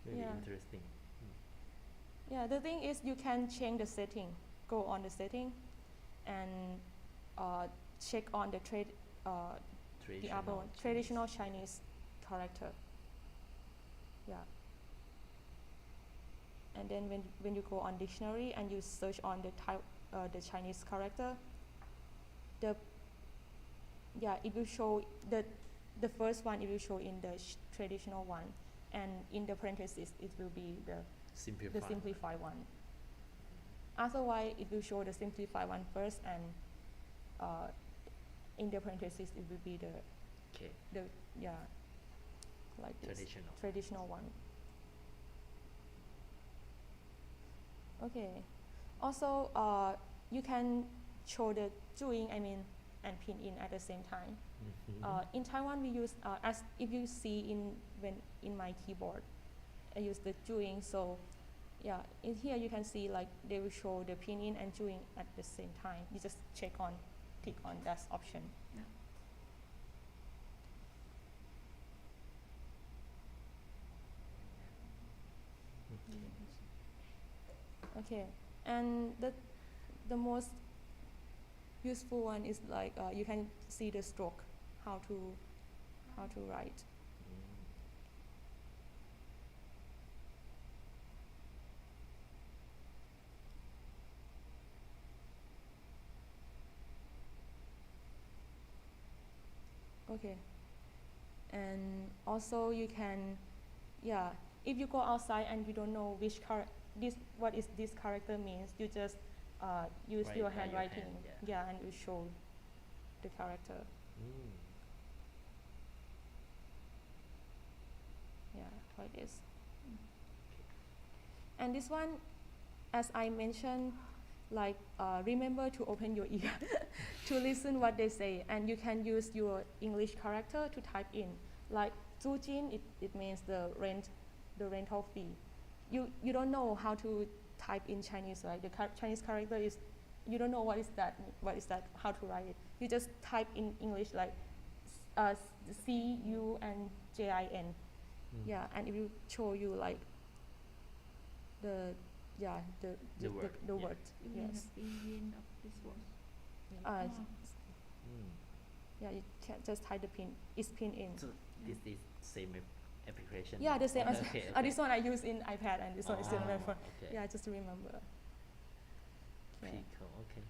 Maybe yeah. interesting. Yeah, the thing is you can change the setting. Go on the setting and check on the traditional Chinese character. Yeah. And then when you go on dictionary and you search on the Chinese character, it will show the first one. It will show in the traditional one, and in the parentheses it will be the simplified one. Otherwise, it will show the simplified one first, and in the parentheses it will be the like this traditional one. Okay. Also, you can show the Zhuyin, and pinyin at the same time. In Taiwan, we use as if you see in my keyboard, I use the Zhuyin. So, yeah, in here you can see like they will show the pinyin and Zhuyin at the same time. You just tick on that option. Yeah. Okay, and the most useful one is like you can see the stroke, how to write. Okay, and also you can, if you go outside and you don't know what is this character means, you just use your handwriting, and you show the character. Yeah, like this. And this one, as I mentioned, like remember to open your ear to listen what they say, and you can use your English character to type in. Like 租金, it means the rental fee. You don't know how to type in Chinese, right? The Chinese character is, you don't know what is that, how to write it. You just type in English like CU and JIN. Yeah, and it will show you like the word. You Yes. have pinyin of this word. Yeah, you can just type the pin. It's pin in. So this is same application. Yeah, the same. Okay. This one I use in iPad, and this one is still on my phone. Okay. Yeah, just to remember. Yeah. Pretty cool. Okay.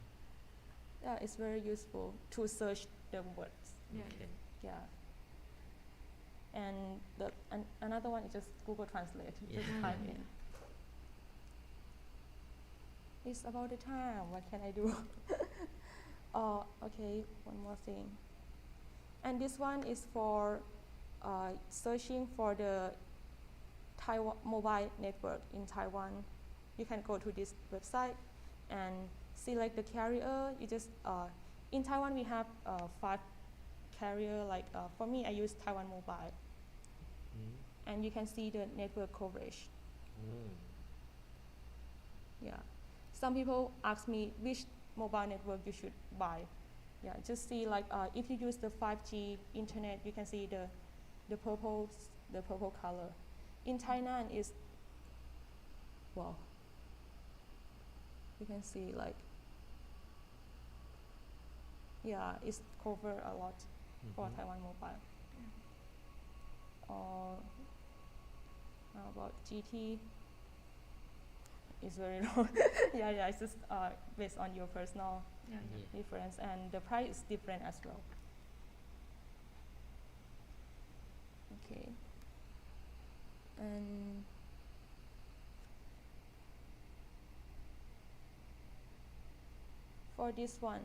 Yeah, it's very useful to search the words. Yeah. Okay. Yeah. And another one is just Google Translate. Just type in. It's about the time. What can I do? Okay, one more thing. And this one is for searching for the Taiwan mobile network in Taiwan. You can go to this website and select the carrier. You just in Taiwan we have 5 carrier. Like for me, I use Taiwan Mobile, and you can see the network coverage. Yeah, some people ask me which mobile network you should buy. Yeah, just see like if you use the 5G internet, you can see the purple color. In Tainan is wow. You can see like yeah, it's covered a lot for Taiwan Mobile. Or how about GT? It's very low. yeah, it's just based on your personal difference, and the price is different as well. Okay. And for this one,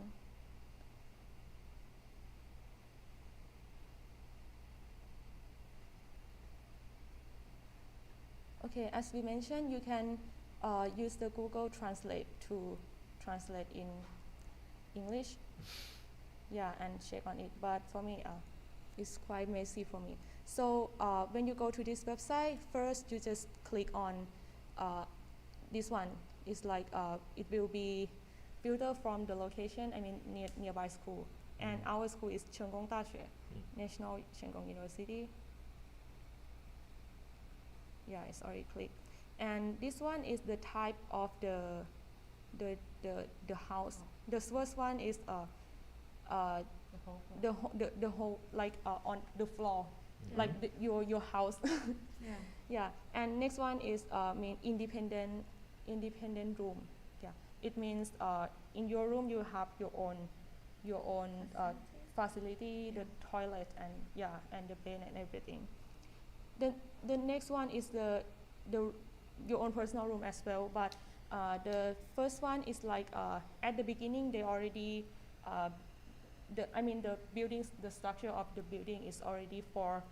okay, as we mentioned, you can use the Google Translate to translate in English. Yeah, and check on it. But for me, it's quite messy for me. So when you go to this website, first you just click on this one. It's like it will be filtered from the location. I mean nearby school. And our school is Cheung Kong Daxue, National Cheung Kong University. Yeah, it's already clicked. And this one is the type of the house. The first one is the whole like on the floor, like your house. Yeah. And next one is mean independent room. Yeah. It means in your room you have your own facility, the toilet and and the bed and everything. The next one is your own personal room as well, but the first one is like at the beginning they already the buildings, the structure of the building is already for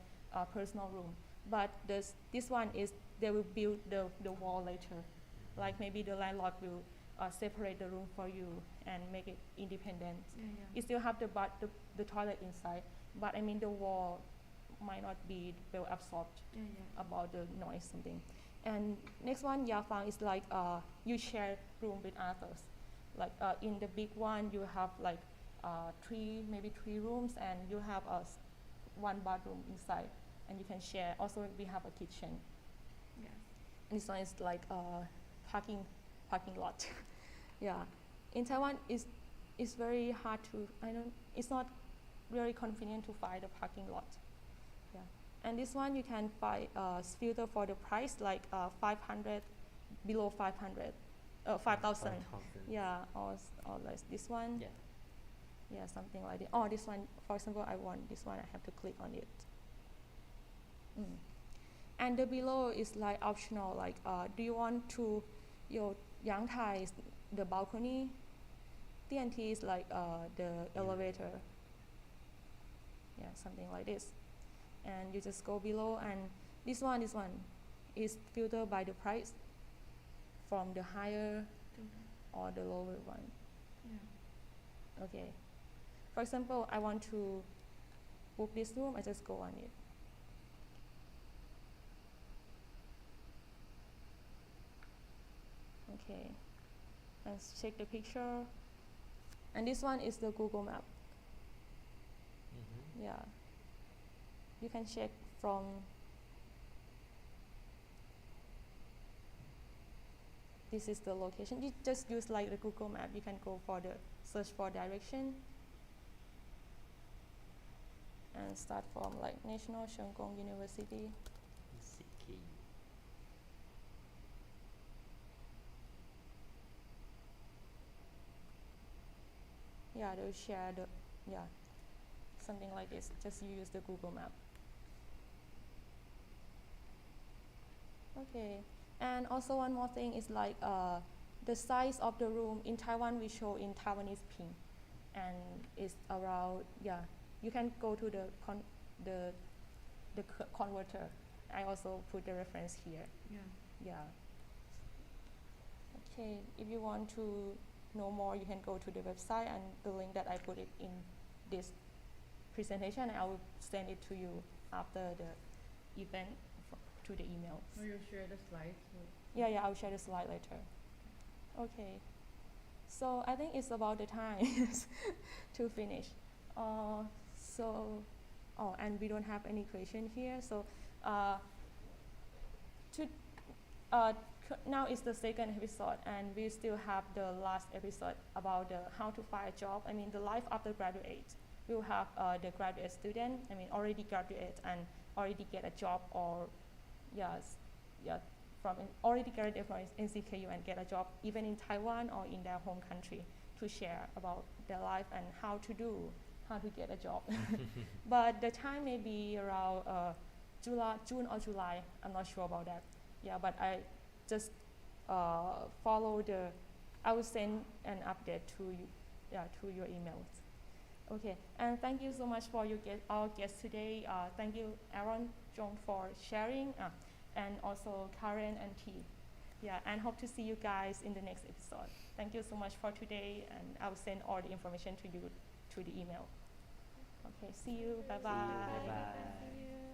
personal room, but this one is they will build the wall later, like maybe the landlord will separate the room for you and make it independent. You still have the toilet inside, but I mean the wall might not be well absorbed about the noise something. And next one, Yafang, is like you share room with others. Like in the big one, you have like maybe three rooms, and you have one bathroom inside, and you can share. Also, we have a kitchen. And this one is like parking lot. Yeah, in Taiwan, it's very hard to. It's not very convenient to find a parking lot. And this one you can find filter for the price like 500, below 500, 5,000. Yeah, or less. This one. Yeah, something like that. Oh, this one, for example, I want this one. I have to click on it. And the below is like optional. Like, do you want to your Yangtai is the balcony? TNT is like the elevator. Yeah, something like this. And you just go below, and this one is filtered by the price from the higher or the lower one. Okay. For example, I want to book this room, I just go on it. Okay. Let's check the picture. And this one is the Google Map. Yeah. You can check from this is the location. You just use like the Google Map. You can go for the search for direction and start from like National Cheung Kong University. NCKU. Yeah, they'll share something like this. Just use the Google Map. Okay, and also one more thing is like the size of the room in Taiwan we show in Taiwanese pin, and it's around You can go to the converter. I also put the reference here. Yeah. Yeah. Okay, if you want to know more, you can go to the website and the link that I put it in this presentation, I will send it to you after the event to the email. Will you share the slides? Yeah, I'll share the slide later. Okay, so I think it's about the time to finish. And we don't have any question here. So now is the second episode, and we still have the last episode about the how to find a job. I mean, the life after graduate. We'll have the graduate student. I mean, already graduate and already get a job, or already graduated from NCKU and get a job even in Taiwan or in their home country, to share about their life and how to get a job. But the time may be around June or July. I'm not sure about that. Yeah, but I just follow I will send an update to you, to your emails. Okay, and thank you so much for our guests today. Thank you, Aaron, John, for sharing, and also Karen and T. Yeah, and hope to see you guys in the next episode. Thank you so much for today, and I will send all the information to you through the email. Okay, see you. Bye-bye. See you. Bye-bye. See you.